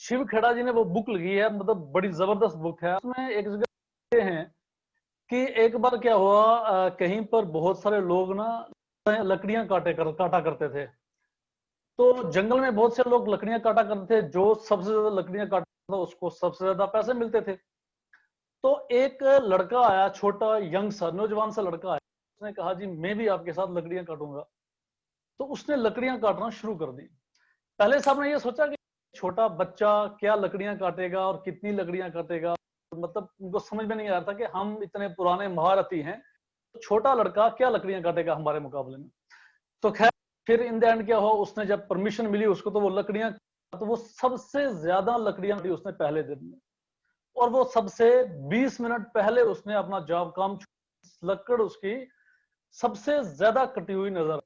शिव खेड़ा जी ने वो बुक लिखी है, मतलब बड़ी जबरदस्त बुक है। उसमें एक जगह है कि एक बार क्या हुआ, कहीं पर बहुत सारे लोग ना लकड़ियां काटा करते थे। तो जंगल में बहुत से लोग लकड़ियां काटा करते थे, जो सबसे ज्यादा लकड़ियां काटता था उसको सबसे ज्यादा पैसे मिलते थे। तो एक लड़का आया, छोटा यंग सा नौजवान सा लड़का आया, उसने कहा जी मैं भी आपके साथ लकड़ियां काटूंगा। तो उसने लकड़ियां काटना शुरू कर दी। पहले सबने ये सोचा कि छोटा बच्चा क्या लकड़ियां काटेगा और कितनी लकड़ियां काटेगा, मतलब उनको समझ में नहीं आ रहा था कि हम इतने पुराने महारथी हैं, तो छोटा लड़का क्या लकड़ियां काटेगा हमारे मुकाबले में। तो खैर फिर इन द एंड क्या हुआ, उसने जब परमिशन मिली उसको तो वो लकड़ियां, तो वो सबसे ज्यादा लकड़ियां काटी उसने पहले दिन में। और वो सबसे 20 मिनट पहले उसने अपना जॉब काम, लकड़ उसकी सबसे ज्यादा कटी हुई नजर।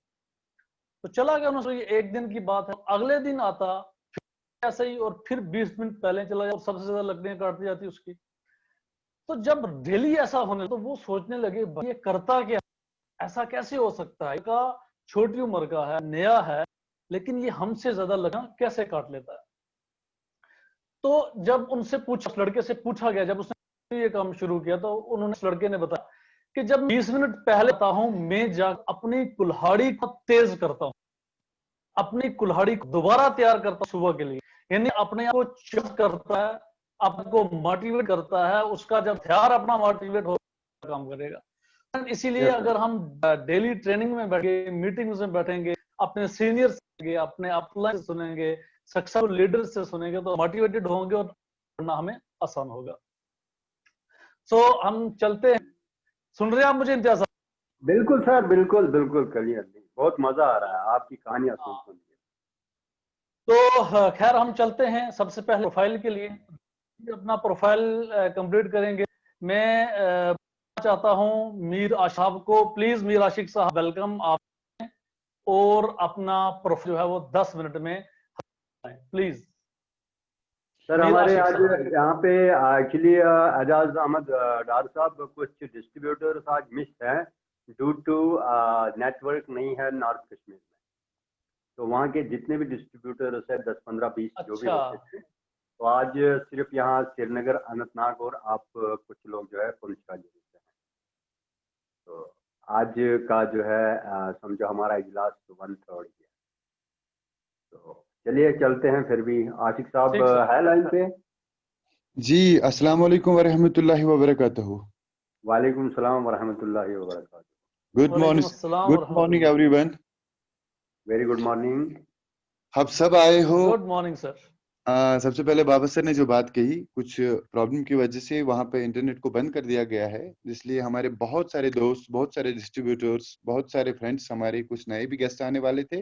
तो चला गया, उन्होंने एक दिन की बात है, अगले दिन आता ऐसे ही और फिर 20 मिनट पहले चला जाए और सबसे ज्यादा लकड़ियां काटती जाती उसकी। तो जब डेली ऐसा होने तो वो सोचने लगे ये करता क्या, ऐसा कैसे हो सकता है, का छोटी उम्र का है, नया है, लेकिन ये हमसे ज्यादा लकड़ियां कैसे काट लेता है। तो जब उनसे पूछा, लड़के से पूछा गया, जब उसने ये काम शुरू किया तो उन्होंने, इस लड़के ने बताया कि जब 20 मिनट पहले आता हूं मैं जा अपनी कुल्हाड़ी को तेज करता हूं, अपनी कुल्हाड़ी को दोबारा तैयार करता हूं सुबह के लिए, यानी अपने आप को चेक करता है, आपको मोटिवेट करता है, उसका जब हथियार अपना मोटिवेट हो काम करेगा। इसीलिए अगर हम डेली ट्रेनिंग में बैठेंगे, मीटिंग्स में बैठेंगे, अपने सीनियर से, अपने अपलाइन से सुनेंगे, सक्सेसफुल लीडर से सुनेंगे, तो मोटिवेटेड होंगे और पढ़ना हमें आसान होगा। सो हम चलते हैं। सुन रहे हैं आप मुझे इम्तियाज? बिल्कुल सर, बिल्कुल बिल्कुल क्लियर, बहुत मजा आ रहा है आपकी कहानियां सुन सुन के। तो खैर हम चलते हैं। सबसे पहले प्रोफाइल के लिए अपना प्रोफाइल कंप्लीट करेंगे। मैं चाहता हूं मीर आशिक को, प्लीज मीर आशिक साहब वेलकम आप, और अपना प्रोफाइल जो है वो 10 मिनट में प्लीज। सर मीर हमारे आशिक आज साहब। यहाँ पे एक्चुअली एजाज अहमद डार साहब, कुछ डिस्ट्रीब्यूटर्स आज मिस हैं ड्यू टू नेटवर्क नहीं है नॉर्थ कश्मीर में। तो वहाँ के जितने भी डिस्ट्रीब्यूटर्स है 10 15 20 जो भी अच्छा, होते थे, तो आज सिर्फ यहाँ श्रीनगर, अनंतनाग और आप कुछ लोग जो है पुंछ का जरूर है। तो आज का जो है समझो हमारा इजलास 1/3 किया। तो चलिए चलते हैं फिर भी। आशिक साहब ठीक सर। है लाइन पे? जी, अस्सलाम वालेकुम वरहमतुल्लाहि वबरकातुहू। वालेकुम सलाम वरहमतुल्लाहि वबरकातुहू। गुड वालेकुम मॉर्निंग, अस्सलाम गुड मॉर्निंग वरहमतुल्लाह। एवरीवन। Very good morning. आप सब आए हो। Good morning sir. सबसे पहले बाबा सर ने जो बात कही, कुछ प्रॉब्लम की वजह से वहां पे इंटरनेट को बंद कर दिया गया है, इसलिए हमारे बहुत सारे दोस्त, बहुत सारे डिस्ट्रीब्यूटर्स, बहुत सारे फ्रेंड्स, हमारे कुछ नए भी गेस्ट आने वाले थे,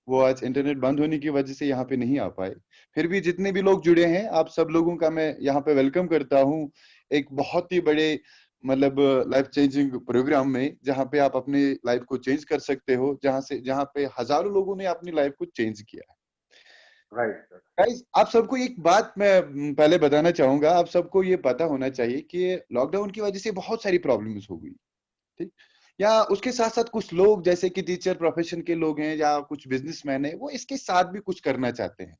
वो आज इंटरनेट बंद होने की वजह से यहाँ पे नहीं आ पाए। फिर भी जितने भी लोग जुड़े हैं, आप सब लोगों का मैं यहाँ पे वेलकम करता हूँ एक बहुत ही बड़े, मतलब लाइफ चेंजिंग प्रोग्राम में, जहाँ पे आप अपने लाइफ को चेंज कर सकते हो, जहाँ पे हजारों लोगों ने अपनी लाइफ को चेंज किया है। Right sir. गाइस, आप सबको एक बात मैं पहले बताना चाहूंगा, आप सबको ये पता होना चाहिए कि लॉकडाउन की वजह से बहुत सारी प्रॉब्लम्स हो गई, ठीक? या उसके साथ साथ कुछ लोग जैसे कि टीचर प्रोफेशन के लोग हैं या कुछ बिजनेसमैन है, वो इसके साथ भी कुछ करना चाहते हैं।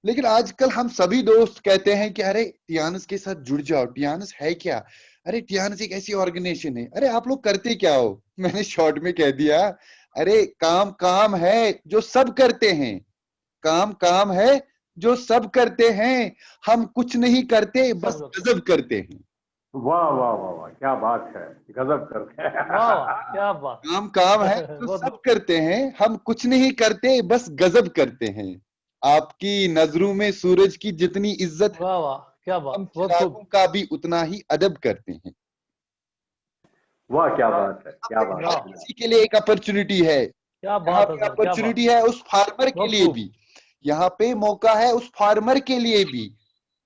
लेकिन आजकल हम सभी दोस्त कहते हैं कि अरे टियानस के साथ जुड़ जाओ। टियानस है क्या? अरे टियानस एक ऐसी ऑर्गेनाइजेशन है। अरे आप लोग करते क्या हो? मैंने शॉर्ट में कह दिया, अरे काम काम है जो सब करते हैं। काम काम है जो सब करते हैं। हम कुछ नहीं करते, बस सब गजब करते हैं। वाह वाह वाह वाह, क्या बात है, गजब करते हैं। वाह वाह, क्या बात। काम काम है जो बहुत सब करते हैं, हम कुछ नहीं करते, बस गजब करते हैं। आपकी नजरों में सूरज की जितनी इज्जत है, वाह वाह, क्या हम बात, बहुत चिरागों खूब। का भी उतना ही अदब करते हैं। वाह क्या बात है, यहाँ क्या पे बात हर वाह, है। किसी के लिए एक अपॉर्चुनिटी है। क्या यहाँ बात है पे सर, क्या बात, अपॉर्चुनिटी है उस फार्मर के बहुत लिए खूब। भी। यहाँ पे मौका है उस फार्मर के लिए भी।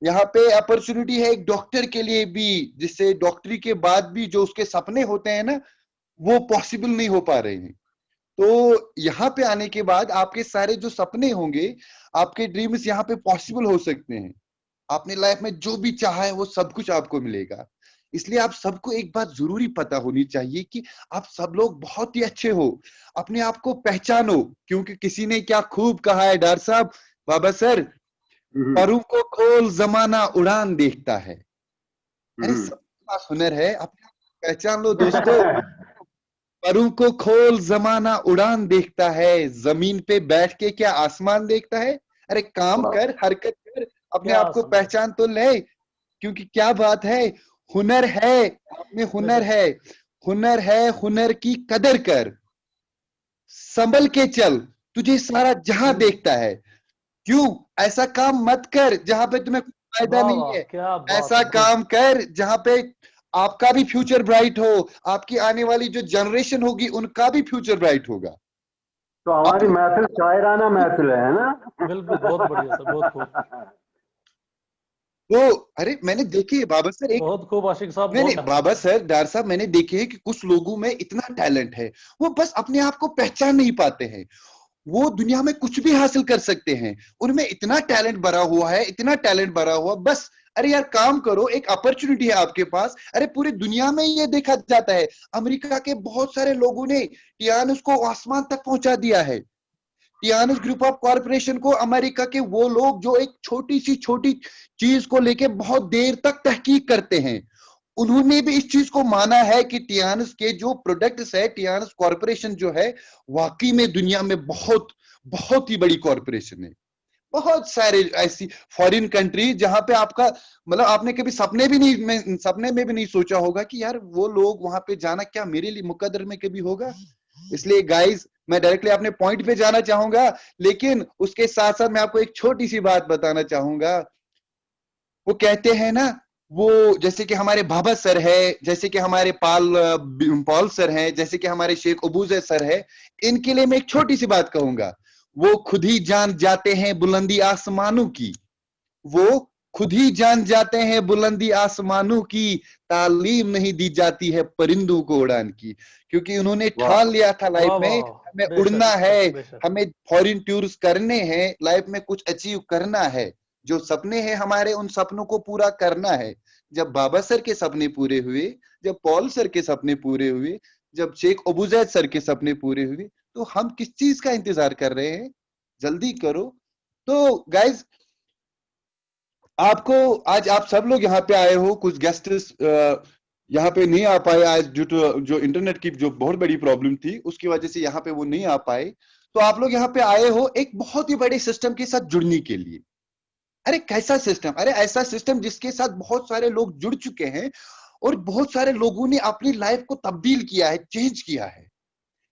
यहाँ पे अपॉर्चुनिटी है एक डॉक्टर के लिए भी, जिससे डॉक्टरी के बाद भी जो उसके सपने होते हैं ना, वो पॉसिबल नहीं हो पा रहे हैं। तो यहाँ पे आने के बाद आपके सारे जो सपने होंगे, आपके ड्रीम्स यहाँ पे पॉसिबल हो सकते हैं। आपने लाइफ में जो भी चाहा है वो सब कुछ आपको मिलेगा। इसलिए आप सबको एक बात जरूरी पता होनी चाहिए कि आप सब लोग बहुत ही अच्छे हो। अपने आप को पहचानो, क्योंकि किसी ने क्या खूब कहा है डार साहब, बाबा सर, परों को खोल जमाना उड़ान देखता है। अरे सबके पास हुनर है, अपने आप को पहचान लो दोस्तों। परों को खोल जमाना उड़ान देखता है, जमीन पे बैठ के क्या आसमान देखता है। अरे काम वाह, कर, हरकत कर, अपने क्या आप को संदेश, पहचान तो ले। क्योंकि क्या बात है, हुनर है, आप में हुनर बेशक। है, हुनर है, हुनर की कदर कर, संभल के चल, तुझे सारा जहां हम्म, देखता है। क्यों ऐसा काम मत कर जहां पे तुम्हें कोई फायदा वाह नहीं वाह, है। क्या बात ऐसा है, गुड। काम कर जहां पे आपका भी फ्यूचर ब्राइट हो, आपकी आने वाली जो जनरेशन होगी उनका भी फ्यूचर ब्राइट होगा। तो हमारी अपने महफिल शायराना महफिल है ना? बिल्कुल, बहुत बढ़िया सर, बहुत खूब। वो, अरे मैंने देखे बाबा सर, एक, बहुत खूब आशिक साहब, नहीं नहीं बहुत। बाबा सर, डार साहब, मैंने देखे है कि कुछ लोगों में इतना टैलेंट है, वो बस अपने आप को पहचान नहीं पाते हैं। वो दुनिया में कुछ भी हासिल कर सकते हैं, उनमें इतना टैलेंट भरा हुआ है, इतना टैलेंट भरा हुआ, बस अरे यार काम करो, एक अपॉर्चुनिटी है आपके पास। अरे पूरी दुनिया में ये देखा जाता है, अमेरिका के बहुत सारे लोगों ने टियानुस को आसमान तक पहुंचा दिया है। टियानुस ग्रुप ऑफ कॉरपोरेशन को अमेरिका के वो लोग जो एक छोटी चीज को लेके बहुत देर तक तहकीक करते हैं, उन्होंने भी इस चीज को माना है कि टियानुस के जो प्रोडक्ट्स है, टियानुस कॉरपोरेशन जो है, वाकई में दुनिया में बहुत बहुत ही बड़ी कॉरपोरेशन है। बहुत सारे ऐसी फॉरेन कंट्री जहां पे आपका मतलब आपने कभी सपने में भी नहीं सोचा होगा कि यार वो लोग वहां पे जाना क्या मेरे लिए मुकद्दर में कभी होगा। इसलिए गाइस, मैं डायरेक्टली अपने पॉइंट पे जाना चाहूंगा, लेकिन उसके साथ साथ मैं आपको एक छोटी सी बात बताना चाहूंगा। वो कहते हैं ना, वो जैसे कि हमारे बाबा सर है, जैसे कि हमारे पॉल सर हैं, जैसे कि हमारे शेख अबूजर सर है, इनके लिए मैं एक छोटी सी बात कहूंगा। वो खुद ही जान जाते हैं बुलंदी आसमानों की, वो खुद ही जान जाते हैं बुलंदी आसमानों की, तालीम नहीं दी जाती है परिंदों को उड़ान की। क्योंकि उन्होंने वाह ठान लिया था लाइफ वाह में, वाह, हमें बेशक उड़ना है, बेशक बेशक। हमें फॉरेन टूर्स करने हैं, लाइफ में कुछ अचीव करना है, जो सपने हैं हमारे उन सपनों को पूरा करना है। जब बाबा सर के सपने पूरे हुए, जब पॉल सर के सपने पूरे हुए, जब शेख अबूजैद सर के सपने पूरे हुए, तो हम किस चीज का इंतजार कर रहे हैं? जल्दी करो। तो गाइज, आपको आज आप सब लोग यहाँ पे आए हो, कुछ गेस्ट्स यहाँ पे नहीं आ पाए आज, जो इंटरनेट की जो बहुत बड़ी प्रॉब्लम थी उसकी वजह से यहाँ पे वो नहीं आ पाए। तो आप लोग यहाँ पे आए हो एक बहुत ही बड़े सिस्टम के साथ जुड़ने के लिए। अरे कैसा सिस्टम? अरे ऐसा सिस्टम जिसके साथ बहुत सारे लोग जुड़ चुके हैं और बहुत सारे लोगों ने अपनी लाइफ को तब्दील किया है, चेंज किया है।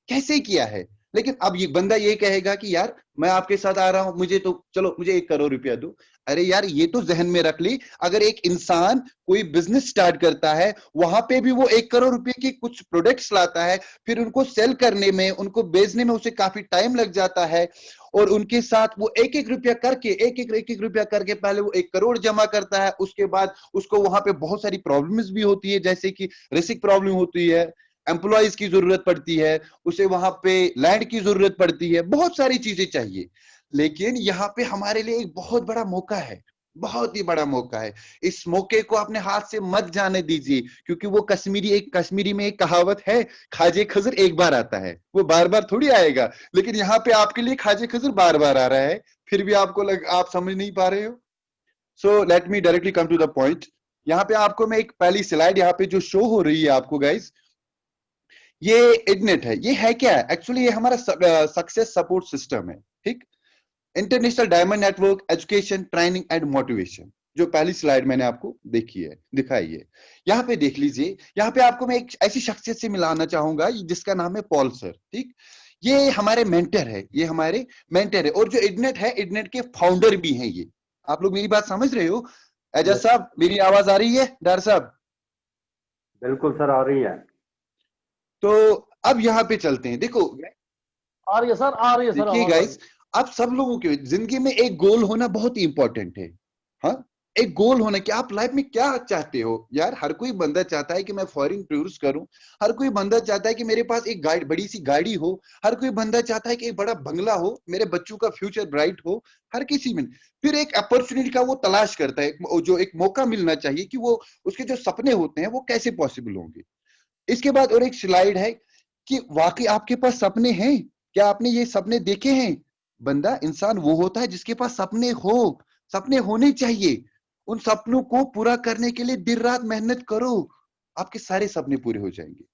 कैसे किया है? लेकिन अब ये बंदा ये कहेगा कि यार मैं आपके साथ आ रहा हूं, मुझे तो चलो मुझे 1 करोड़ रुपया दो। अरे यार ये तो जहन में रख ली, अगर एक इंसान कोई बिजनेस स्टार्ट करता है, वहां पे भी वो 1 करोड़ रुपए के कुछ प्रोडक्ट्स लाता है, फिर उनको सेल करने में, उनको बेचने में उसे काफी टाइम लग जाता है। और उनके साथ वो एक एक रुपया करके पहले वो 1 करोड़ जमा करता है, उसके बाद उसको वहां पे बहुत सारी प्रॉब्लम्स भी होती है, जैसे कि रिस्क प्रॉब्लम होती है, एम्प्लॉयज की जरूरत पड़ती है, उसे वहां पे लैंड की जरूरत पड़ती है, बहुत सारी चीजें चाहिए। लेकिन यहाँ पे हमारे लिए एक बहुत बड़ा मौका है, बहुत ही बड़ा मौका है। इस मौके को अपने हाथ से मत जाने दीजिए, क्योंकि वो कश्मीरी में एक कहावत है, खाजे खजर एक बार आता है, वो बार बार थोड़ी आएगा। लेकिन यहाँ पे आपके लिए खाजे खजर बार बार आ रहा है, फिर भी आप समझ नहीं पा रहे हो। So let me directly come to the point. यहाँ पे आपको मैं एक पहली स्लाइड यहाँ पे जो शो हो रही है आपको गाइज, ये इडनेट है। ये है क्या? एक्चुअली ये हमारा सक्सेस सपोर्ट सिस्टम है, ठीक। International diamond network education training and motivation, जो पहली स्लाइड मैंने आपको दिखाई है। यहाँ पे देख लीजिए, यहाँ पे आपको मैं एक ऐसी शख्सियत से मिलाना चाहूंगा जिसका नाम है पॉल सर, ठीक। ये हमारे मेंटर है, ये हमारे मेंटर है, और जो इडनेट है, इडनेट के फाउंडर भी हैं ये। आप लोग मेरी बात समझ रहे हो? एजाज यस, साहब, मेरी आवाज आ रही है? डार साहब, बिल्कुल सर, आ रही है। तो अब यहाँ पे चलते हैं। देखो आ रही है सर, आ रही है सर, देखिए आवाज आ रही गाइस, आप सब लोगों के जिंदगी में एक गोल होना बहुत ही इंपॉर्टेंट है। हाँ, एक गोल होना कि आप लाइफ में क्या चाहते हो। यार हर कोई बंदा चाहता है कि मैं फॉरेन टूर्स करूं, हर कोई बंदा चाहता है कि मेरे पास एक गाड़ी, बड़ी सी गाड़ी हो, हर कोई बंदा चाहता है कि एक बड़ा बंगला हो, मेरे बच्चों का फ्यूचर ब्राइट हो, हर किसी में। फिर एक अपॉर्चुनिटी का वो तलाश करता है, जो एक मौका मिलना चाहिए कि वो उसके जो सपने होते हैं वो कैसे पॉसिबल होंगे। इसके बाद और एक स्लाइड है कि वाकई आपके पास सपने हैं, क्या आपने ये सपने देखे हैं? बंदा इंसान वो होता है जिसके पास सपने हो, सपने होने चाहिए, उन सपनों को पूरा करने के लिए दिन रात मेहनत करो, आपके सारे सपने पूरे हो जाएंगे।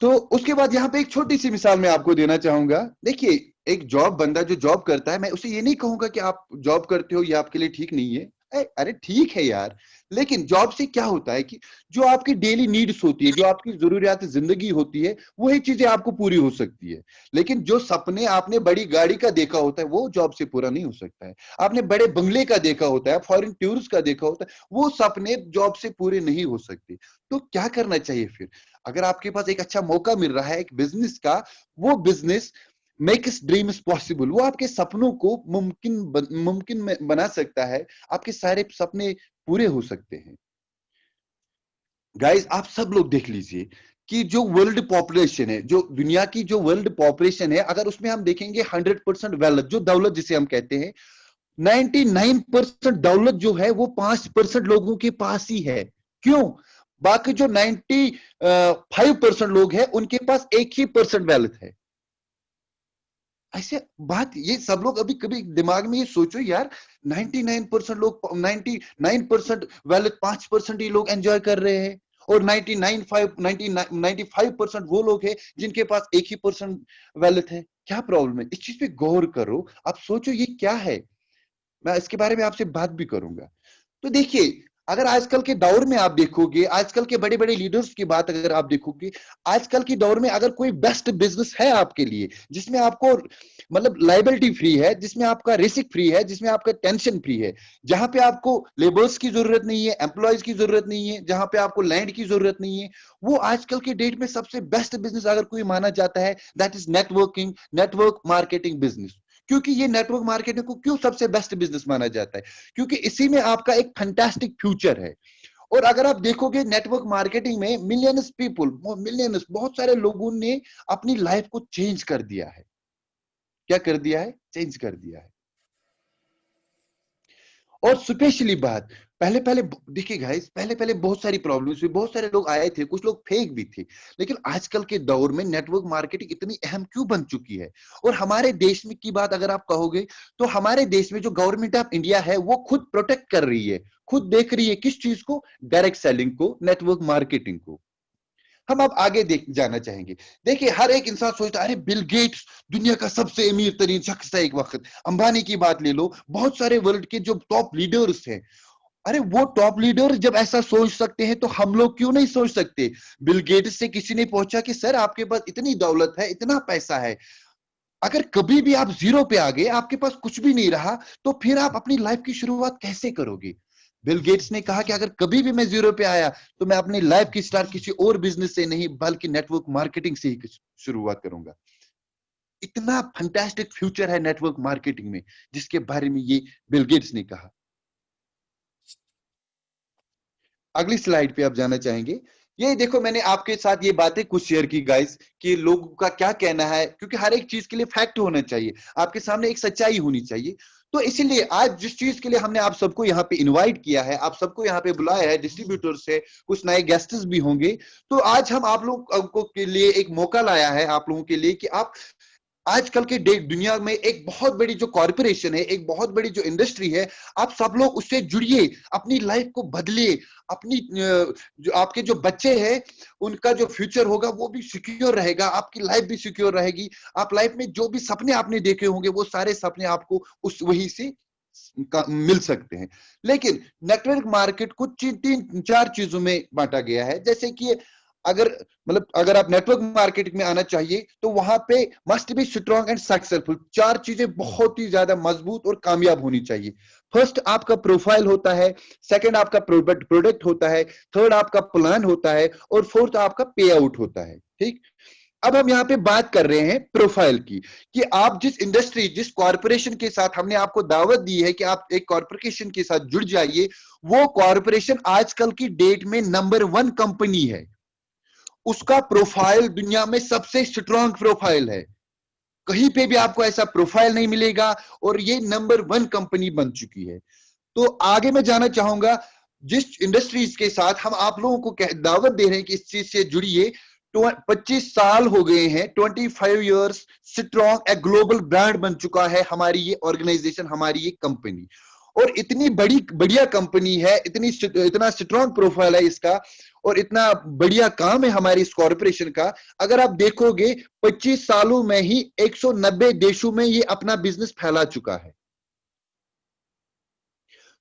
तो उसके बाद यहाँ पे एक छोटी सी मिसाल मैं आपको देना चाहूंगा। देखिए, एक जॉब बंदा जो जॉब करता है, मैं उसे ये नहीं कहूंगा कि आप जॉब करते हो ये आपके लिए ठीक नहीं है, अरे ठीक है यार, लेकिन जॉब से क्या होता है कि जो आपकी डेली नीड्स होती है, जो आपकी जरूरियात जिंदगी होती है, वही चीजें आपको पूरी हो सकती है। लेकिन जो सपने आपने बड़ी गाड़ी का देखा होता है वो जॉब से पूरा नहीं हो सकता है। आपने बड़े बंगले का देखा होता है, फॉरेन टूर्स का देखा होता है, वो सपने जॉब से पूरे नहीं हो सकते। तो क्या करना चाहिए फिर? अगर आपके पास एक अच्छा मौका मिल रहा है एक बिजनेस का, वो बिजनेस मेक्स ड्रीम्स पॉसिबल, वो आपके सपनों को मुमकिन बना सकता है, आपके सारे सपने पूरे हो सकते हैं। गाइस, आप सब लोग देख लीजिए कि जो वर्ल्ड पॉपुलेशन है, जो दुनिया की जो वर्ल्ड पॉपुलेशन है, अगर उसमें हम देखेंगे 100% वेल्थ, जो दौलत जिसे हम कहते हैं, 99% दौलत जो है वो 5% लोगों के पास ही है। क्यों? बाकी जो 95% लोग हैं उनके पास 1% वेल्थ है। ऐसे बात, ये सब लोग अभी कभी दिमाग में ये सोचो यार, 99% लोग, 99% वेल्थ 5% ही लोग एंजॉय कर रहे हैं, और 95% वो लोग हैं जिनके पास 1% वेल्थ है। क्या प्रॉब्लम है? इस चीज पे गौर करो, आप सोचो ये क्या है। मैं इसके बारे में आपसे बात भी करूंगा। तो देखिए, अगर आजकल के दौर में आप देखोगे, आजकल के बड़े बड़े लीडर्स की बात अगर आप देखोगे, आजकल के दौर में अगर कोई बेस्ट बिजनेस है आपके लिए, जिसमें आपको मतलब लाइबिलिटी फ्री है, जिसमें आपका रिस्क फ्री है, जिसमें आपका टेंशन फ्री है, जहां पे आपको लेबर्स की जरूरत नहीं है, एम्प्लॉयज की जरूरत नहीं है, जहां पे आपको लैंड की जरूरत नहीं है, वो आजकल के डेट में सबसे बेस्ट बिजनेस अगर कोई माना जाता है, that is network marketing business. क्योंकि ये नेटवर्क मार्केटिंग को क्यों सबसे बेस्ट बिजनेस माना जाता है? क्योंकि इसी में आपका एक फैंटास्टिक फ्यूचर है। और अगर आप देखोगे नेटवर्क मार्केटिंग में मिलियंस बहुत सारे लोगों ने अपनी लाइफ को चेंज कर दिया है। क्या कर दिया है? चेंज कर दिया है। और स्पेशली बात, पहले पहले देखिए गाइस, पहले पहले बहुत सारी प्रॉब्लम्स हुई, बहुत सारे लोग आए थे, कुछ लोग फेक भी थे, लेकिन आजकल के दौर में नेटवर्क मार्केटिंग इतनी अहम क्यों बन चुकी है? और हमारे देश में की बात अगर आप कहोगे, तो हमारे देश में जो गवर्नमेंट ऑफ इंडिया है वो खुद प्रोटेक्ट कर रही है, खुद देख रही है किस चीज को? डायरेक्ट सेलिंग को, नेटवर्क मार्केटिंग को। हम अब आगे देख जाना चाहेंगे। देखिए, हर एक इंसान सोचता है अरे बिल गेट्स दुनिया का सबसे अमीर तरीन शख्स था एक वक्त, अंबानी की बात ले लो, बहुत सारे वर्ल्ड के जो टॉप लीडर्स हैं, अरे वो टॉप लीडर जब ऐसा सोच सकते हैं तो हम लोग क्यों नहीं सोच सकते? बिल गेट्स से किसी ने पूछा कि सर आपके पास इतनी दौलत है, इतना पैसा है, अगर कभी भी आप जीरो पे आ गए, आपके पास कुछ भी नहीं रहा, तो फिर आप अपनी लाइफ की शुरुआत कैसे करोगे? बिल गेट्स ने कहा कि अगर कभी भी मैं जीरो पे आया तो मैं अपनी लाइफ की स्टार्ट किसी और बिजनेस से नहीं बल्कि नेटवर्क मार्केटिंग से ही शुरुआत करूंगा। इतना फैंटास्टिक फ्यूचर है नेटवर्क मार्केटिंग में, जिसके बारे में ये बिल गेट्स ने कहा। अगली स्लाइड पे आप जाना चाहेंगे। ये देखो, मैंने आपके साथ ये बातें कुछ शेयर की गाइस, कि लोगों का क्या कहना है, क्योंकि हर एक चीज के लिए फैक्ट होना चाहिए, आपके सामने एक सच्चाई होनी चाहिए। तो इसीलिए आज जिस चीज के लिए हमने आप सबको यहाँ पे इनवाइट किया है, आप सबको यहाँ पे बुलाया है, डिस्ट्रीब्यूटर से कुछ नए गेस्ट्स भी होंगे, तो आज हम आप लोग को के लिए एक मौका लाया है, आप लोगों के लिए, कि आप आजकल के दुनिया में एक बहुत बड़ी जो कॉर्पोरेशन है, एक बहुत बड़ी जो इंडस्ट्री है, आप सब लोग उससे जुड़िए, अपनी लाइफ को बदलिए, अपनी जो आपके जो बच्चे हैं उनका जो फ्यूचर होगा वो भी सिक्योर रहेगा, आपकी लाइफ भी सिक्योर रहेगी। आप लाइफ में जो भी सपने आपने देखे होंगे वो सारे सपने आपको उस वही से मिल सकते हैं। लेकिन नेटवर्क मार्केट को तीन चार चीजों में बांटा गया है, जैसे कि अगर आप नेटवर्क मार्केटिंग में आना चाहिए तो वहां पे must be strong and successful, चार चीजें बहुत ही ज्यादा मजबूत और कामयाब होनी चाहिए। फर्स्ट आपका प्रोफाइल होता है, सेकंड आपका प्रोडक्ट होता है, थर्ड आपका प्लान होता है, और फोर्थ आपका पे आउट होता है। ठीक, अब हम यहाँ पे बात कर रहे हैं प्रोफाइल की, कि आप जिस इंडस्ट्री, जिस कॉर्पोरेशन के साथ हमने आपको दावत दी है कि आप एक कॉर्पोरेशन के साथ जुड़ जाइए, वो कॉर्पोरेशन आजकल की डेट में नंबर 1 कंपनी है, उसका प्रोफाइल दुनिया में सबसे स्ट्रॉन्ग प्रोफाइल है, कहीं पे भी आपको ऐसा प्रोफाइल नहीं मिलेगा, और ये नंबर 1 कंपनी बन चुकी है। तो आगे मैं जाना चाहूंगा, जिस इंडस्ट्रीज के साथ हम आप लोगों को दावत दे रहे हैं कि इस चीज से जुड़िए, 25 साल हो गए हैं, 25 इयर्स स्ट्रॉन्ग, एक ग्लोबल ब्रांड बन चुका है हमारी ये ऑर्गेनाइजेशन, हमारी ये कंपनी। और इतनी बड़ी बढ़िया कंपनी है, इतना स्ट्रॉन्ग प्रोफाइल है इसका, और इतना बढ़िया काम है हमारी इस कॉर्पोरेशन का। अगर आप देखोगे 25 सालों में ही 190 देशों में ये अपना बिजनेस फैला चुका है।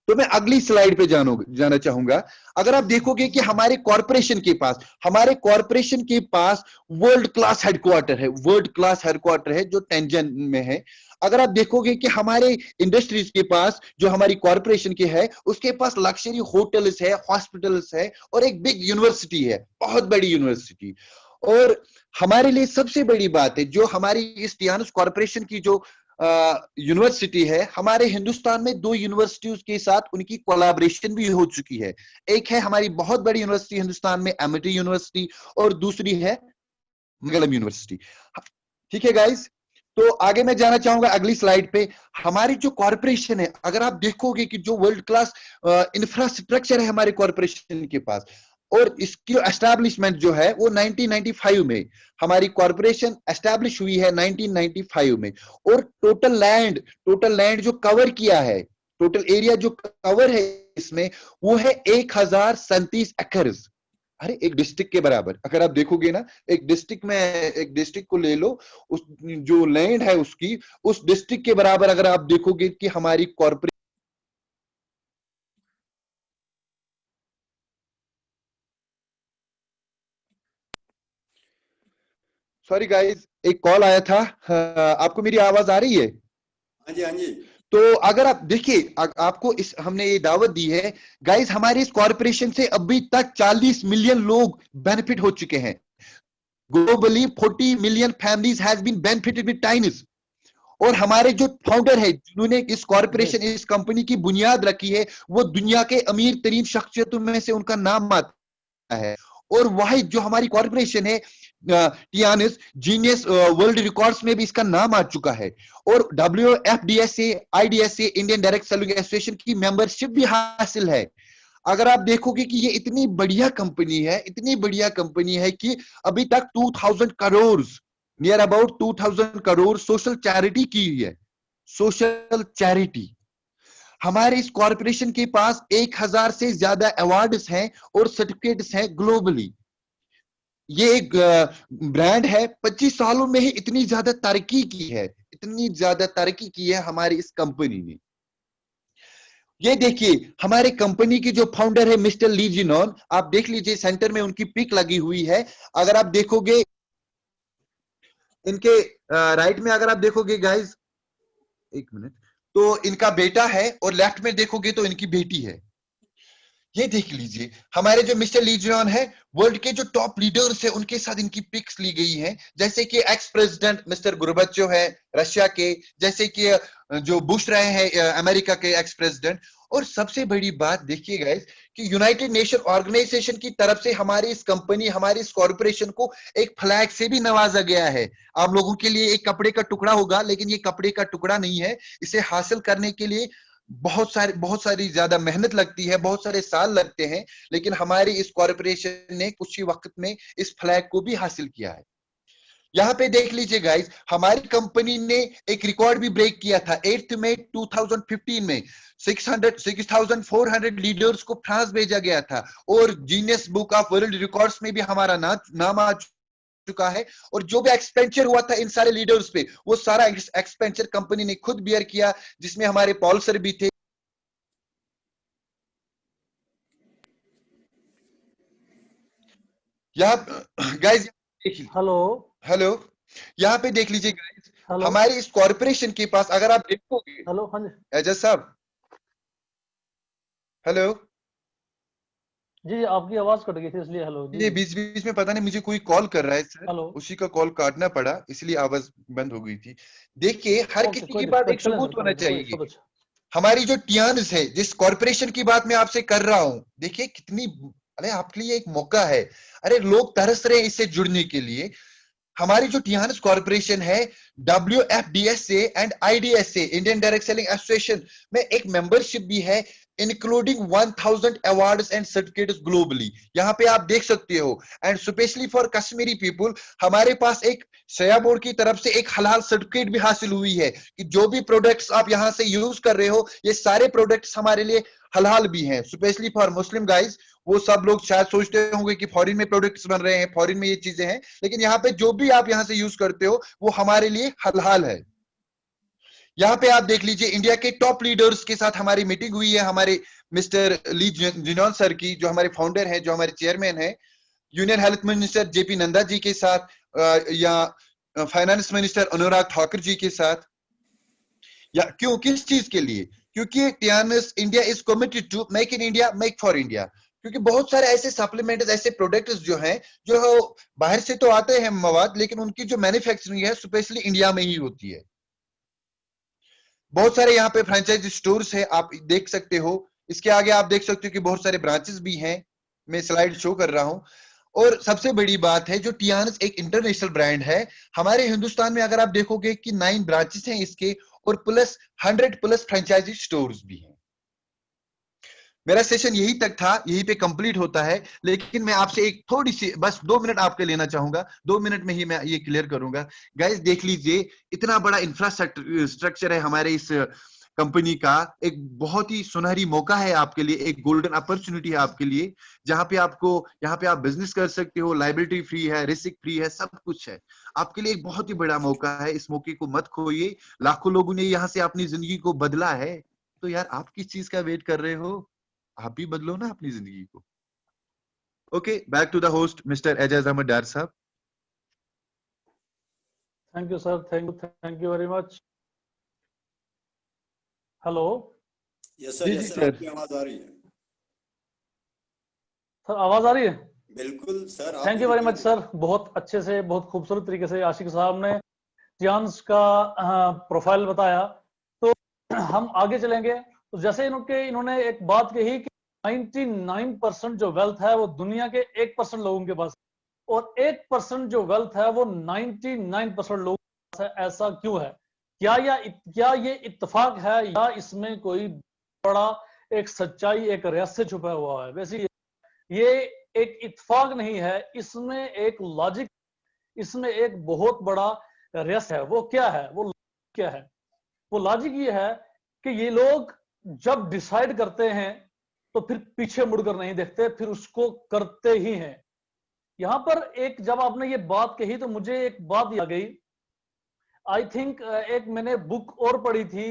तो मैं अगली स्लाइड पे जाना चाहूंगा। अगर आप देखोगे कि हमारे कॉर्पोरेशन के पास वर्ल्ड क्लास हेडक्वार्टर है, जो टेंजन में है। अगर आप देखोगे कि हमारे इंडस्ट्रीज के पास, जो हमारी कॉर्पोरेशन के है, उसके पास लग्जरी होटल्स है, हॉस्पिटल्स है, और एक बिग यूनिवर्सिटी है, बहुत बड़ी यूनिवर्सिटी। और हमारे लिए सबसे बड़ी बात है, जो हमारी इस टियानस कॉर्पोरेशन की जो यूनिवर्सिटी है, हमारे हिंदुस्तान में 2 यूनिवर्सिटीज के साथ उनकी कोलैबोरेशन भी हो चुकी है। एक है हमारी बहुत बड़ी यूनिवर्सिटी हिंदुस्तान में, एमिटी यूनिवर्सिटी, और दूसरी है मंगलम यूनिवर्सिटी। ठीक है गाइस, तो आगे मैं जाना चाहूंगा अगली स्लाइड पे। हमारी जो कॉर्पोरेशन है, अगर आप देखोगे कि जो वर्ल्ड क्लास इंफ्रास्ट्रक्चर है हमारे कॉर्पोरेशन के पास, और इसकी एस्टैब्लिशमेंट जो है वो 1995 में, हमारी कॉर्पोरेशन एस्टैब्लिश हुई है 1995 में। और टोटल लैंड जो कवर किया है, टोटल एरिया जो कवर है इसमें, वो है 1037 एकर्स। अरे एक डिस्ट्रिक्ट के बराबर। अगर आप देखोगे ना, एक डिस्ट्रिक्ट को ले लो, उस जो लैंड है उसकी, उस डिस्ट्रिक्ट के बराबर अगर आप देखोगे कि हमारी कॉर्पोरेट। सॉरी गाइस, एक कॉल आया था। आपको मेरी आवाज आ रही है? हाँ जी, हाँ जी। तो अगर आप देखिए, आपको हमने ये दावत दी है गाइस, हमारे इस कॉर्पोरेशन से अभी तक 40 मिलियन लोग बेनिफिट हो चुके हैं। Globally 40 million families has been benefited with Tiens. और हमारे जो फाउंडर है, जिन्होंने इस कॉर्पोरेशन, इस कंपनी की बुनियाद रखी है, वो दुनिया के अमीर तरीन शख्सियतों में से उनका नाम आता है। और वही जो हमारी कॉर्पोरेशन है टियानिस, जीनियस वर्ल्ड रिकॉर्ड्स में भी इसका नाम आ चुका है। और WFDSA, IDSA, Indian direct selling association की मेंबरशिप भी हासिल है। अगर आप देखोगे कि ये इतनी बढ़िया कंपनी है कि अभी तक 2000 crore, near about 2000 crore social charity की है। सोशल चैरिटी हमारे इस कॉर्पोरेशन के पास 1000 से ज्यादा अवार्ड्स हैं और सर्टिफिकेट्स हैं ग्लोबली। ये एक ब्रांड है, 25 सालों में ही इतनी ज्यादा तरक्की की है हमारी इस कंपनी ने। ये देखिए, हमारे कंपनी की जो फाउंडर है मिस्टर ली जिनॉन, आप देख लीजिए, सेंटर में उनकी पिक लगी हुई है। अगर आप देखोगे इनके राइट में, अगर आप देखोगे गाइस, एक मिनट, तो इनका बेटा है, और लेफ्ट में देखोगे तो इनकी बेटी है। ये देख लीजिए, हमारे जो मिस्टर ली जिनॉन है, वर्ल्ड के जो टॉप लीडर्स है उनके साथ इनकी पिक्स ली गई है। जैसे कि एक्स प्रेसिडेंट मिस्टर गोर्बाचोव है रशिया के, जैसे कि जो बुश रहे हैं अमेरिका के एक्स प्रेसिडेंट। और सबसे बड़ी बात देखिए गाइस, कि यूनाइटेड नेशन ऑर्गेनाइजेशन की तरफ से हमारी इस कंपनी, हमारी इस कॉर्पोरेशन को एक फ्लैग से भी नवाजा गया है। आप लोगों के लिए एक कपड़े का टुकड़ा होगा, लेकिन ये कपड़े का टुकड़ा नहीं है। इसे हासिल करने के लिए बहुत सारी ज्यादा मेहनत लगती है, बहुत सारे साल लगते हैं, लेकिन हमारी इस कॉर्पोरेशन ने कुछ ही वक्त में इस फ्लैग को भी हासिल किया है। यहां पे देख लीजिए गाइस, हमारी कंपनी ने एक रिकॉर्ड भी ब्रेक किया था। 8 मई 2015 में 6400 लीडर्स को फ्रांस भेजा गया था, और genius book of world records में भी हमारा नाम आ चुका है। और जो भी एक्सपेंचर हुआ था इन सारे लीडर्स पे, वो सारा एक्सपेंचर कंपनी ने खुद बियर किया, जिसमें हमारे पॉल सर भी थे। यहाँ गाइस, हेलो, यहाँ पे देख लीजिए गाइस, हमारी इस कॉर्पोरेशन के पास अगर आप देखोगे, हेलो, हाँ जी एजाज साहब, हेलो जी, आपकी आवाज कट गई थी इसलिए हेलो जी। ये बीच में पता नहीं मुझे कोई कॉल कर रहा है सर, हेलो, उसी का कॉल काटना पड़ा, इसलिए आवाज बंद हो गई थी। देखिए, हर किसी के पास एक सबूत होना चाहिए। हमारी जो टियानिस है, जिस कॉर्पोरेशन की बात मैं आपसे कर रहा हूं, देखिए कितनी, अरे आपके लिए एक मौका है। अरे लोग तरस रहे हैं इससे जुड़ने के लिए। हमारी जो टियानस कॉर्पोरेशन है WFDS से एंड IDS से, इंडियन डायरेक्ट सेलिंग एसोसिएशन में एक मेंबरशिप भी है, including 1000 awards and certificates globally. यहाँ पे आप देख सकते हो। And specially for Kashmiri people, हमारे पास एक शया बोर्ड की तरफ से एक हलाल सर्टिफिकेट भी हासिल हुई है कि जो भी प्रोडक्ट्स आप यहाँ से यूज कर रहे हो, ये सारे प्रोडक्ट्स हमारे लिए हलाल भी हैं, स्पेशली फॉर मुस्लिम गाइज। वो सब लोग शायद सोचते होंगे कि फॉरेन में प्रोडक्ट्स बन रहे हैं, फॉरेन में ये चीजें हैं, लेकिन यहाँ पे जो भी आप यहाँ से यूज करते हो वो हमारे लिए हलाल है। यहाँ पे आप देख लीजिए, इंडिया के टॉप लीडर्स के साथ हमारी मीटिंग हुई है, हमारे मिस्टर ली जिनॉन सर की, जो हमारे फाउंडर हैं, जो हमारे चेयरमैन हैं, union health minister JP Nadda ji के साथ, या फाइनेंस मिनिस्टर अनुराग ठाकुर जी के साथ। या क्यों, किस चीज के लिए? क्योंकि Tiens India is committed to make in India, make for India. क्योंकि बहुत सारे ऐसे सप्लीमेंट्स, ऐसे प्रोडक्ट्स जो हैं, जो बाहर से तो आते हैं मवाद, लेकिन उनकी जो मैन्युफैक्चरिंग है स्पेशली इंडिया में ही होती है। बहुत सारे यहाँ पे फ्रेंचाइजी स्टोर्स है, आप देख सकते हो। इसके आगे आप देख सकते हो कि बहुत सारे ब्रांचेस भी हैं, मैं स्लाइड शो कर रहा हूं। और सबसे बड़ी बात है, जो टियानस एक इंटरनेशनल ब्रांड है। हमारे हिंदुस्तान में अगर आप देखोगे कि 9 ब्रांचेस हैं इसके, और प्लस 100 प्लस फ्रेंचाइजी स्टोर्स भी हैं। मेरा सेशन यही तक था, यहीं पे कंप्लीट होता है, लेकिन मैं आपसे एक थोड़ी सी बस 2 मिनट आपके लेना चाहूंगा, 2 मिनट में ही मैं ये क्लियर करूंगा। गाइस देख लीजिए, इतना बड़ा इंफ्रास्ट्रक्चर है हमारे इस कंपनी का। एक बहुत ही सुनहरी मौका है आपके लिए, एक गोल्डन अपॉर्चुनिटी है आपके लिए, जहां पे आपको, यहाँ पे आप बिजनेस कर सकते हो, लाइबिलिटी फ्री है, रिस्क फ्री है, सब कुछ है आपके लिए। एक बहुत ही बड़ा मौका है, इस मौके को मत खोइए। लाखों लोगों ने यहाँ से अपनी जिंदगी को बदला है, तो यार आप किस चीज का वेट कर रहे हो? आप भी बदलो ना अपनी जिंदगी को। Okay, back to the host mister Ejaz Ahmad Dar साहब। Thank you sir, thank you very much. Hello. Yes sir, yes sir, आपकी आवाज आ रही है सर, आवाज आ रही है? बिल्कुल sir. Thank you very much sir, बहुत अच्छे से, बहुत खूबसूरत तरीके से आशिक साहब ने टियानस का प्रोफाइल बताया। तो हम आगे चलेंगे। तो जैसे इन्होंने एक बात कही कि 99% जो वेल्थ है वो दुनिया के 1% लोगों के पास, और 1% जो वेल्थ है वो 99% लोगों के पास है। ऐसा क्यों है? क्या ये इत्तेफाक है, या इसमें कोई बड़ा एक सच्चाई, एक रहस्य छुपा हुआ है? वैसे ये एक इत्तेफाक नहीं है, इसमें एक लॉजिक, इसमें एक बहुत बड़ा रहस्य है। वो क्या है? वो क्या है? वो लॉजिक ये है कि ये लोग जब डिसाइड करते हैं तो फिर पीछे मुड़कर नहीं देखते, फिर उसको करते ही हैं। यहां पर एक, जब आपने ये बात कही तो मुझे एक बात याद आ गई। आई थिंक एक मैंने बुक और पढ़ी थी,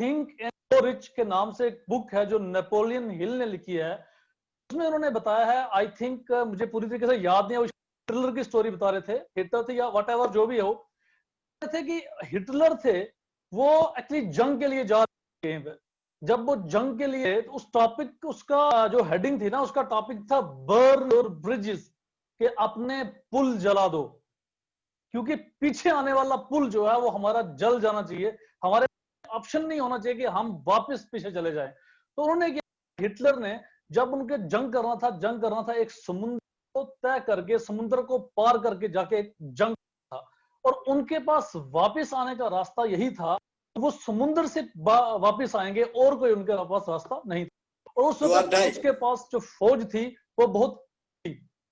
थिंक एंड ग्रो रिच के नाम से एक बुक है जो नेपोलियन हिल ने लिखी है। उसमें उन्होंने बताया है, आई थिंक मुझे पूरी तरीके से याद नहीं है, हिटलर की स्टोरी बता रहे थे, हिटलर थे या वट एवर जो भी हो, थे कि हिटलर थे वो एक्चुअली जंग के लिए जा रहे थे। जब वो जंग के लिए, तो उस टॉपिक, उसका जो हेडिंग थी ना, उसका टॉपिक था बर्न योर ब्रिजेस, कि अपने पुल जला दो, क्योंकि पीछे आने वाला पुल जो है वो हमारा जल जाना चाहिए। हमारे ऑप्शन नहीं होना चाहिए कि हम वापस पीछे चले जाएं। तो उन्होंने क्या, हिटलर ने जब उनके जंग करना था, एक समुद्र को तय करके, समुद्र को पार करके जाके एक जंग था, और उनके पास वापस आने का रास्ता यही था, वो समुद्र से वापस आएंगे, और कोई उनके पास रास्ता नहीं था। और उस वक्त उसके पास जो फौज थी वो बहुत,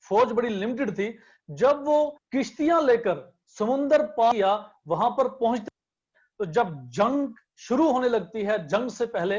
फौज बड़ी लिमिटेड थी। जब वो किश्तियां लेकर समुद्र पार किया, वहां पर पहुंचते, तो जब जंग शुरू होने लगती है, जंग से पहले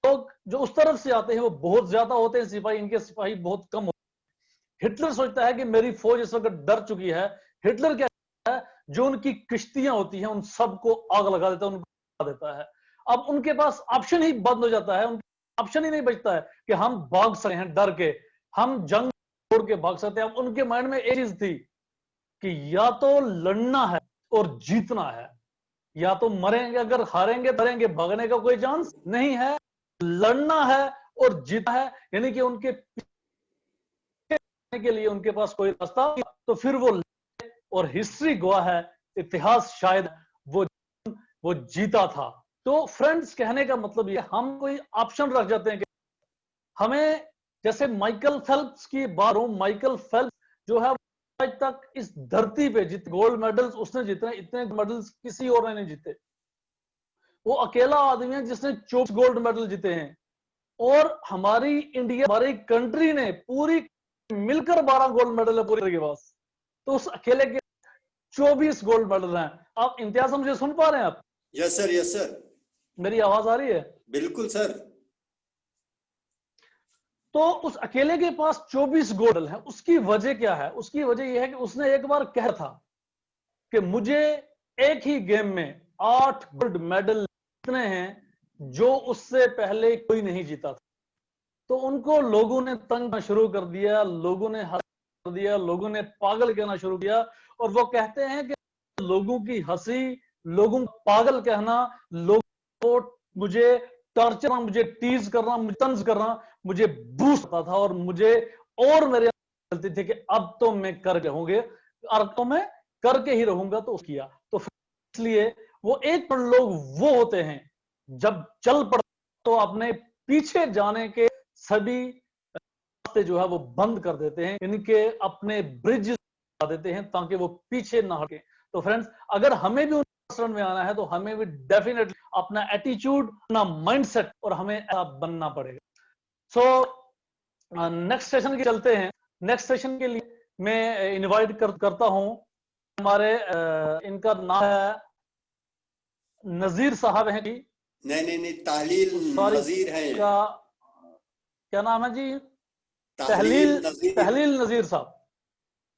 लोग जो उस तरफ से आते हैं वो बहुत ज्यादा होते हैं, सिपाही, इनके सिपाही बहुत कम होते हैं। हिटलर सोचता है कि मेरी फौज इस वक्त डर चुकी है। हिटलर क्या है, जो उनकी किश्तियां होती हैं उन सबको आग लगा देता है, उनको देता है। अब उनके पास ऑप्शन ही बंद हो जाता है, उनके ऑप्शन ही नहीं बचता है कि हम भाग सकते हैं डर के, हम जंग छोड़ के भाग सकते हैं। अब उनके माइंड में एक चीज थी कि या तो लड़ना है और जीतना है, या तो मरेंगे, अगर हारेंगे मरेंगे, भागने का कोई चांस नहीं है, लड़ना है और जीतना है। यानी कि उनके के लिए उनके पास कोई रास्ता, तो फिर वो, और हिस्ट्री गवाह है, इतिहास शायद वो जीता था। तो फ्रेंड्स, कहने का मतलब ये, हम कोई ऑप्शन रख जाते हैं कि हमें, जैसे माइकल फेल्प्स की बात हो, माइकल फेल्प्स जो है आज तक इस धरती पे जितने गोल्ड मेडल्स उसने जीते, इतने मेडल्स किसी और ने नहीं जीते। वो अकेला आदमी है जिसने 24 गोल्ड मेडल जीते हैं। और हमारी इंडिया, हमारी कंट्री ने पूरी मिलकर 12 गोल्ड मेडल है पूरे के पास। तो उस अकेले के 24 गोल्ड मेडल हैं। आप इम्तियाज, मुझे सुन पा रहे हैं आप? Yes sir, yes sir. मेरी आवाज आ रही है? बिल्कुल सर। तो उस अकेले के पास 24 गोल्ड है। उसकी वजह क्या है? उसकी वजह यह है कि उसने एक बार कहा था कि मुझे एक ही गेम में 8 गोल्ड मेडल जीतने हैं जो उससे पहले कोई नहीं जीता था। तो उनको लोगों ने तंग करना शुरू कर दिया, लोगों ने हंस कर दिया, लोगों ने पागल कहना शुरू किया। और वो कहते हैं कि लोगों की हंसी, लोगों को पागल कहना, लोगों को मुझे टॉर्चर, मुझे टीज करना, मुझे तंज करना मुझे बूस्ट करता था। और मुझे और मेरे चलती थी कि अब तो मैं कर रहूंगे, अब तो मैं करके ही रहूंगा। तो किया। तो इसलिए वो एक लोग वो होते हैं जब चल पड़ते तो अपने पीछे जाने के सभी रास्ते जो है वो बंद कर देते हैं, इनके अपने ब्रिज बना देते हैं ताकि वो पीछे ना हटे। तो फ्रेंड्स, अगर हमें भी उस रन में आना है तो हमें भी डेफिनेटली अपना एटीट्यूड, अपना माइंडसेट और हमें ऐसा बनना पड़ेगा। सो नेक्स्ट सेशन के चलते हैं। नेक्स्ट सेशन के लिए मैं इनवाइट करता हूं हमारे इनका नाम है नजीर साहब हैं जी। नहीं, ताहलील सॉरी, नजीर है। का क्या नाम है जी? ताहलील नजीर तहलील नजीर साहब।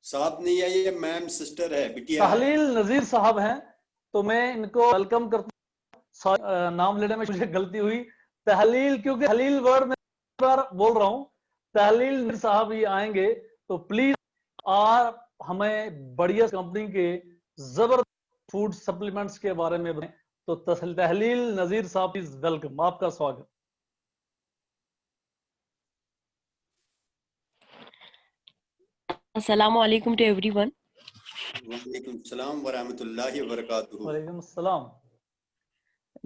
साहब नहीं है, ये मैम सिस्टर है, बिटिया है। तहलील नजीर साहब हैं। तो मैं इनको वेलकम करता हूं। नाम लेने में मुझे गलती हुई। तहलील, क्योंकि तहलील वर्ड में बार बोल रहा हूं। तहलील नजीर साहब ये आएंगे तो प्लीज आप हमें बढ़िया कंपनी के जबरदस्त फूड सप्लीमेंट्स के बारे में बताएं। तो तहलील नजीर साहब, प्लीज वेलकम, आपका स्वागत। Assalamu alaikum to everyone. वालेकुम सलाम व रहमतुल्लाहि व बरकातुहू। वालेकुम सलाम।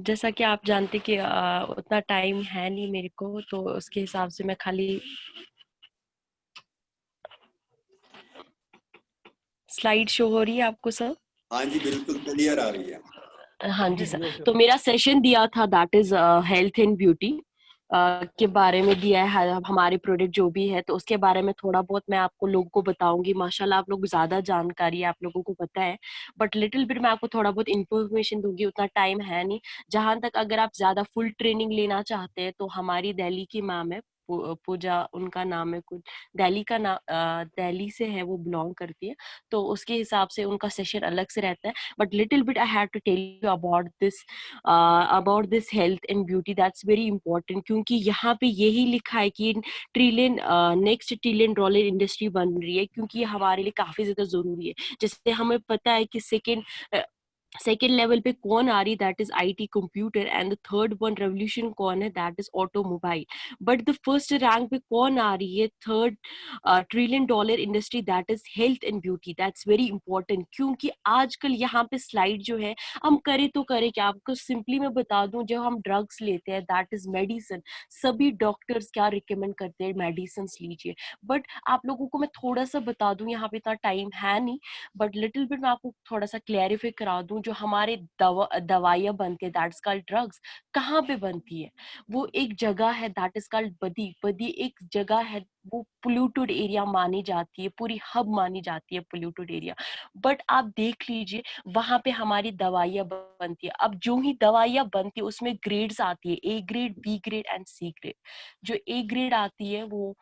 जैसा कि आप जानते कि उतना टाइम है नहीं मेरे को, तो उसके हिसाब से मैं खाली स्लाइड शो हो रही है आपको सब? हाँ जी, बिल्कुल क्लियर आ रही है। हाँ जी जी सर। ओके। तो मेरा सेशन दिया था that is health and beauty के बारे में दिया है। हमारे प्रोडक्ट जो भी है तो उसके बारे में थोड़ा बहुत मैं आपको लोगों को बताऊंगी। माशाल्लाह आप लोग ज्यादा जानकारी आप लोगों को पता है, बट लिटिल बिट मैं आपको थोड़ा बहुत इंफॉर्मेशन दूंगी, उतना टाइम है नहीं। जहां तक अगर आप ज्यादा फुल ट्रेनिंग लेना चाहते हैं तो हमारी दिल्ली की मैम है पूजा, उनका नाम है कुछ, दिल्ली का नाम, दिल्ली से है, वो बिलोंग करती है। तो उसके हिसाब से उनका सेशन अलग से रहता है। But little bit I have to tell you about this health and beauty, that's very important, क्योंकि यहाँ पे यही लिखा है कि trillion next trillion dollar industry बन रही है, क्योंकि ये हमारे लिए काफी ज्यादा जरूरी है। जैसे हमें पता है कि सेकेंड लेवल पे कौन आ रही, that is IT computer, and the third one revolution कौन है, that is automobile. But the first rank पे कौन आ रही है, third trillion dollar industry, that is health and beauty. That's very important, क्योंकि आजकल यहाँ पे स्लाइड जो है हम करें तो करें क्या। आपको सिंपली मैं बता दूं, जब हम ड्रग्स लेते हैं दैट इज मेडिसिन, सभी डॉक्टर्स क्या रिकमेंड करते हैं, मेडिसिन लीजिए। बट आप लोगों को मैं थोड़ा सा बता दूं, यहाँ पे इतना टाइम है नहीं, बट लिटिल बिट मैं आपको थोड़ा सा क्लैरिफाई करा दूं। जो हमारे दवाइयाँ बनती है दैट्स कॉल्ड ड्रग्स, कहाँ पे बनती है? वो एक जगह है दैट इज कॉल्ड बदी। बदी एक जगह है, वो पोल्यूटेड एरिया मानी जाती है, पूरी हब मानी जाती है पोल्यूटेड एरिया। बट आप देख लीजिए वहां पे हमारी दवाइयाँ बनती है। अब जो ही दवाइयाँ बनती है उसमें ग्रेड्स आती है, A grade, B grade and C grade. जो ए ग्रेड आती है वो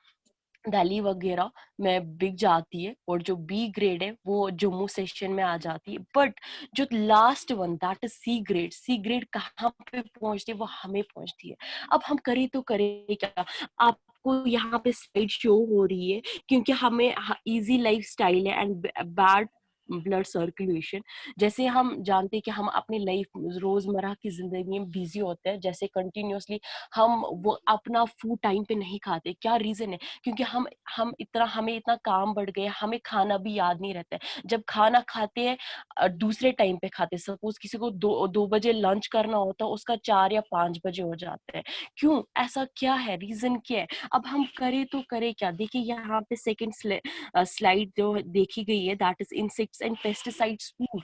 दिल्ली वगैरह में बिक जाती है, और जो बी ग्रेड है वो जम्मू सेक्शन में आ जाती है। बट जो last one that is C grade, C grade कहाँ पे पहुंचती है, वो हमें पहुंचती है। अब हम करें तो करें क्या? आपको यहाँ पे स्लाइड शो हो रही है, क्योंकि हमें इजी लाइफ स्टाइल है एंड बैड ब्लड सर्कुलेशन। जैसे हम जानते हैं कि हम अपनी लाइफ रोजमर्रा की जिंदगी में बिजी होते हैं, जैसे कंटिन्यूअसली हम वो अपना फूड टाइम पे नहीं खाते। क्या रीजन है? क्योंकि हमें इतना काम बढ़ गया, हमें खाना भी याद नहीं रहता है। जब खाना खाते हैं दूसरे टाइम पे खाते, सपोज किसी को 2 बजे लंच करना होता है, उसका 4 या 5 बजे हो जाता है। क्यों? ऐसा क्या है? रीजन क्या है? अब हम करें तो करें क्या? देखिए यहाँ पे सेकंड स्लाइड जो देखी गई है, that is insects and pesticides food.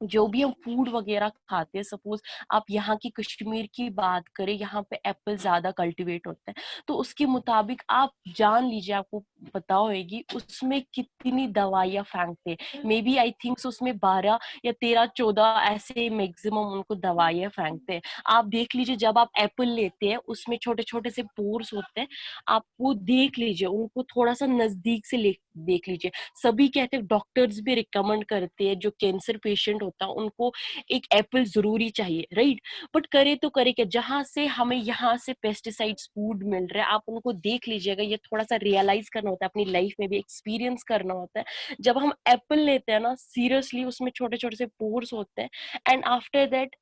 जो भी हम फूड वगैरह खाते हैं, सपोज आप यहाँ की कश्मीर की बात करें, यहाँ पे एप्पल ज्यादा कल्टीवेट होता है, तो उसके मुताबिक आप जान लीजिए, आपको पता होगी उसमें कितनी दवाइयाँ फेंकते हैं। मे बी आई थिंक उसमें 12 या 13 14 ऐसे मैक्सिमम उनको दवाइयाँ फेंकते हैं। आप देख लीजिए, जब आप एप्पल लेते हैं उसमें छोटे छोटे से पोर्स होते हैं, आप वो देख लीजिए, उनको थोड़ा सा नजदीक से देख लीजिए। सभी कहते हैं, डॉक्टर्स भी रिकमेंड करते हैं, जो कैंसर पेशेंट होता है उनको एक एप्पल जरूरी चाहिए, राइट? बट करे तो करे क्या, जहां से हमें यहाँ से पेस्टिसाइड्स फूड मिल रहा है, आप उनको देख लीजिएगा। ये थोड़ा सा रियलाइज करना होता है, अपनी लाइफ में भी एक्सपीरियंस करना होता है। जब हम एप्पल लेते हैं ना, सीरियसली उसमें छोटे छोटे से पोर्स होते हैं, एंड आफ्टर दैट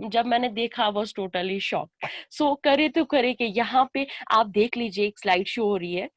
जब मैंने देखा, वॉज टोटली शॉक। सो करे तो करे कि यहाँ पे आप देख लीजिए, एक स्लाइड शो हो रही है।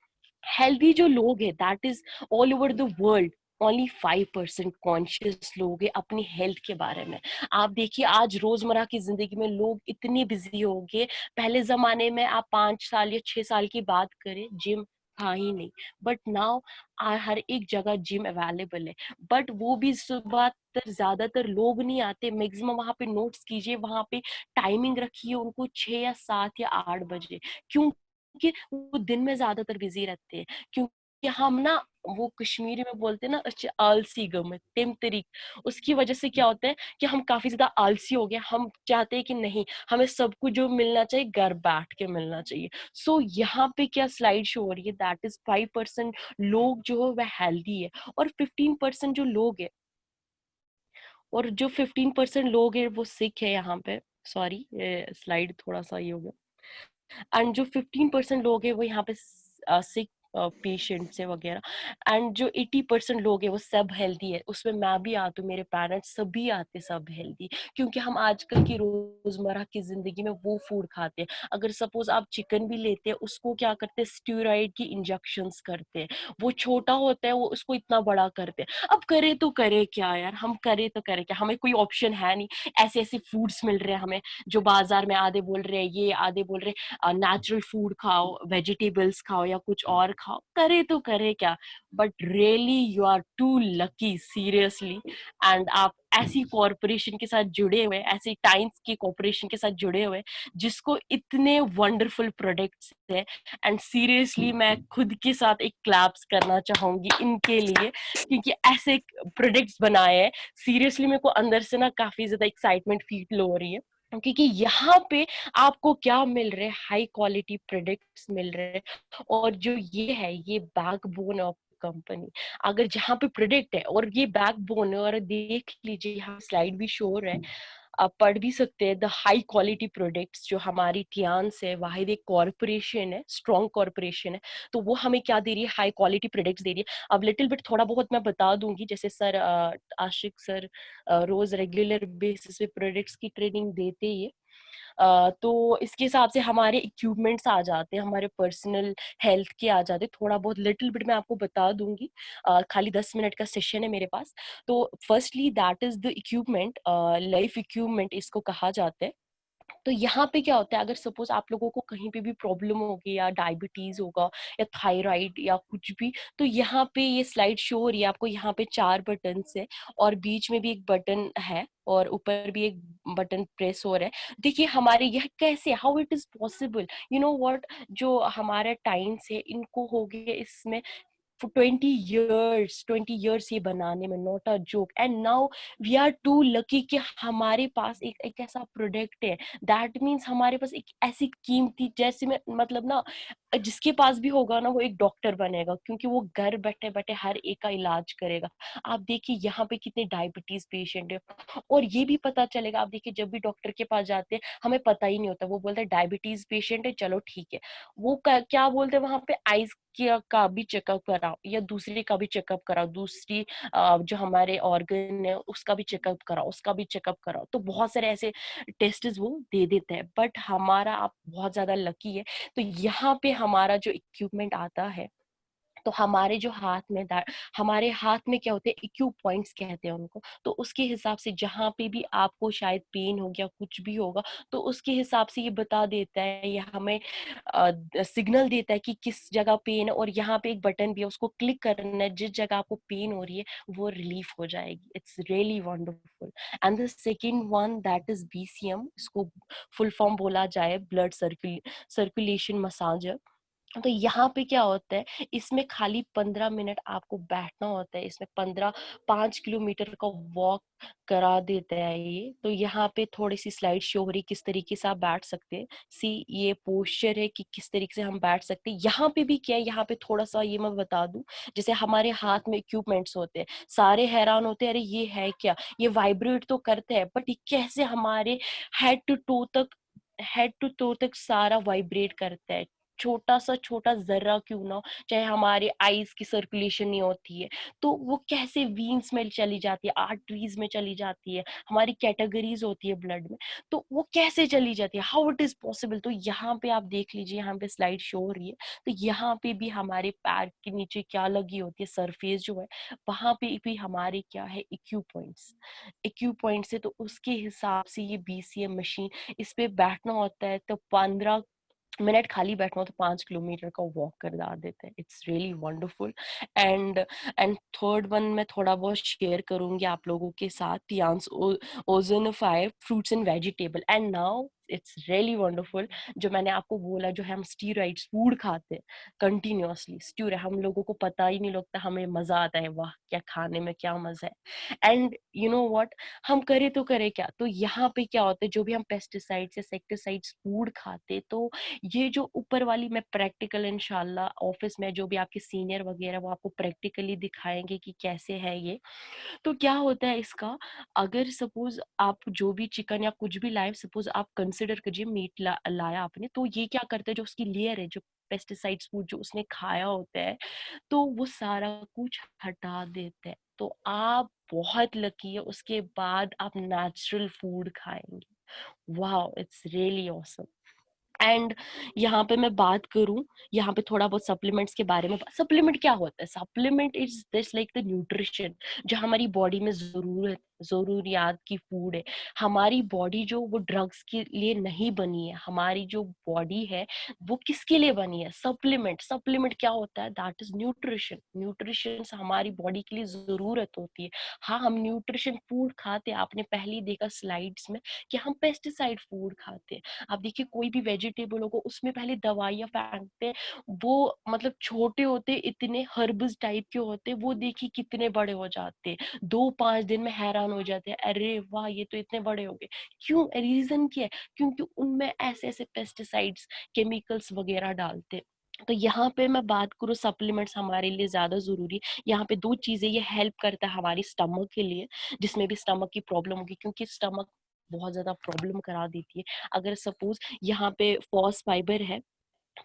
हेल्दी जो लोग हैं, that is all over the world, only 5% conscious लोग हैं अपनी हेल्थ के बारे में। आप देखिए, आज रोजमर्रा की जिंदगी में लोग इतने बिजी हो गए। पहले जमाने में आप 5 साल या 6 साल की बात करें, जिम था ही नहीं। बट नाउ हर एक जगह जिम अवेलेबल है। बट वो भी सुबह ज्यादातर लोग नहीं आते। मैक्सिमम वहां पे नोट्स कीजिए, वहां पे टाइमिंग रखिए उनको 6 या 7 या 8 बजे। क्यों? कि वो दिन में ज्यादातर बिजी रहते हैं। क्योंकि हम ना, वो कश्मीरी में बोलते हैं ना, आलसी गम तिम तरीक। उसकी वजह से क्या होता है कि हम काफी ज्यादा आलसी हो गए। हम चाहते हैं कि नहीं, हमें सब कुछ जो मिलना चाहिए घर बैठ के मिलना चाहिए। सो यहाँ पे क्या स्लाइड शो हो रही है, दैट इज 5% लोग जो है वह हेल्दी है, और 15% जो लोग है, और जो 15% लोग है वो सिक है। यहाँ पे सॉरी, स्लाइड थोड़ा सा ये हो गया। एंड जो 15% लोग हैं वो यहाँ पे सिक पेशेंट्स है वगैरह। एंड जो 80% लोग हैं वो सब हेल्दी है। उसमें मैं भी आती हूँ, मेरे पेरेंट्स सभी आते, सब हेल्दी। क्योंकि हम आजकल की रोजमर्रा की जिंदगी में वो फूड खाते हैं। अगर सपोज आप चिकन भी लेते हैं, उसको क्या करते हैं, स्टेरॉइड की इंजेक्शंस करते हैं। वो छोटा होता है, वो उसको इतना बड़ा करते हैं। अब करे तो करे क्या यार, हम करे तो करे क्या, हमें कोई ऑप्शन है नहीं। ऐसे ऐसे फूड्स मिल रहे हैं हमें, जो बाजार में आधे बोल रहे हैं ये, आधे बोल रहे नेचुरल फूड खाओ, वेजिटेबल्स खाओ या कुछ और खाओ। करे तो करे क्या। But really you are too lucky, seriously. And आप ऐसी कॉरपोरेशन के साथ जुड़े हुए, ऐसी टाइम्स की कॉरपोरेशन के साथ जुड़े हुए, जिसको इतने वंडरफुल प्रोडक्ट्स है। एंड सीरियसली मैं खुद के साथ एक क्लैप्स करना चाहूंगी इनके लिए, क्योंकि ऐसे प्रोडक्ट्स बनाए हैं। सीरियसली मेरे को अंदर से ना काफी ज्यादा एक्साइटमेंट फील हो रही है। क्योंकि यहाँ पे आपको क्या मिल रहा है, हाई क्वालिटी प्रोडक्ट्स मिल रहे हैं। और जो ये है, ये बैकबोन ऑफ कंपनी। अगर जहाँ पे प्रोडक्ट है और ये बैकबोन है, और देख लीजिए यहाँ स्लाइड भी शो हो रहा है, आप पढ़ भी सकते हैं, द हाई क्वालिटी प्रोडक्ट्स। जो हमारी टियान्स है, वाहिद एक कॉर्पोरेशन है, स्ट्रॉन्ग कॉर्पोरेशन है, तो वो हमें क्या दे रही है, हाई क्वालिटी प्रोडक्ट्स दे रही है। अब लिटिल बिट थोड़ा बहुत मैं बता दूंगी, जैसे सर आशिक सर रोज रेगुलर बेसिस पे प्रोडक्ट्स की ट्रेनिंग देते ही है। तो इसके हिसाब से हमारे इक्विपमेंट्स आ जाते हैं, हमारे पर्सनल हेल्थ के आ जाते हैं। थोड़ा बहुत लिटिल बिट मैं आपको बता दूंगी, खाली 10 मिनट का सेशन है मेरे पास। तो firstly that is the equipment, life equipment इसको कहा जाता है। तो यहाँ पे क्या होता है, अगर सपोज आप लोगों को कहीं पे भी प्रॉब्लम होगी, या डायबिटीज होगा, या थायराइड, या कुछ भी, तो यहाँ पे ये स्लाइड शो हो रही है आपको। यहाँ पे 4 बटन है, और बीच में भी एक बटन है, और ऊपर भी एक बटन प्रेस हो रहा है। देखिए हमारे यह कैसे, how it is possible, you know what, जो हमारा टाइम्स है इनको हो गया इसमें for 20 years ये बनाने में, not a joke. And now we are too lucky कि हमारे पास एक ऐसा प्रोडक्ट है। दैट मीन्स हमारे पास एक ऐसी कीमती, जैसे में मतलब ना, जिसके पास भी होगा ना वो एक डॉक्टर बनेगा, क्योंकि वो घर बैठे बैठे हर एक का इलाज करेगा। आप देखिए यहाँ पे कितने डायबिटीज पेशेंट है, और ये भी पता चलेगा। आप देखिए जब भी डॉक्टर के पास जाते हैं हमें पता ही नहीं होता, वो बोलते हैं डायबिटीज पेशेंट है, चलो ठीक है। वो क्या बोलते हैं वहां पे, आइज का भी चेकअप कराओ, या दूसरी का भी चेकअप कराओ, दूसरी जो हमारे ऑर्गन है उसका भी चेकअप कराओ, उसका भी चेकअप कराओ। तो बहुत सारे ऐसे टेस्ट वो दे देते हैं। बट हमारा आप बहुत ज्यादा लकी है, तो यहाँ पे हमारा जो इक्विपमेंट आता है, तो हमारे जो हाथ में हमारे हाथ में क्या होते हैं, इक्यू पॉइंट्स कहते हैं उनको। तो उसके हिसाब से जहाँ पे भी आपको शायद पेन हो गया, कुछ भी होगा, तो उसके हिसाब से ये बता देता है, या हमें सिग्नल देता है कि किस जगह पेन है। और यहाँ पे एक बटन भी है, उसको क्लिक करना है, जिस जगह आपको पेन हो रही है वो रिलीफ हो जाएगी। It's really wonderful. And the second one that is BCM, इसको फुल फॉर्म बोला जाए ब्लड सर्कुलेशन मसाजर। तो यहाँ पे क्या होता है, इसमें खाली 15 मिनट आपको बैठना होता है। इसमें 5 किलोमीटर का वॉक करा देता है ये। तो यहाँ पे थोड़ी सी स्लाइड शो हो रही किस तरीके से आप बैठ सकते हैं। सी ये पोस्चर है कि किस तरीके से हम बैठ सकते हैं। यहाँ पे भी क्या है, यहाँ पे थोड़ा सा ये मैं बता दूं, जैसे हमारे हाथ में इक्विपमेंट्स होते हैं, सारे हैरान होते हैं, अरे ये है क्या, ये वाइब्रेट तो करते हैं, बट ये कैसे हमारे हेड टू टो तक हेड टू टो तक सारा वाइब्रेट करता है। छोटा जर्रा क्यों ना हो, चाहे हमारे आईज की सर्कुलेशन नहीं होती है, तो वो कैसे वीन्स में चली जाती है, आर्टरीज में चली जाती है, हमारी कैटेगरीज होती है ब्लड में, तो वो कैसे चली जाती है, हाउ इट इज पॉसिबल। तो यहाँ पे आप देख लीजिए, यहाँ पे स्लाइड शो हो रही है, तो यहाँ पे भी हमारे पैर के नीचे क्या लगी होती है, सरफेस जो है, वहां पे भी हमारे क्या है, इक्यू पॉइंट्स है। तो उसके हिसाब से ये BCM मशीन, इस पे बैठना होता है, तो 15 मिनट खाली बैठना हो तो 5 किलोमीटर का वॉक कर देते हैं। It's really wonderful. And third one मैं थोड़ा बहुत शेयर करूंगी आप लोगों के साथ, Tiens ozonify fruits and vegetable. And now it's really wonderful. जो मैंने आपको बोला, जो हम स्टीरॉइड्स फूड खाते हैं कंटिन्यूअसली, स्टीरॉइड हम लोगों को पता ही नहीं लगता, हमें मजा आता है, वाह क्या खाने में क्या मजा है। एंड यू नो व्हाट, हम करे तो करे क्या, तो यहाँ पे क्या होता है, जो भी हम पेस्टिसाइड्स या सेक्टिसाइड्स फूड खाते, तो ये जो ऊपर वाली, मैं प्रैक्टिकल इंशाल्लाह ऑफिस में जो भी आपके सीनियर वगैरह वो आपको प्रैक्टिकली दिखाएंगे कि कैसे है ये। तो क्या होता है इसका, अगर सपोज आप जो भी चिकन या कुछ भी लाए, सपोज आप कंसिडर कीजिए मीट लाया आपने, तो ये क्या करते हैं, जो उसकी लेयर है, जो पेस्टिसाइड्स फूड जो उसने खाया होता है, तो वो सारा कुछ हटा देते हैं। तो आप बहुत लकी है, उसके बाद आप नेचुरल फूड खाएंगे। वाह, इट्स रियली ऑसम। एंड यहाँ पे मैं बात करूं, यहाँ पे थोड़ा बहुत सप्लीमेंट्स के बारे में। सप्लीमेंट क्या होता है, supplement is this like the nutrition, जो हमारी बॉडी में जरूरियात की फूड है। हमारी बॉडी जो वो ड्रग्स के लिए नहीं बनी है, हमारी जो बॉडी है वो किसके लिए बनी है, सप्लीमेंट क्या होता है, दैट इज न्यूट्रिशन हमारी बॉडी के लिए जरूरत होती है। हाँ, हम न्यूट्रिशन फूड खाते हैं, आपने पहले ही देखा स्लाइड्स में कि हम पेस्टिसाइड फूड खाते हैं। आप देखिए कोई भी वेजिटेबल को उसमें पहले दवाइयां फेंकते हैं, वो मतलब छोटे होते इतने हर्ब्स टाइप के होते, वो देखिए कितने बड़े हो जाते, 2-5 दिन में हैरान हो जाते हैं, अरे वाह ये तो इतने बड़े हो गए। क्यों, रीजन क्या है, क्योंकि उनमें ऐसे ऐसे पेस्टिसाइड्स केमिकल्स वगैरह डालते हैं। तो यहाँ पे मैं बात करूँ, सप्लीमेंट्स हमारे लिए ज्यादा जरूरी है। यहाँ पे 2 चीजें ये हेल्प करता है हमारी स्टमक के लिए, जिसमें भी स्टमक की प्रॉब्लम होगी, क्योंकि स्टमक बहुत ज्यादा प्रॉब्लम करा देती है। अगर सपोज यहाँ पे फॉस फाइबर है,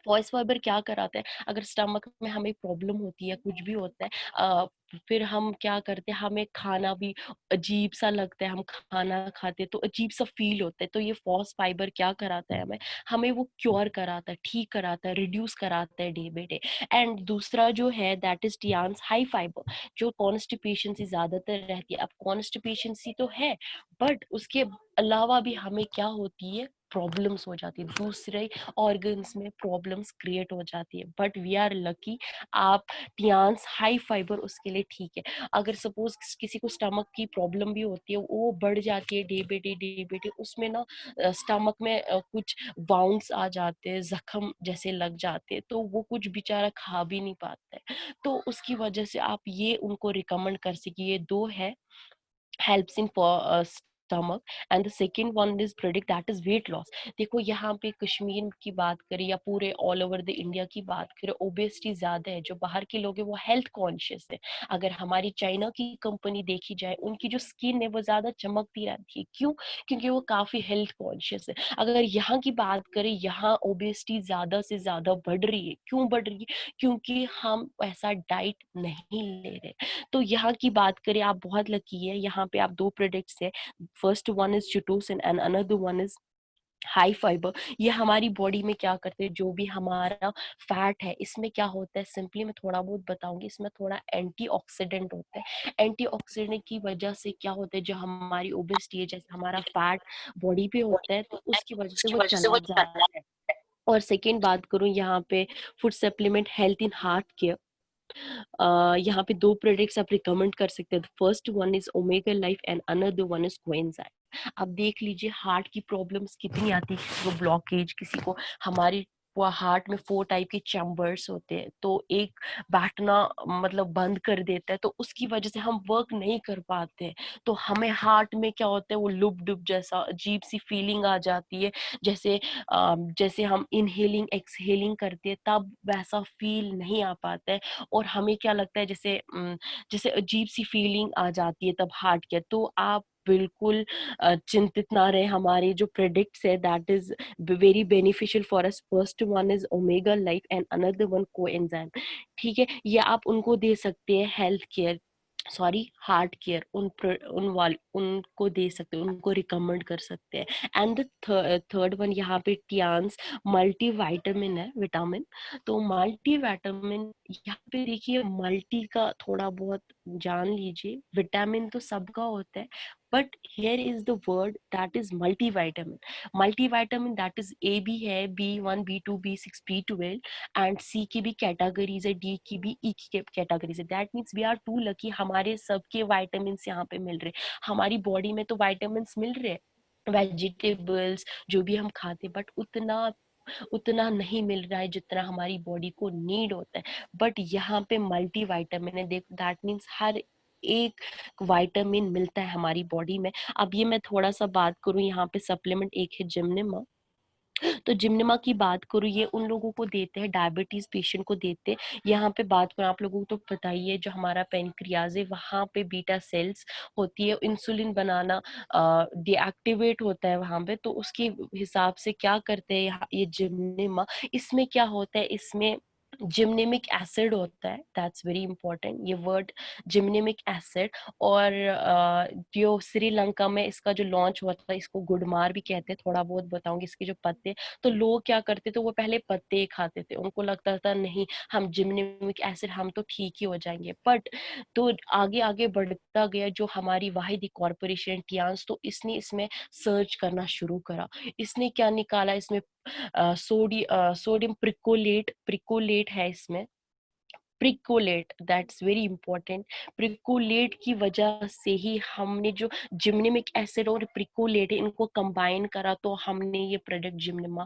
वॉइस फाइबर क्या कराता है, अगर स्टमक में हमें प्रॉब्लम होती है, कुछ भी होता है, फिर हम क्या करते हैं, हमें खाना भी अजीब सा लगता है, हम खाना खाते तो अजीब सा फील होता है, तो ये फॉस फाइबर क्या कराता है, हमें हमें वो क्योर कराता है, ठीक कराता है, रिड्यूस कराता है डे बाई डे। एंड दूसरा जो है that is Tiens high fibre, जो कॉन्स्टिपेशन से ज्यादातर रहती है। अब कॉन्स्टिपेशन सी तो है, बट उसके अलावा भी हमें क्या होती है, प्रॉब्लम्स हो जाती है, दूसरे ऑर्गन्स में प्रॉब्लम्स क्रिएट हो जाती है। बट वी आर लकी, आप टियांस हाई फाइबर उसके लिए ठीक है। अगर सपोज किसी को स्टमक की प्रॉब्लम भी होती है, वो बढ़ जाती है डे बाई डे, उसमें ना स्टमक में कुछ वाउंड्स आ जाते हैं, जख्म जैसे लग जाते हैं, तो वो कुछ बेचारा खा भी नहीं पाता है। तो उसकी वजह से आप ये उनको रिकमेंड कर सके, ये 2 है, helps in stomach, and the second one is predict that is weight loss. देखो यहाँ पे कश्मीर की बात करें या पूरे ऑल ओवर द इंडिया की बात करें, ओबेसिटी ज्यादा है, जो बाहर के लोग हैं वो हेल्थ कॉन्शियस है। अगर हमारी चाइना की कंपनी देखी जाए, उनकी जो स्किन है वो ज्यादा चमकती रहती है, क्यों? क्योंकि वो काफी हेल्थ कॉन्शियस है। अगर यहाँ की बात करें, यहाँ ओबेसिटी ज्यादा से ज्यादा बढ़ रही है, क्यों बढ़ रही है? क्योंकि हम ऐसा डाइट नहीं ले रहे। तो यहाँ की बात करें, आप बहुत लकी है, यहाँ पे आप दो प्रोडक्ट्स है, first one is chitosan and another one is high fibre. ये हमारी बॉडी में क्या करते हैं, जो भी हमारा फैट है इसमें क्या होता है, सिंपली मैं थोड़ा बहुत बताऊंगी, इसमें थोड़ा एंटीऑक्सीडेंट होता है। एंटीऑक्सीडेंट की वजह से क्या होता है, जो हमारी ओबेसिटी है, जैसे हमारा फैट बॉडी पे होता है, तो उसकी वजह से वो चला जाता है। और सेकेंड बात करूं यहाँ पे, food supplement health in heart care, यहाँ पे दो प्रोडक्ट्स आप रिकमेंड कर सकते हैं। First one is omega life and another one is coenzyme. अब देख लीजिए हार्ट की प्रॉब्लम्स कितनी आती है, किसी को ब्लॉकेज, किसी को हमारी वो हार्ट में 4 टाइप के चैम्बर्स होते हैं, तो एक बैठना मतलब बंद कर देता है, तो उसकी वजह से हम वर्क नहीं कर पाते हैं। तो हमें हार्ट में क्या होता है, वो लुप डुप जैसा अजीब सी फीलिंग आ जाती है, जैसे जैसे हम इनहेलिंग एक्सहेलिंग करते हैं तब वैसा फील नहीं आ पाता है। और हमें क्या लगता है, जैसे जैसे अजीब सी फीलिंग आ जाती है तब हार्ट के। तो आप बिल्कुल चिंतित ना रहे, हमारे जो प्रोडक्ट्स है that is very beneficial for us. First one is omega life and another one coenzyme. ठीक है, ये आप उनको दे सकते हैं, health care sorry heart care, उनको दे सकते हैं, उनको रिकमेंड कर सकते हैं। एंड द थर्ड वन यहाँ पे टियान्स मल्टी वाइटामिन है, विटामिन। तो मल्टी विटामिन यहाँ पे देखिए, मल्टी का थोड़ा बहुत जान लीजिए, विटामिन तो सबका होता है, but here is the word that is multi vitamin. Multi vitamin that is a भी है, B1 B2 B6 B12 and सी की भी कैटेगरीज है, डी की भी, ई की कैटेगरीज है। That means we are too lucky, हमारे सबके वाइटामिन यहाँ पे मिल रहे, हमारी बॉडी में तो वाइटामिन मिल रहे, वेजिटेबल्स जो भी हम खाते, बट उतना उतना नहीं मिल रहा है जितना हमारी बॉडी को नीड होता है। बट यहाँ पे मल्टी वाइटामिन है, देखो दैट मीन्स हर एक विटामिन मिलता है हमारी बॉडी में। अब ये मैं थोड़ा सा बात करूं, यहाँ पे सप्लीमेंट एक है जिम्निमा। तो जिम्निमा की बात करूँ, ये उन लोगों को देते हैं, डायबिटीज पेशेंट को देते हैं। यहाँ पे बात करूँ, आप लोगों को तो पता ही है, जो हमारा पेनक्रियाज है वहाँ पे बीटा सेल्स होती है, इंसुलिन बनाना डीएक्टिवेट होता है वहाँ पे। तो उसके हिसाब से क्या करते हैं ये जिम्निमा, इसमें क्या होता है, इसमें जिम्नेमिक एसिड होता है, दैट्स वेरी इंपॉर्टेंट ये वर्ड, जिम्नेमिक एसिड। और जो श्रीलंका में इसका जो लॉन्च हुआ था, इसको गुडमार भी कहते हैं, थोड़ा बहुत बताऊंगी इसके जो पत्ते। तो लोग क्या करते थे, वो पहले पत्ते ही खाते थे, उनको लगता था नहीं हम जिम्नेमिक एसिड हम तो ठीक ही हो जाएंगे। बट तो आगे आगे बढ़ता गया जो हमारी वाहिद कॉरपोरेशन टियान्स, तो इसने इसमें सर्च करना शुरू करा। इसने क्या निकाला, इसमें सोडियम प्रिकोलेट है इसमें, प्रिकोलेट, दैट्स वेरी इंपॉर्टेंट। प्रिकोलेट की वजह से ही हमने जो जिम्नेमिक एसिड और प्रिकोलेट है इनको कंबाइन करा, तो हमने ये प्रोडक्ट जिम्नेमा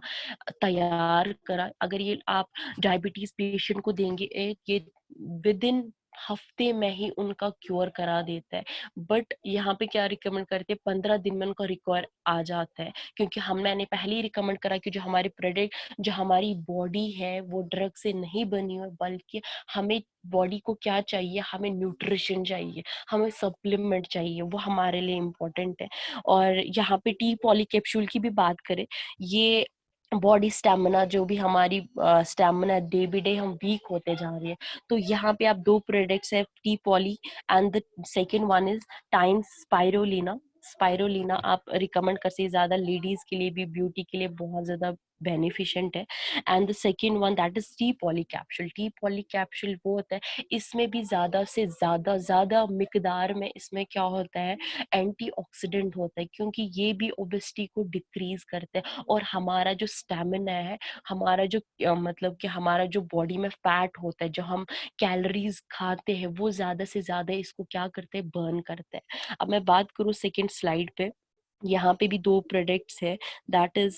तैयार करा। अगर ये आप डायबिटीज पेशेंट को देंगे, ये विद इन हफ्ते में ही उनका क्योर करा देता है। बट यहाँ पे क्या रिकमेंड करते हैं, 15 दिन में उनका रिकवर आ जाता है, क्योंकि मैंने पहले ही रिकमेंड करा कि जो हमारे प्रोडक्ट, जो हमारी बॉडी है वो ड्रग से नहीं बनी हुई, बल्कि हमें बॉडी को क्या चाहिए, हमें न्यूट्रिशन चाहिए, हमें सप्लीमेंट चाहिए, वो हमारे लिए इम्पोर्टेंट है। और यहाँ पे टी पॉली कैप्सूल की भी बात करें, ये बॉडी स्टेमिना, जो भी हमारी स्टेमिना डे बाई डे हम वीक होते जा रहे हैं, तो यहाँ पे आप दो प्रोडक्ट्स है, T poly and the second one is time spirulina. Spirulina आप रिकमेंड कर सकते, ज्यादा लेडीज के लिए भी, ब्यूटी के लिए बहुत ज्यादा बेनिफिशिएंट है। And the second one that is T poly capsule. T poly capsule वो होता है, इसमें भी ज्यादा से ज्यादा मिकदार में इसमें क्या होता है, एंटीऑक्सीडेंट होता है, क्योंकि ये भी ओबेसिटी को डिक्रीज करता है। और हमारा जो स्टेमिना है, हमारा जो मतलब कि हमारा जो बॉडी में फैट होता है, जो हम कैलोरीज खाते हैं, वो ज्यादा से ज्यादा इसको क्या करते हैं, बर्न करते हैं। अब मैं बात करूँ सेकेंड स्लाइड पे, यहाँ पे भी दो प्रोडक्ट्स है, दैट इज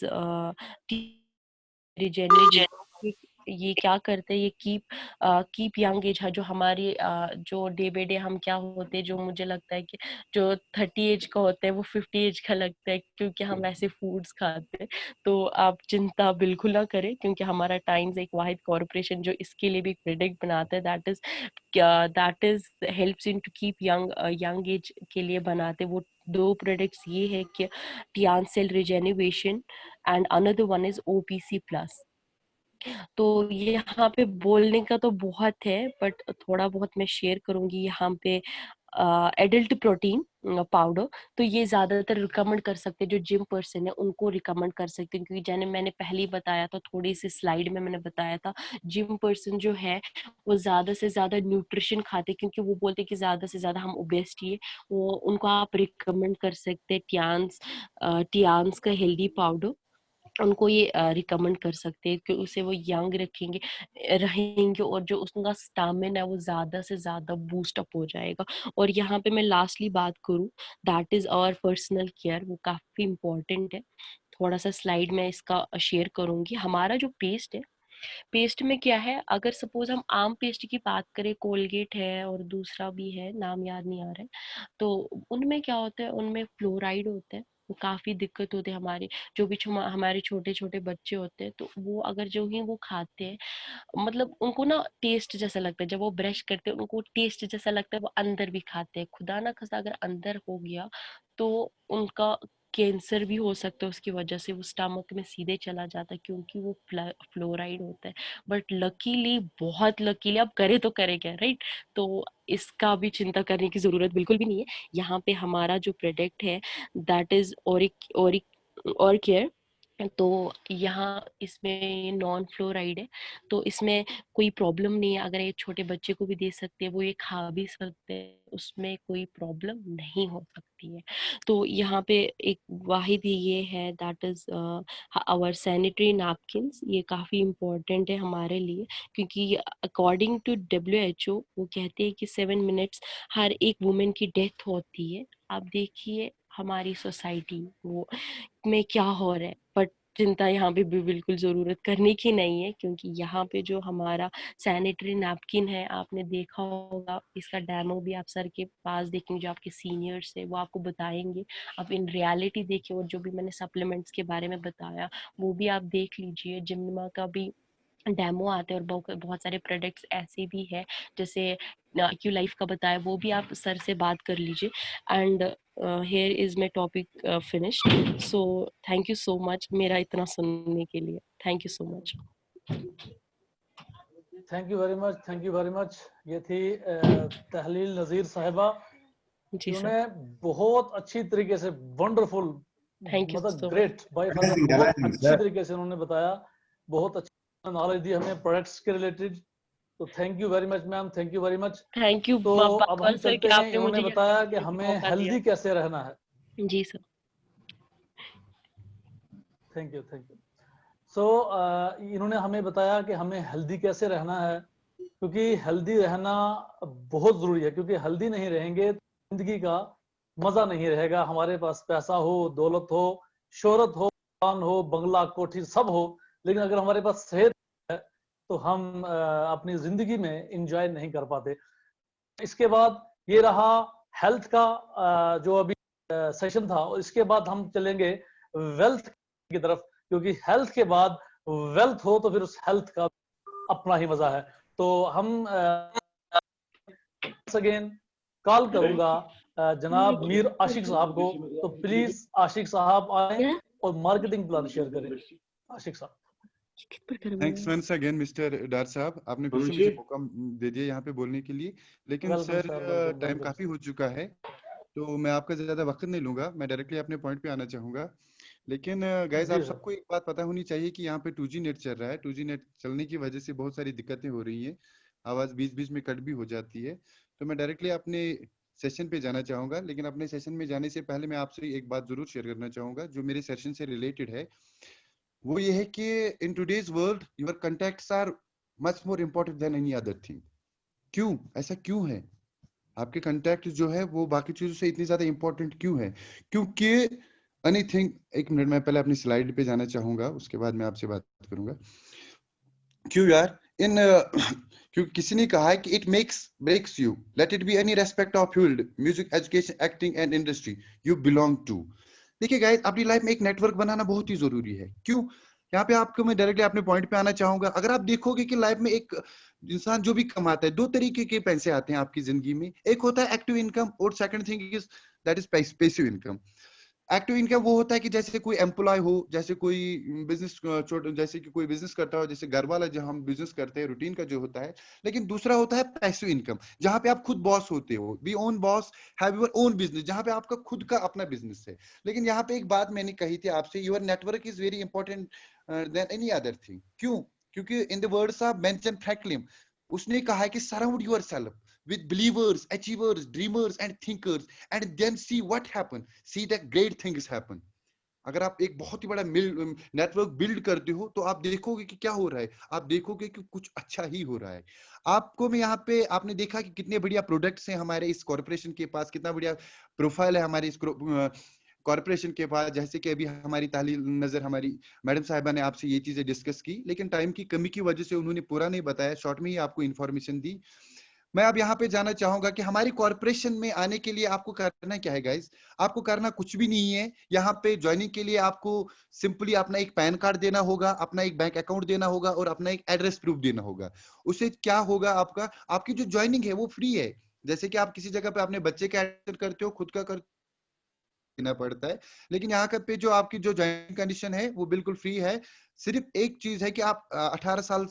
रिजेनरेटिव ये क्या करते हैं, ये कीप यंग एज है, जो हमारी जो डे बाय डे हम क्या होते हैं, जो मुझे लगता है कि जो 30 एज का होता है वो 50 एज का लगता है, क्योंकि हम ऐसे फूड्स खाते हैं। तो आप चिंता बिल्कुल ना करें, क्योंकि हमारा टाइम्स एक वाहिद कॉर्पोरेशन जो इसके लिए भी प्रोडक्ट बनाता है, that is helps in to keep young age के लिए बनाते। वो 2 प्रोडक्ट्स ये है कि Tiens cell rejuvenation and another one is OPC plus. तो यहाँ पे बोलने का तो बहुत है, बट थोड़ा बहुत मैं शेयर करूंगी यहाँ पे। एडल्ट प्रोटीन पाउडर, तो ये ज्यादातर रिकमेंड कर सकते हैं जो जिम पर्सन है, उनको रिकमेंड कर सकते हैं, क्योंकि जैसे मैंने पहले ही बताया था, थोड़ी सी स्लाइड में मैंने बताया था, जिम पर्सन जो है वो ज्यादा से ज्यादा न्यूट्रिशन खाते, क्योंकि वो बोलते हैं कि ज्यादा से ज्यादा हम ओबेसिटी है, वो उनको आप रिकमेंड कर सकते हैं टियान्स का हेल्दी पाउडर, उनको ये रिकमेंड कर सकते हैं, कि उसे वो यंग रहेंगे और जो उसका स्टामिना है वो ज्यादा से ज्यादा बूस्ट अप हो जाएगा। और यहाँ पे मैं लास्टली बात करूँ, that is our personal care, वो काफी इम्पोर्टेंट है। थोड़ा सा स्लाइड में इसका शेयर करूंगी। हमारा जो पेस्ट है, पेस्ट में क्या है, अगर सपोज हम आम पेस्ट की बात करें, कोलगेट है और दूसरा भी है, नाम याद नहीं आ रहा है, तो उनमें क्या होता है, उनमें फ्लोराइड होता है, काफी दिक्कत होती है। हमारे छोटे छोटे बच्चे होते हैं, तो वो अगर जो ही वो खाते हैं, मतलब उनको ना टेस्ट जैसा लगता है, जब वो ब्रश करते हैं उनको टेस्ट जैसा लगता है, वो अंदर भी खाते हैं, खुदा ना खास्ता अगर अंदर हो गया तो उनका कैंसर भी हो सकता है, उसकी वजह से वो स्टमक में सीधे चला जाता है, क्योंकि वो फ्लोराइड होता है। बट लकीली, बहुत लकीली, अब करे तो करे क्या, राइट? तो इसका भी चिंता करने की जरूरत बिल्कुल भी नहीं है। यहाँ पे हमारा जो प्रोडक्ट है, दैट इज और केयर। तो यहाँ इसमें नॉन फ्लोराइड है, तो इसमें कोई प्रॉब्लम नहीं है, अगर एक छोटे बच्चे को भी दे सकते हैं, वो ये खा भी सकते हैं, उसमें कोई प्रॉब्लम नहीं हो सकती है। तो यहाँ पे एक वाहिद ही ये है, that is our sanitary napkins. ये काफ़ी इम्पोर्टेंट है हमारे लिए, क्योंकि अकॉर्डिंग टू WHO वो कहते हैं कि 7 मिनट्स हर एक वुमेन की डेथ होती है। आप देखिए हमारी सोसाइटी वो में क्या हो रहा है, बट चिंता यहाँ पे भी बिल्कुल जरूरत करने की नहीं है, क्योंकि यहाँ पे जो हमारा सैनिटरी नैपकिन है, आपने देखा होगा, इसका डेमो भी आप सर के पास देखेंगे, जो आपके सीनियर्स है वो आपको बताएंगे। आप इन रियलिटी देखिए, और जो भी मैंने सप्लीमेंट्स के बारे में बताया वो भी आप देख लीजिए। जिम्मा का भी डेमो आते हैं, और बहुत सारे प्रोडक्ट्स ऐसे भी है, जैसे क्यू लाइफ का बताया, वो भी आप सर से बात कर लीजिए। And here is my topic finished. So thank you so much मेरा इतना सुनने के लिए, thank you so much. Thank you very much, thank you very much. ये थी तहलील नज़ीर साहिबा, जी सर, उन्होंने बहुत अच्छी तरीके से, वंडरफुल, थैंक यू मतलब so much. Great, by far बहुत अच्छी तरीके से उन्होंने बताया, बहुत अच्छा नॉलेज दी हमें प्रोडक्ट्स के रिलेटेड। तो thank you very much ma'am, thank you very much. Thank you तो अब हम बाकवल सर चलते कि हैं, आपने इन्होंने मुझे यहाँ बताया कि बोलने का हमें मौका हेल्दी दिया। कैसे रहना है। जी sir. Thank you, thank you. So इन्होंने हमें बताया कि हमें हेल्दी कैसे रहना है, क्योंकि हेल्दी रहना बहुत जरूरी है, क्योंकि हेल्दी नहीं रहेंगे तो जिंदगी का मजा नहीं रहेगा। हमारे पास पैसा हो, दौलत हो, शोहरत हो, मकान हो, बंगला, कोठी सब हो, लेकिन अगर हमारे पास सेहत है तो हम अपनी जिंदगी में एंजॉय नहीं कर पाते। इसके बाद ये रहा हेल्थ का जो अभी सेशन था, और इसके बाद हम चलेंगे वेल्थ की तरफ, क्योंकि हेल्थ के बाद वेल्थ हो तो फिर उस हेल्थ का अपना ही मजा है। तो हम अगेन कॉल करूंगा जनाब मीर आशिक साहब को, तो प्लीज आशिक साहब आए और मार्केटिंग प्लान शेयर करें। आशिक साहब। थैंक्स वंस अगेन मिस्टर डार साहब, आपने फिर से मुझे मौका दे दिया यहाँ पे बोलने के लिए। लेकिन welcome sir sir, welcome time welcome. काफी हो चुका है, तो मैं आपका ज्यादा वक्त नहीं लूंगा, मैं डायरेक्टली अपने पॉइंट पे आना चाहूंगा। लेकिन गाइस, आप जी सर। सबको एक बात पता होनी चाहिए कि यहाँ पे 2G नेट चल रहा है। 2G नेट चलने की वजह से बहुत सारी दिक्कतें हो रही हैं, आवाज बीच बीच में कट भी हो जाती है। तो मैं डायरेक्टली अपने सेशन पे जाना चाहूंगा, लेकिन अपने सेशन में जाने से पहले मैं आपसे एक बात जरूर शेयर करना चाहूंगा जो मेरे सेशन से रिलेटेड है। वो ये है कि in today's world your contacts are much more important than any other thing. क्यों, ऐसा क्यों है? आपके कॉन्टैक्ट जो है वो बाकी चीजों से इतनी ज्यादा इंपॉर्टेंट क्यों है? क्योंकि एनीथिंग, एक मिनट मैं पहले अपनी स्लाइड पे जाना चाहूंगा, उसके बाद मैं आपसे बात करूंगा। क्यों यार? इन क्योंकि किसी ने कहा है कि it makes breaks you, let it be any respect of field, music, education, acting and industry you belong to. देखिए गाइस, अपनी लाइफ में एक नेटवर्क बनाना बहुत ही जरूरी है। क्यों? यहाँ पे आपको मैं डायरेक्टली अपने पॉइंट पे आना चाहूंगा। अगर आप देखोगे कि लाइफ में एक इंसान जो भी कमाता है, दो तरीके के पैसे आते हैं आपकी जिंदगी में। एक होता है एक्टिव इनकम और second thing is that is passive income. Active income वो होता है कि जैसे कोई एम्प्लॉय हो, जैसे कोई बिजनेस जैसे कि कोई बिजनेस करता हो, जैसे घर वाला जो हम बिजनेस करते हैं रूटीन का जो होता है। लेकिन दूसरा होता है पैसिव इनकम, जहां पे आप खुद बॉस होते हो, be own boss, have your own business, जहां पे आपका खुद का अपना बिजनेस है। लेकिन यहाँ पे एक बात मैंने कही थी आपसे, your network is very important then any other thing. क्यों? क्योंकि in the words of Benjamin Franklin, उसने कहा है कि surround your with believers, achievers, dreamers and thinkers and then see what happen, see that great things happen। अगर आप एक बहुत ही बड़ा नेटवर्क बिल्ड करते हो तो आप देखोगे कि क्या हो रहा है, आप देखोगे कि कुछ अच्छा ही हो रहा है। आपको मैं यहाँ पे, आपने देखा कि कितने बढ़िया प्रोडक्ट्स हैं हमारे इस कॉर्पोरेशन के पास, कितना बढ़िया प्रोफाइल है हमारे इस कॉर्पोरेशन के पास। जैसे कि अभी हमारी तालील नजर हमारी मैडम साहिबा ने आपसे ये चीजें डिस्कस की, लेकिन टाइम की कमी की वजह से उन्होंने पूरा नहीं बताया, शॉर्ट में ही आपको इन्फॉर्मेशन दी। मैं अब यहाँ पे जाना चाहूंगा कि हमारी कॉर्पोरेशन में आने के लिए आपको करना क्या है गाइस। आपको करना कुछ भी नहीं है। यहाँ पे ज्वाइनिंग के लिए आपको सिंपली अपना एक पैन कार्ड देना होगा, अपना एक बैंक अकाउंट देना होगा और अपना एक एड्रेस प्रूफ देना होगा। उससे क्या होगा, आपका आपकी जो ज्वाइनिंग है वो फ्री है। जैसे कि आप किसी जगह पे अपने बच्चे का एडमिशन करते हो, खुद का कर देना पड़ता है, लेकिन यहाँ पे जो आपकी जो ज्वाइनिंग कंडीशन है वो बिल्कुल फ्री है। सिर्फ एक चीज है कि आप 18 साल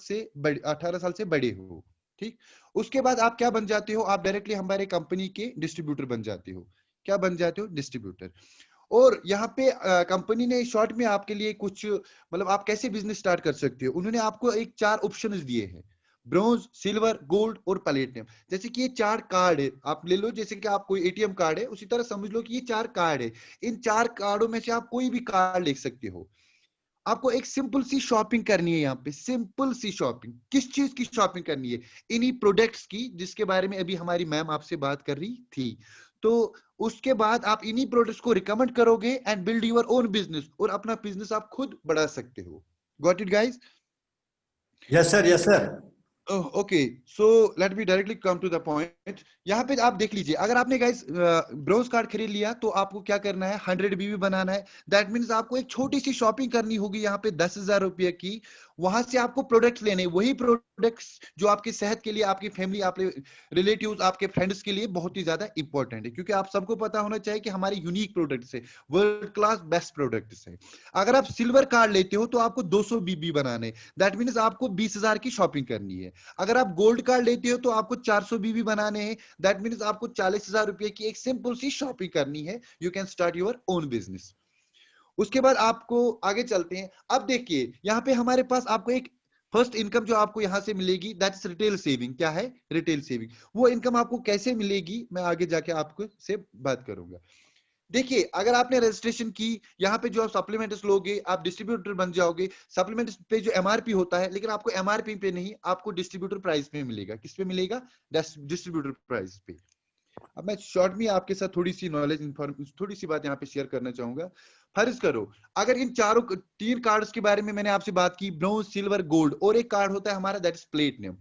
से बड़े हो। ठीक, उसके बाद आप क्या बन जाते हो, आप डायरेक्टली हमारे कंपनी के डिस्ट्रीब्यूटर बन जाते हो। क्या बन जाते हो? डिस्ट्रीब्यूटर। और यहाँ पे कंपनी ने शॉर्ट में आपके लिए कुछ, मतलब आप कैसे बिजनेस स्टार्ट कर सकते हो, उन्होंने आपको एक 4 ऑप्शंस दिए हैं, ब्रोंज, सिल्वर, गोल्ड और प्लेटिनम। जैसे कि ये 4 कार्ड है, आप ले लो, जैसे कि आप कोई एटीएम कार्ड है, उसी तरह समझ लो कि ये 4 कार्ड है। इन 4 कार्डों में से आप कोई भी कार्ड ले सकते हो। आपको एक सिंपल सी शॉपिंग करनी है। यहाँ पे सिंपल सी शॉपिंग, किस चीज की शॉपिंग करनी है? इन्हीं प्रोडक्ट्स की, जिसके बारे में अभी हमारी मैम आपसे बात कर रही थी। तो उसके बाद आप इन्हीं प्रोडक्ट्स को रिकमेंड करोगे and build your own business, और अपना बिजनेस आप खुद बढ़ा सकते हो। Got it guys? Yes sir, yes sir. Okay, so let me directly come to the point. यहाँ पे आप देख लीजिए, अगर आपने गाइस ब्रोंज कार्ड खरीद लिया तो आपको क्या करना है, 100 बीबी बनाना है। दैट मीन्स आपको एक छोटी सी शॉपिंग करनी होगी यहाँ पे 10,000 रुपए की। वहां से आपको प्रोडक्ट्स लेने, वही प्रोडक्ट्स जो आपकी सेहत के लिए, आपकी फैमिली, आपके रिलेटिव्स, आपके फ्रेंड्स के लिए बहुत ही ज्यादा इंपॉर्टेंट है। क्योंकि आप सबको पता होना चाहिए कि हमारे यूनिक प्रोडक्ट्स है, वर्ल्ड क्लास बेस्ट प्रोडक्ट्स है। अगर आप सिल्वर कार्ड लेते हो तो आपको 200 बीबी बनाने, दैट मीन्स आपको 20,000 की शॉपिंग करनी है। अगर आप गोल्ड कार्ड लेते हो तो आपको 400 बीबी बनाने हैं, दैट मीन्स आपको 40,000 रुपए की एक सिंपल सी शॉपिंग करनी है। You can start your own business. उसके बाद आपको आगे चलते हैं। अब देखिए, यहाँ पे हमारे पास आपको एक फर्स्ट इनकम जो आपको यहां से मिलेगी, दैट इज रिटेल सेविंग। क्या है? Retail saving. वो इनकम आपको कैसे मिलेगी, मैं आगे जाके आपको से बात करूंगा। देखिए, अगर आपने रजिस्ट्रेशन की, यहाँ पे जो आप सप्लीमेंट्स लोगे, आप डिस्ट्रीब्यूटर बन जाओगे। सप्लीमेंट्स पे जो एमआरपी होता है, लेकिन आपको एमआरपी पे नहीं, आपको डिस्ट्रीब्यूटर प्राइस पे मिलेगा। किस पे मिलेगा? डिस्ट्रीब्यूटर प्राइस पे। अब मैं शॉर्ट में आपके साथ थोड़ी सी नॉलेज इन्फॉर्मेशन, थोड़ी सी बात यहाँ पे शेयर करना चाहूंगा। फर्ज करो, अगर इन चारों 3 कार्ड्स के बारे में मैंने आपसे बात की, ब्रोंज, सिल्वर, गोल्ड, और एक कार्ड होता है हमारा दैट इज प्लेटिनम।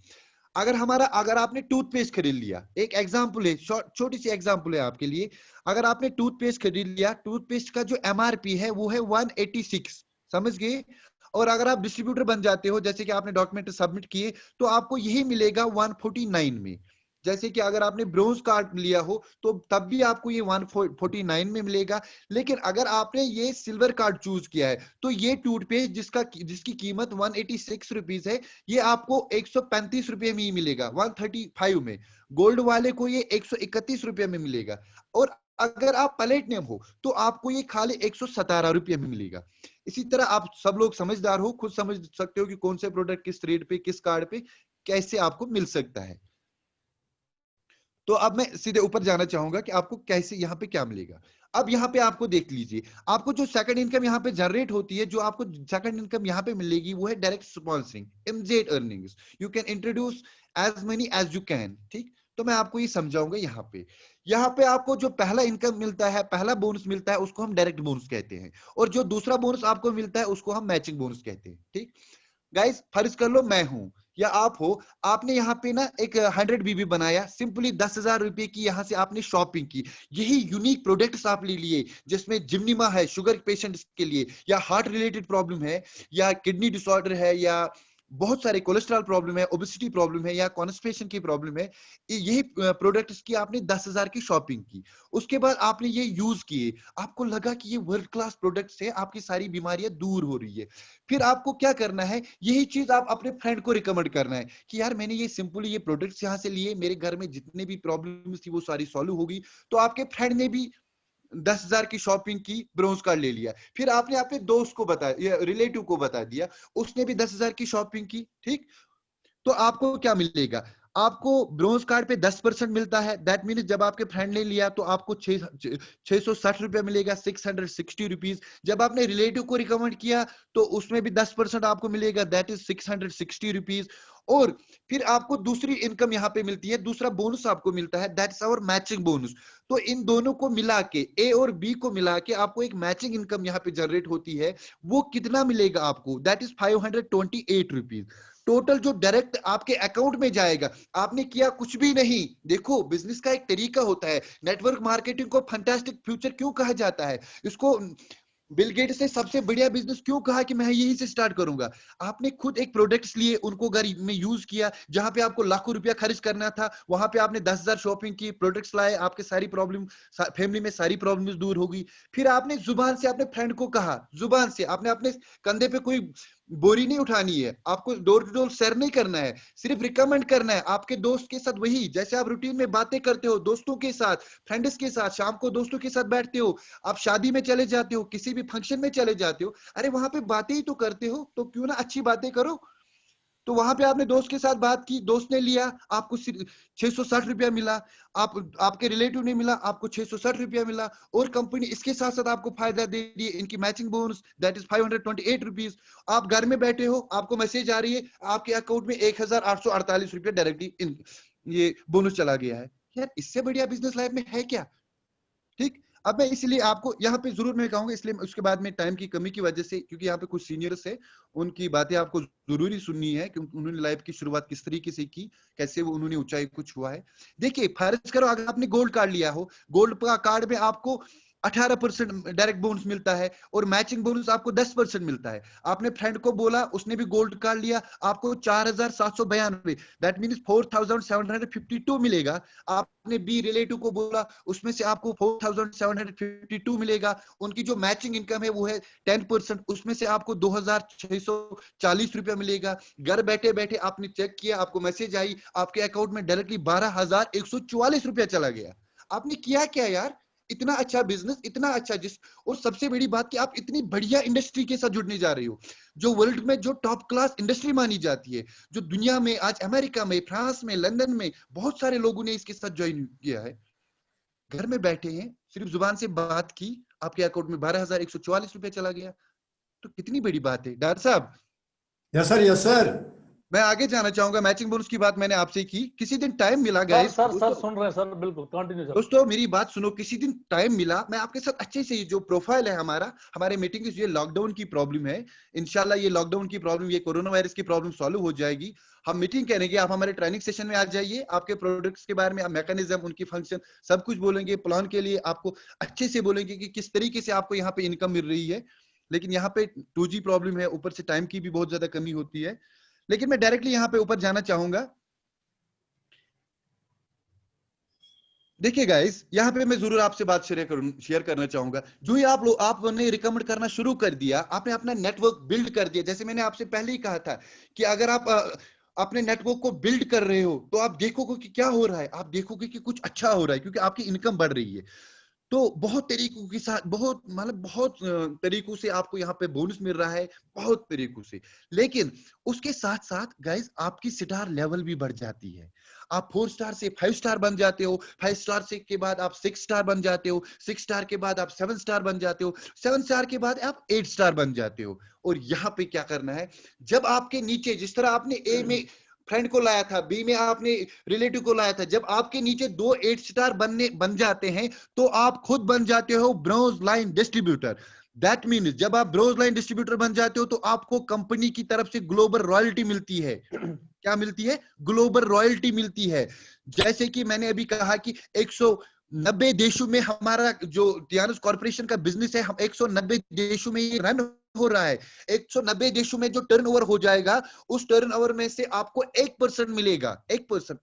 अगर आपने टूथपेस्ट खरीद लिया, एक एग्जांपल है, छोटी सी एग्जांपल है आपके लिए। अगर आपने टूथपेस्ट खरीद लिया, टूथपेस्ट का जो एमआरपी है वो है 186, समझ गए? और अगर आप डिस्ट्रीब्यूटर बन जाते हो, जैसे कि आपने डॉक्यूमेंट सबमिट किए, तो आपको यही मिलेगा 149 में। जैसे कि अगर आपने ब्रोंज कार्ड लिया हो तो तब भी आपको ये 149 में मिलेगा। लेकिन अगर आपने ये सिल्वर कार्ड चूज किया है तो ये टूथपेस्ट जिसकी कीमत 186 रुपीज है, ये आपको 135 रुपए में ही मिलेगा, 135 में। गोल्ड वाले को ये 131 रुपए में मिलेगा। और अगर आप प्लेटिनम हो तो आपको ये खाली 117 रुपए में मिलेगा। इसी तरह आप सब लोग समझदार हो, खुद समझ सकते हो कि कौन से प्रोडक्ट किस रेट पे, किस कार्ड पे कैसे आपको मिल सकता है। तो अब मैं सीधे ऊपर जाना चाहूंगा कि आपको कैसे यहाँ पे क्या मिलेगा। अब यहाँ पे आपको देख लीजिए, आपको जो सेकंड इनकम यहाँ पे जनरेट होती है, जो आपको सेकंड इनकम यहाँ पे मिलेगी, वो है direct sponsoring, immediate earnings. You can introduce as many as you can. ठीक, तो मैं आपको ये समझाऊंगा। यहाँ पे आपको जो पहला इनकम मिलता है, पहला बोनस मिलता है, उसको हम डायरेक्ट बोनस कहते हैं। और जो दूसरा बोनस आपको मिलता है उसको हम मैचिंग बोनस कहते हैं। ठीक, गाइस फर्ज कर लो मैं हूं या आप हो, आपने यहाँ पे ना एक 100 बीबी बनाया, सिंपली 10,000 रुपए की यहाँ से आपने शॉपिंग की, यही यूनिक प्रोडक्ट्स आप ले लिए जिसमें जिम्निमा है शुगर पेशेंट्स के लिए, या हार्ट रिलेटेड प्रॉब्लम है, या किडनी डिसऑर्डर है, या बहुत सारे कोलेस्ट्रॉल प्रॉब्लम है, ओबेसिटी प्रॉब्लम है, या कॉन्स्टिपेशन की प्रॉब्लम है, यही प्रोडक्ट्स की आपने 10,000 की शॉपिंग की, उसके बाद आपने ये यूज किए, आपको लगा कि ये वर्ल्ड क्लास प्रोडक्ट्स है, आपकी सारी बीमारियां दूर हो रही है, फिर आपको क्या करना है, यही चीज आप अपने फ्रेंड को रिकमेंड करना है कि यार मैंने ये सिंपली ये प्रोडक्ट्स यहाँ से लिए, मेरे घर में जितने भी प्रॉब्लम्स थी वो सारी सॉल्व होगी, तो आपके फ्रेंड ने भी 10,000 की शॉपिंग की, ब्रोंज कार्ड ले लिया, फिर आपने अपने दोस्त को बताया, रिलेटिव को बता दिया, उसने भी 10,000 की शॉपिंग की, ठीक, तो आपको क्या मिलेगा, आपको ब्रोंज कार्ड पे 10% मिलता है, दैट मीन जब आपके फ्रेंड ने लिया तो आपको 660 रुपया मिलेगा, 660 रुपीज, जब आपने रिलेटिव को रिकमेंड किया तो उसमें भी 10% आपको मिलेगा, दैट इज 660 रुपीज, और फिर आपको दूसरी इनकम यहाँ पे मिलती है, दूसरा बोनस आपको मिलता है, दैट्स आवर मैचिंग बोनस, तो इन दोनों को मिला के, ए और बी को मिला के आपको एक मैचिंग इनकम यहाँ पे जनरेट होती है, वो कितना मिलेगा आपको, दैट इज 528 रुपीज, टोटल जो डायरेक्ट आपके अकाउंट में जाएगा, आपने किया कुछ भी नहीं। देखो बिजनेस का एक तरीका होता है, नेटवर्क मार्केटिंग को फैंटास्टिक फ्यूचर क्यों कहा जाता है, इसको बिल गेट्स ने सबसे बढ़िया बिजनेस क्यों कहा कि मैं यहीं से स्टार्ट करूंगा, आपने खुद एक प्रोडक्ट्स लिए, उनको घर में यूज किया, जहां पे आपको लाखों रुपया खर्च करना था, वहां पे आपने 10,000 शॉपिंग की, प्रोडक्ट्स लाए, आपके सारी प्रॉब्लम, फैमिली में सारी प्रॉब्लम्स दूर होगी, फिर आपने जुबान से अपने फ्रेंड को कहा, जुबान से आपने अपने कंधे पे कोई बोरी नहीं उठानी है, आपको डोर टू डोर शेयर नहीं करना है, सिर्फ रिकमेंड करना है आपके दोस्त के साथ, वही जैसे आप रूटीन में बातें करते हो दोस्तों के साथ, फ्रेंड्स के साथ, शाम को दोस्तों के साथ बैठते हो, आप शादी में चले जाते हो, किसी भी फंक्शन में चले जाते हो, अरे वहां पे बातें ही तो करते हो, तो क्यों ना अच्छी बातें करो, तो वहां पे आपने दोस्त के साथ बात की, दोस्त ने लिया, आपको 660 रुपया मिला, आपके रिलेटिव ने मिला, आपको 660 रुपया मिला, और कंपनी इसके साथ साथ आपको फायदा दे रही है, इनकी matching bonus, that is 528 rupees, आप घर में बैठे हो, आपको मैसेज आ रही है, आपके अकाउंट में 1,848 रुपया डायरेक्टली ये बोनस चला गया है, यार इससे बढ़िया बिजनेस लाइफ में है क्या, ठीक। अब मैं इसलिए आपको यहाँ पे जरूर मैं कहूंगा, इसलिए उसके बाद में टाइम की कमी की वजह से, क्योंकि यहाँ पे कुछ सीनियर्स है, उनकी बातें आपको जरूरी सुननी है, क्योंकि उन्होंने लाइफ की शुरुआत किस तरीके से की, कैसे वो उन्होंने ऊंचाई कुछ हुआ है। देखिए फर्ज करो अगर आपने गोल्ड कार्ड लिया हो, गोल्ड कार्ड में आपको 18% डायरेक्ट बोनस मिलता है, और मैचिंग बोनस आपको 10% मिलता है, आपने फ्रेंड को बोला, उसने भी गोल्ड कार्ड लिया, आपको 4,792, दैट मीन्स 4,752 मिलेगा, आपने बी रिलेटिव को बोला, उसमें से आपको 4,752 मिलेगा, उनकी जो मैचिंग इनकम है वो है 10%, उसमें से आपको 2,640 रुपया मिलेगा, घर बैठे बैठे आपने चेक किया, आपको मैसेज आई, आपके अकाउंट में डायरेक्टली 12,144 रुपया चला गया, आपने किया क्या यार, इतना अच्छा बिजनेस, इतना अच्छा और सबसे बड़ी बात कि आप इतनी बढ़िया इंडस्ट्री के साथ जुड़ने जा रहे हो, जो वर्ल्ड में जो टॉप क्लास इंडस्ट्री मानी जाती है, जो दुनिया में आज अमेरिका में, फ्रांस में, लंदन में बहुत सारे लोगों ने इसके साथ ज्वाइन किया है, घर में बैठे हैं, सिर्फ जुबान से बात की, आपके अकाउंट में 12,144 रुपया चला गया, तो कितनी बड़ी बात है। डॉक्टर साहब, यस सर, यस सर, मैं आगे जाना चाहूंगा, मैचिंग बोनस की बात मैंने आपसे की, किसी दिन टाइम मिला सर गाइस, सर सुन रहे हैं सर, बिल्कुल कंटिन्यू सर। दोस्तों मेरी बात सुनो, किसी दिन टाइम मिला, मैं आपके साथ अच्छे से जो प्रोफाइल है हमारे मीटिंग की, ये लॉकडाउन की प्रॉब्लम है, इंशाल्लाह ये लॉकडाउन की प्रॉब्लम, ये कोरोना वायरस की प्रॉब्लम सॉल्व हो जाएगी, हम मीटिंग करेंगे, आप हमारे ट्रेनिंग सेशन में आ जाइए, आपके प्रोडक्ट्स के बारे में, मैकेनिज्म, उनकी फंक्शन सब कुछ बोलेंगे, प्लान के लिए आपको अच्छे से बोलेंगे कि किस तरीके से आपको यहाँ पे इनकम मिल रही है, लेकिन यहाँ पे 2G प्रॉब्लम है, ऊपर से टाइम की भी बहुत ज्यादा कमी होती है, लेकिन मैं डायरेक्टली यहाँ पे ऊपर जाना चाहूंगा। देखिए गाइस, यहाँ पे मैं जरूर आपसे बात शेयर करना चाहूंगा, जो ही आपने रिकमेंड करना शुरू कर दिया, आपने अपना नेटवर्क बिल्ड कर दिया, जैसे मैंने आपसे पहले ही कहा था कि अगर आप अपने नेटवर्क को बिल्ड कर रहे हो तो आप देखोगे कि क्या हो रहा है, आप देखोगे कि कुछ अच्छा हो रहा है, क्योंकि आपकी इनकम बढ़ रही है, तो बहुत तरीकों के साथ, बहुत तरीकों से आपको यहाँ पे बोनस मिल रहा है, बहुत तरीकों से, लेकिन उसके साथ साथ गाइस आपकी स्टार लेवल भी बढ़ जाती है, आप 4 स्टार से 5 स्टार बन जाते हो, 5 स्टार से के बाद आप 6 स्टार बन जाते हो, 6 स्टार के बाद आप 7 स्टार बन जाते हो, 7 स्टार के बाद आप 8 स्टार बन जाते हो, और यहाँ पे क्या करना है, जब आपके नीचे, जिस तरह आपने ए में फ्रेंड को लाया था, बी में आपने रिलेटिव को लाया था, जब आपके नीचे 2 8 स्टार बन जाते हैं, तो आप खुद बन जाते हो bronze line distributor, that means जब आप ब्रोज लाइन डिस्ट्रीब्यूटर बन जाते हो तो आपको कंपनी की तरफ से ग्लोबल रॉयल्टी मिलती है। क्या मिलती है? ग्लोबल रॉयल्टी मिलती है। जैसे कि मैंने अभी कहा कि 190 देशों में हमारा जो टियानस कॉर्पोरेशन का बिजनेस है, हम 190 देशों में ये रन हो रहा है। 190 देशों में जो टर्नओवर हो जाएगा, उस टर्नओवर में से आपको 1% मिलेगा। 1%,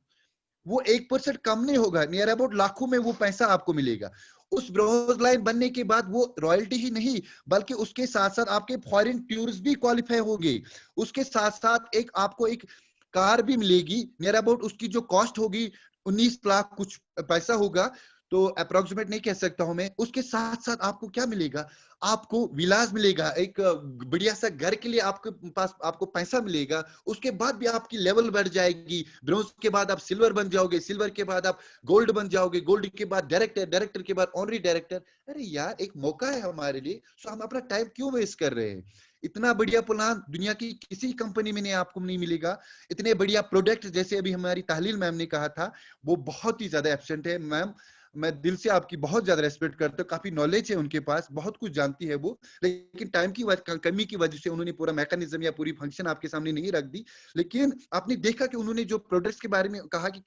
वो 1% कम नहीं होगा, नियर अबाउट लाखों में वो पैसा आपको मिलेगा। उस ब्रोज लाइन बनने के बाद वो रॉयल्टी ही नहीं, बल्कि उसके साथ साथ आपके फॉरेन टूर्स भी क्वालिफाई होंगे। उसके साथ साथ एक आपको एक कार भी मिलेगी, नियर अबाउट उसकी जो कॉस्ट होगी 19 लाख कुछ पैसा होगा, तो अप्रोक्सीमेट नहीं कह सकता हूं मैं। उसके साथ साथ आपको क्या मिलेगा? आपको विलास मिलेगा, एक बढ़िया सा घर के लिए आपके पास आपको पैसा मिलेगा। उसके बाद भी आपकी लेवल बढ़ जाएगी। ब्रोंज के बाद आप सिल्वर बन जाओगे, सिल्वर के बाद आप गोल्ड बन जाओगे, गोल्ड के बाद डायरेक्टर, डायरेक्टर के बाद ऑनरी डायरेक्टर। अरे यार, एक मौका है हमारे लिए, सो हम अपना टाइम क्यों वेस्ट कर रहे हैं? इतना बढ़िया प्लान दुनिया की किसी कंपनी में नहीं, आपको नहीं मिलेगा। इतने बढ़िया प्रोडक्ट, जैसे अभी हमारी ताहलील मैम ने कहा था, वो बहुत ही ज्यादा एब्सेंट है। मैम, मैं दिल से आपकी बहुत ज्यादा रेस्पेक्ट करता हूँ, काफी नॉलेज है उनके पास, बहुत कुछ जानती है वो, लेकिन टाइम की कमी की वजह से उन्होंने पूरा मैकेनिज्म या पूरी फंक्शन आपके सामने नहीं रख दी। लेकिन आपने देखा कि उन्होंने जो प्रोडक्ट्स के बारे में कहा कि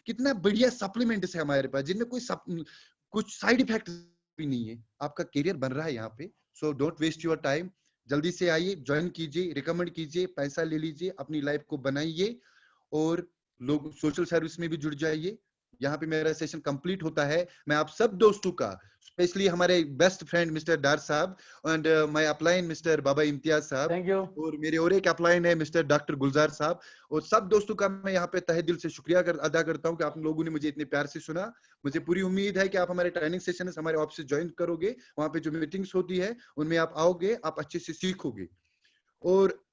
कितना बढ़िया सप्लीमेंट्स है हमारे पास, जिनमें कुछ साइड इफेक्ट भी नहीं है। आपका करियर बन रहा है यहाँ पे, so don't waste your time. जल्दी से आइए, ज्वाइन कीजिए, रिकमेंड कीजिए, पैसा ले लीजिए, अपनी लाइफ को बनाइए और लोग सोशल सर्विस में भी जुड़ जाइए। यहाँ पे मेरा सेशन कंप्लीट होता है। मैं आप सब दोस्तों का, स्पेशली हमारे बेस्ट फ्रेंड मिस्टर डार साहब एंड माय अपलाइन मिस्टर बाबा इम्तियाज साहब, थैंक यू। और मेरे और एक अपलाइन है मिस्टर डॉक्टर गुलजार साहब, और सब दोस्तों का मैं यहाँ पे तहे दिल से शुक्रिया अदा करता हूँ कि आप लोगों ने मुझे इतने प्यार से सुना। मुझे पूरी उम्मीद है कि आप हमारे ट्रेनिंग सेशन हमारे ऑफिस ज्वाइन करोगे, वहाँ पे जो मीटिंग्स होती है उनमें आप आओगे, आप अच्छे से सीखोगे। और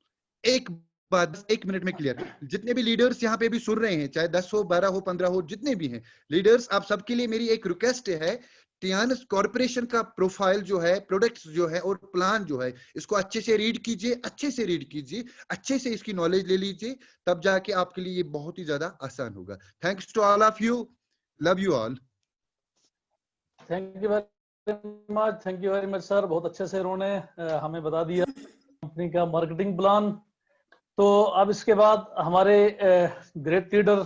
एक बात 1 मिनट में क्लियर, जितने भी लीडर्स यहाँ पे भी सुन रहे हैं, चाहे 10 हो, 12 हो, 15 हो, जितने भी हैं लीडर्स, आप सबके लिए मेरी एक रिक्वेस्ट है, टियानस कॉर्पोरेशन का प्रोफाइल जो है, प्रोडक्ट्स जो है और प्लान जो है, इसको अच्छे से रीड कीजिए, अच्छे से रीड कीजिए, अच्छे से इसकी नॉलेज ले लीजिए, तब जाके आपके लिए ये बहुत ही ज्यादा आसान होगा। Thanks to all of you, love you all. Thank you very much sir, बहुत अच्छे से उन्होंने हमें बता दिया कंपनी का मार्केटिंग प्लान। तो अब इसके बाद हमारे ग्रेट लीडर,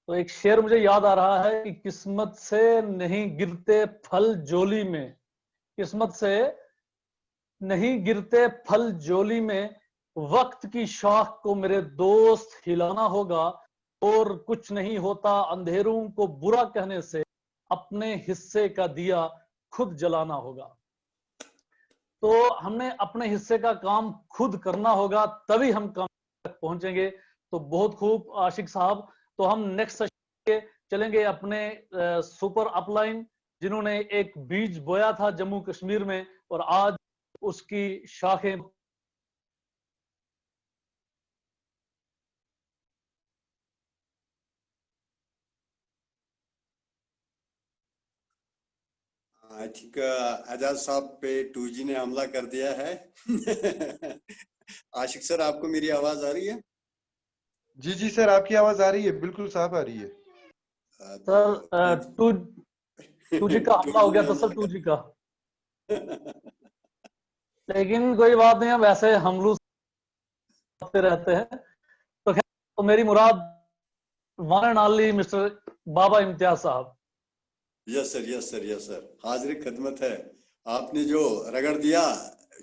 तो एक शेर मुझे याद आ रहा है कि किस्मत से नहीं गिरते फल जोली में, किस्मत से नहीं गिरते फल जोली में, वक्त की शाख को मेरे दोस्त हिलाना होगा, और कुछ नहीं होता अंधेरों को बुरा कहने से, अपने हिस्से का दिया खुद जलाना होगा। तो हमने अपने हिस्से का काम खुद करना होगा, तभी हम काम तक पहुंचेंगे। तो बहुत खूब आशिक साहब। तो हम नेक्स्ट सेशन के चलेंगे अपने सुपर अपलाइन, जिन्होंने एक बीज बोया था जम्मू कश्मीर में और आज उसकी शाखें आई थिंक एजाज साहब पे 2G ने हमला कर दिया है। आशिक सर, आपको मेरी आवाज आ रही है? जी जी सर, आपकी आवाज आ रही है, बिल्कुल साफ आ रही है सर। 2G का हमला हो गया था सर, 2G का। लेकिन कोई बात नहीं है, वैसे हम लोग रहते हैं। तो खैर, तो मेरी मुराद वन एंड ओनली मिस्टर बाबा इम्तियाज साहब। Yes sir, yes sir, yes sir, हाजिर खिदमत है। आपने जो रगड़ दिया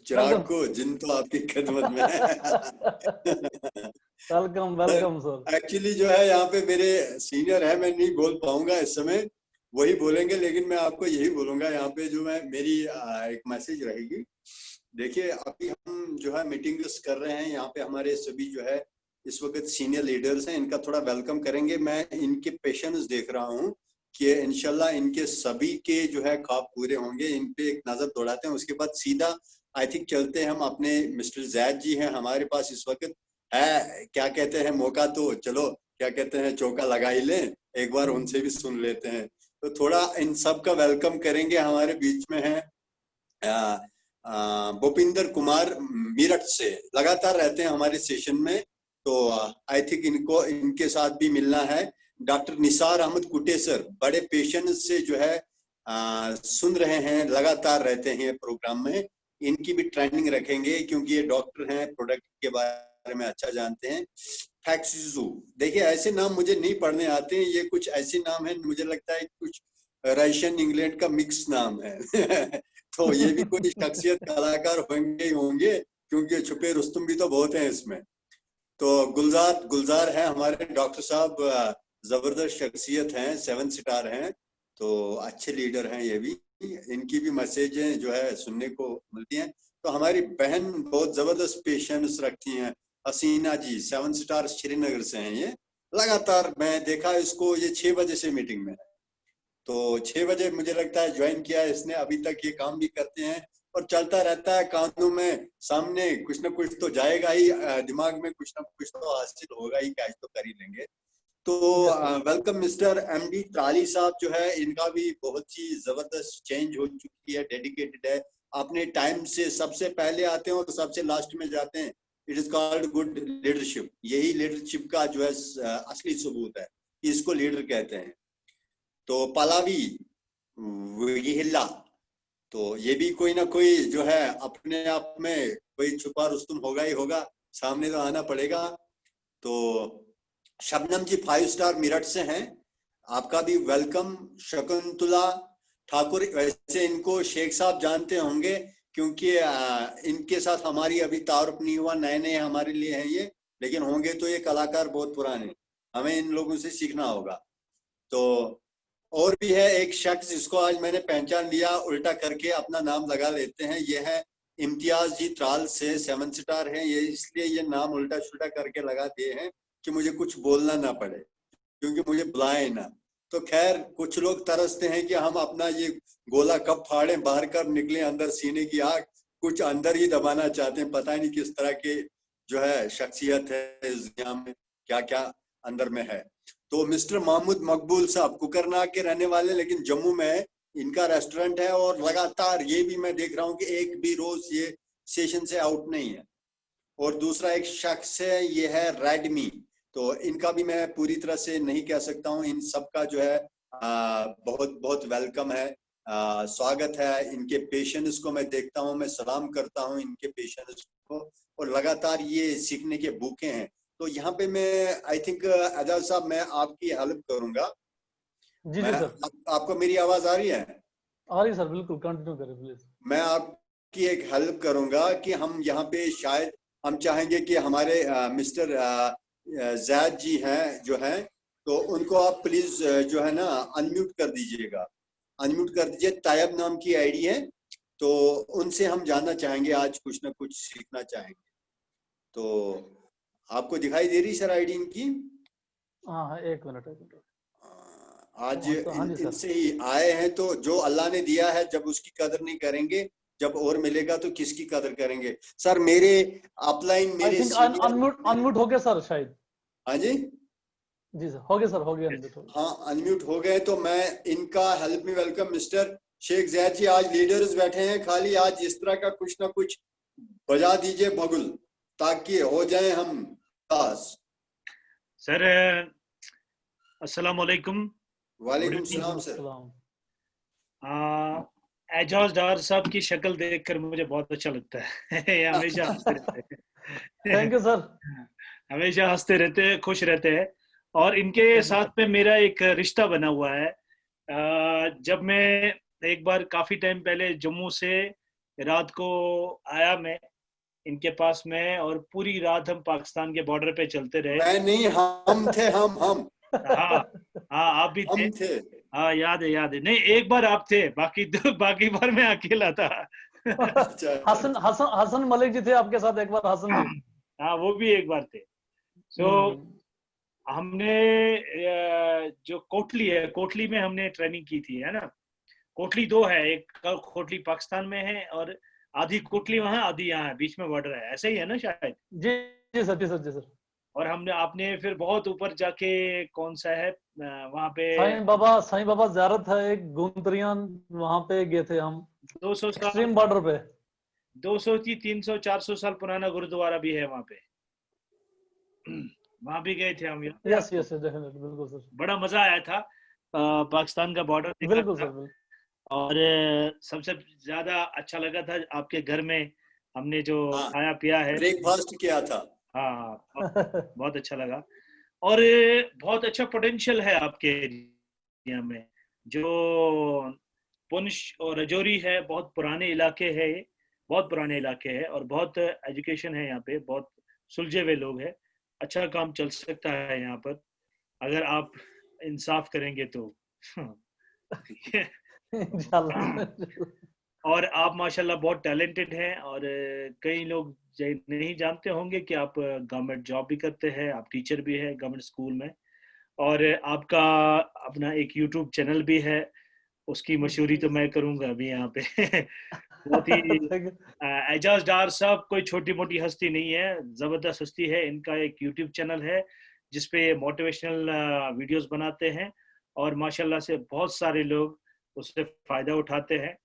चिराग को, जिन तो आपकी खिदमत में है। Welcome welcome sir. एक्चुअली जो है यहाँ पे मेरे सीनियर है, मैं नहीं बोल पाऊंगा इस समय, वही बोलेंगे, लेकिन मैं आपको यही बोलूंगा यहाँ पे जो मैं मेरी एक मैसेज रहेगी। देखिए, अभी हम जो है मीटिंग्स कर रहे हैं, यहाँ पे हमारे सभी जो है इस वक्त सीनियर लीडर्स हैं, इनका थोड़ा वेलकम करेंगे। मैं इनके पेशेंस देख रहा हूँ कि इंशाल्लाह इनके सभी के जो है ख्वाब पूरे होंगे। इन पे एक नजर दौड़ाते हैं, उसके बाद सीधा आई थिंक चलते हैं हम अपने मिस्टर जैद जी हैं हमारे पास इस वक्त है, क्या कहते हैं मौका, तो चलो क्या कहते हैं चौका लगा ही लें, एक बार उनसे भी सुन लेते हैं। तो थोड़ा इन सब का वेलकम करेंगे। हमारे बीच में है भूपिंदर कुमार, मेरठ से लगातार रहते हैं हमारे सेशन में, तो आई थिंक इनको इनके साथ भी मिलना है। डॉक्टर निसार अहमद कुटेसर, बड़े पेशेंस से जो है सुन रहे हैं, लगातार रहते हैं प्रोग्राम में, इनकी भी ट्रेनिंग रखेंगे, क्योंकि ये डॉक्टर हैं, प्रोडक्ट के बारे में अच्छा जानते हैं। फैक्सिजू, देखिए ऐसे नाम मुझे नहीं पढ़ने आते हैं, ये कुछ ऐसे नाम है, मुझे लगता है कुछ रशियन इंग्लैंड का मिक्स नाम है। तो ये भी कोई शख्सियत कलाकार होंगे ही होंगे, क्योंकि छुपे रुस्तम भी तो बहुत हैं इसमें। तो गुलजार है हमारे डॉक्टर साहब, जबरदस्त शख्सियत हैं, 7 स्टार हैं, तो अच्छे लीडर हैं ये भी। इनकी भी मैसेजें जो है सुनने को मिलती हैं। तो हमारी बहन बहुत जबरदस्त पेशेंस रखती हैं, हसीना जी, 7 स्टार श्रीनगर से हैं ये। लगातार मैं देखा इसको, ये 6 बजे से मीटिंग में है, तो 6 बजे मुझे लगता है ज्वाइन किया है इसने, अभी तक ये काम भी करते हैं और चलता रहता है। कानों में सामने कुछ ना कुछ तो जाएगा ही, दिमाग में कुछ ना कुछ तो हासिल होगा ही, कैच तो कर ही लेंगे। तो वेलकम मिस्टर एमडी त्राली साहब जो है, इनका भी बहुत ही जबरदस्त चेंज हो चुकी है, डेडिकेटेड है, अपने टाइम से सबसे पहले आते हैं और सबसे लास्ट में जाते हैं। It is called good leadership, यही लीडरशिप का जो है असली सबूत है, इसको लीडर कहते हैं। तो पलावी हिल्ला, तो ये भी कोई ना कोई जो है अपने आप में कोई छुपा रुस्तम होगा ही होगा, सामने तो आना पड़ेगा। तो शबनम जी 5 स्टार मेरठ से हैं, आपका भी वेलकम। शकुंतला ठाकुर, वैसे इनको शेख साहब जानते होंगे, क्योंकि इनके साथ हमारी अभी तारुफ नहीं हुआ, नए नए हमारे लिए हैं ये, लेकिन होंगे तो ये कलाकार बहुत पुराने, हमें इन लोगों से सीखना होगा। तो और भी है एक शख्स जिसको आज मैंने पहचान लिया, उल्टा करके अपना नाम लगा लेते हैं, ये है इम्तियाज जी त्राल से, 7 स्टार हैं ये, इसलिए ये नाम उल्टा सुल्टा करके लगा दिए हैं कि मुझे कुछ बोलना ना पड़े, क्योंकि मुझे बुलाए ना। तो खैर, कुछ लोग तरसते हैं कि हम अपना ये गोला कब फाड़ें, बाहर कब निकले, अंदर सीने की आग, कुछ अंदर ही दबाना चाहते हैं। पता नहीं किस तरह के जो है शख्सियत है इस दुनिया में, क्या क्या अंदर में है। तो मिस्टर महमूद मकबूल साहब कुकरनाग के रहने वाले, लेकिन जम्मू में इनका रेस्टोरेंट है, और लगातार ये भी मैं देख रहा हूँ कि एक भी रोज ये सेशन से आउट नहीं है। और दूसरा एक शख्स है, ये है रेडमी, तो इनका भी मैं पूरी तरह से नहीं कह सकता हूँ, इन सबका जो है बहुत बहुत वेलकम है, स्वागत है। इनके पेशेंस को मैं देखता हूँ, मैं सलाम करता हूँ इनके पेशेंस को, और लगातार ये सीखने के भूखे हैं। तो यहाँ पे मैं आई थिंक आजाद साहब, मैं आपकी हेल्प करूंगा। जी जी सर। आपको मेरी आवाज आ रही है? आ रही सर, बिल्कुल कंटिन्यू करें प्लीज। मैं आपकी एक हेल्प करूंगा कि हम यहाँ पे शायद हम चाहेंगे कि हमारे मिस्टर जैद जी हैं जो हैं, तो उनको आप प्लीज जो है ना अनम्यूट कर दीजिएगा, अनम्यूट कर दीजिए। तायब नाम की आईडी है, तो उनसे हम जानना चाहेंगे, आज कुछ ना कुछ सीखना चाहेंगे। तो आपको दिखाई दे रही सर आईडी इनकी? हाँ, एक मिनट। आज हाँ जी सर। इनसे ही आए हैं, तो जो अल्लाह ने दिया है जब उसकी कदर नहीं करेंगे, जब और मिलेगा तो किसकी कदर करेंगे। सर मेरे अपलाइन मेरे अनम्यूट हो गया सर शायद। हाँ जी जी सर, हो गया सर, हो गया अनम्यूट। हाँ अनम्यूट हो गए, तो मैं इनका help me welcome mister Sheikh Zaid ji. आज लीडर्स बैठे हैं, खाली आज इस तरह का कुछ ना कुछ बजा दीजिए बगुल, ताकि हो जाए हम पास। सर अस्सलाम वालेकुम। वालेकुम सलाम सर। एजाज डार साहब की शक्ल देखकर मुझे बहुत अच्छा लगता है। हमेशा हंसते रहते हैं। Thank you sir. हमेशा हंसते रहते हैं, खुश रहते हैं, और इनके साथ में मेरा एक रिश्ता बना हुआ है। जब मैं एक बार काफी टाइम पहले जम्मू से रात को आया, मैं इनके पास में, और पूरी रात हम पाकिस्तान के बॉर्डर पे चलते रहे। मैं नहीं, हम थे, हम हाँ आप भी थे। हाँ याद है। नहीं, एक बार आप थे, बाकी बार मैं अकेला था। हसन मलिक जी थे आपके साथ एक बार, हसन जी। हाँ, वो भी एक बार थे। तो हमने जो कोटली है, कोटली में हमने ट्रेनिंग की थी, है ना। कोटली 2 है, एक कोटली पाकिस्तान में है और आधी कोटली वहाँ, आधी यहाँ है, बीच में बॉर्डर है, ऐसे ही है ना शायद। जी सर। और आपने फिर बहुत ऊपर जाके, कौन सा है वहाँ पे, साईं बाबा ज़ियारत है एक, गुंतरियान, वहाँ पे गए थे हम, 200 साल एक्सट्रीम बॉर्डर पे। 200 की 300 400 साल पुराना गुरुद्वारा भी है वहाँ पे, वहाँ भी गए थे हम। यस डेफिनेटली, बिल्कुल सर। बड़ा मजा आया था पाकिस्तान का बॉर्डर देखा। बिल्कुल सर। और सबसे ज्यादा अच्छा लगा था आपके घर में हमने जो हाँ, खाया पिया है। ब्रेकफास्ट किया था। हाँ, बहुत अच्छा लगा। और बहुत अच्छा पोटेंशियल है आपके एरिया में। जो पुंछ और रजौरी है, बहुत पुराने इलाके है ये, बहुत पुराने इलाके हैं और बहुत एजुकेशन है यहाँ पे, बहुत सुलझे हुए लोग हैं। अच्छा काम चल सकता है यहाँ पर अगर आप इंसाफ करेंगे तो। इंशाल्लाह। और आप माशाल्लाह बहुत टैलेंटेड हैं और कई लोग नहीं जानते होंगे कि आप गवर्नमेंट जॉब भी करते हैं, आप टीचर भी हैं गवर्नमेंट स्कूल में, और आपका अपना एक यूट्यूब चैनल भी है। उसकी मशहूरी तो मैं करूंगा अभी यहाँ पे। बहुत ही Thank you. एजाज डार साहब कोई छोटी मोटी हस्ती नहीं है, जबरदस्त हस्ती है। इनका एक यूट्यूब चैनल है जिसपे मोटिवेशनल वीडियोस बनाते हैं और माशाल्लाह से बहुत सारे लोग उससे फायदा उठाते हैं।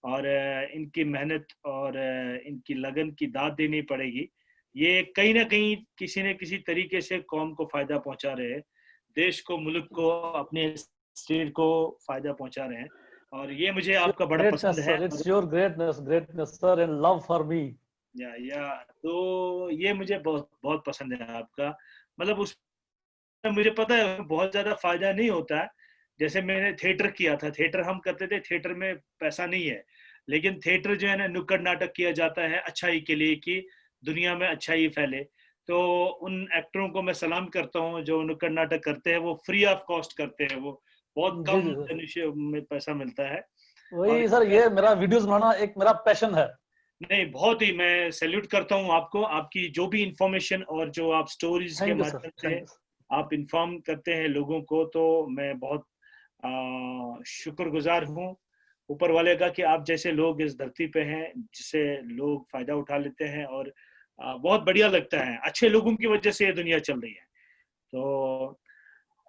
और इनकी मेहनत और इनकी लगन की दाद देनी पड़ेगी। ये कहीं ना कहीं किसी न किसी तरीके से कौम को फायदा पहुंचा रहे हैं, देश को, मुल्क को, अपने स्टेट को फायदा पहुंचा रहे हैं। और ये मुझे It's your आपका बड़ा पसंद greatness, है। sir. It's your greatness, sir, and love for me. या तो ये मुझे बहुत बहुत पसंद है आपका। मतलब उस मुझे पता है बहुत ज्यादा फायदा नहीं होता है। जैसे मैंने थिएटर किया था, थिएटर हम करते थे, थिएटर में पैसा नहीं है, लेकिन थिएटर जो है ना, नुक्कड़ नाटक किया जाता है अच्छाई के लिए कि दुनिया में अच्छाई फैले। तो उन एक्टरों को मैं सलाम करता हूँ जो नुक्कड़ नाटक करते हैं, वो फ्री ऑफ कॉस्ट करते हैं, वो बहुत जी कम जी सर, में पैसा मिलता है। और वही सर, ये मेरा वीडियोस बनाना एक मेरा पैशन है। नहीं, बहुत ही मैं सैल्यूट करता हूँ आपको, आपकी जो भी इंफॉर्मेशन और जो आप स्टोरीज के थैंक यू सर, माध्यम से थैंक यू। आप इंफॉर्म करते हैं लोगों को, तो मैं बहुत शुक्रगुजार हूँ ऊपर वाले का कि आप जैसे लोग इस धरती पे हैं जिससे लोग फायदा उठा लेते हैं। और बहुत बढ़िया लगता है, अच्छे लोगों की वजह से ये दुनिया चल रही है। तो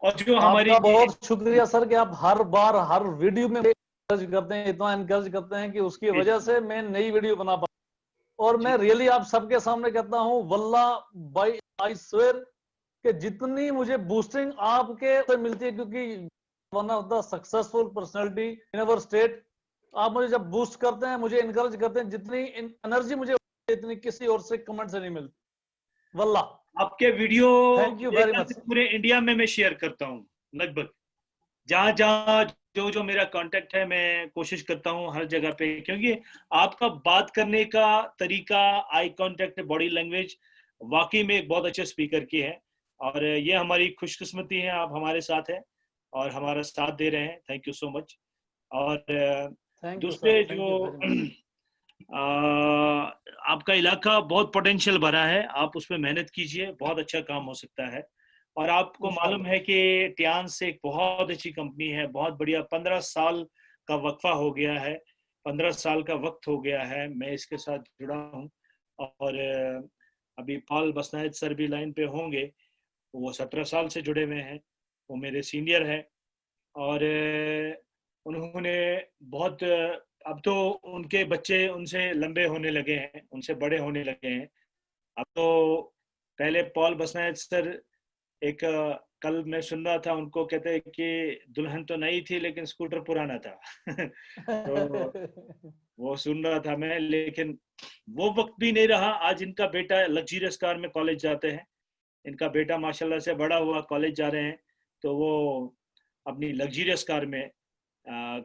और जो हमारी आपका बहुत शुक्रिया सर कि आप हर बार हर वीडियो में एनकरेज करते हैं, इतना एनकरेज करते हैं कि उसकी वजह से मैं नई वीडियो बना पा। और मैं रियली आप सबके सामने कहता हूँ, वल्लाह बाई आई स्वेयर, कि जितनी मुझे बूस्टिंग आपके से मिलती है, क्योंकि one of the successful personality in our state, आप मुझे जब बूस्ट करते हैं, मुझे इनकरेज करते हैं, जितनी एनर्जी मुझे इतनी किसी और से कमेंट से नहीं मिलती। वल्लाह, आपके वीडियो थैंक यू मेरे वेरी ख्याल से मच। पूरे इंडिया में मैं शेयर करता हूँ लगभग, जहाँ जहाँ जो जो मेरा कांटेक्ट है मैं कोशिश करता हूँ हर जगह पे, क्योंकि आपका बात करने का तरीका, आई कांटेक्ट, बॉडी लैंग्वेज वाकई में एक बहुत अच्छे स्पीकर की है। और ये हमारी खुशकिस्मती है, आप हमारे साथ हैं और हमारा साथ दे रहे हैं। Thank you so much. और थैंक यू सर, दूसरे थैंक यू जो वेरी मच। आपका इलाका बहुत पोटेंशियल भरा है, आप उसमें मेहनत कीजिए, बहुत अच्छा काम हो सकता है। और आपको मालूम इंशाल्लाह। है कि टियान्स एक बहुत अच्छी कंपनी है, बहुत बढ़िया। 15 साल का वक्फा हो गया है, 15 साल का वक्त हो गया है मैं इसके साथ जुड़ा हूँ। और अभी पॉल बसनायत सर भी लाइन पे होंगे, वो 17 साल से जुड़े हुए हैं, वो मेरे सीनियर हैं। और उन्होंने बहुत अब तो उनके बच्चे उनसे लंबे होने लगे हैं, उनसे बड़े होने लगे हैं अब तो। पहले पॉल बसनायत सर एक कल मैं सुन रहा था, उनको कहते हैं कि दुल्हन तो नई थी लेकिन स्कूटर पुराना था। तो वो सुन रहा था मैं, लेकिन वो वक्त भी नहीं रहा। आज इनका बेटा लग्जरियस कार में कॉलेज जाते हैं, इनका बेटा माशाल्लाह से बड़ा हुआ, कॉलेज जा रहे हैं, तो वो अपनी लग्जरियस कार में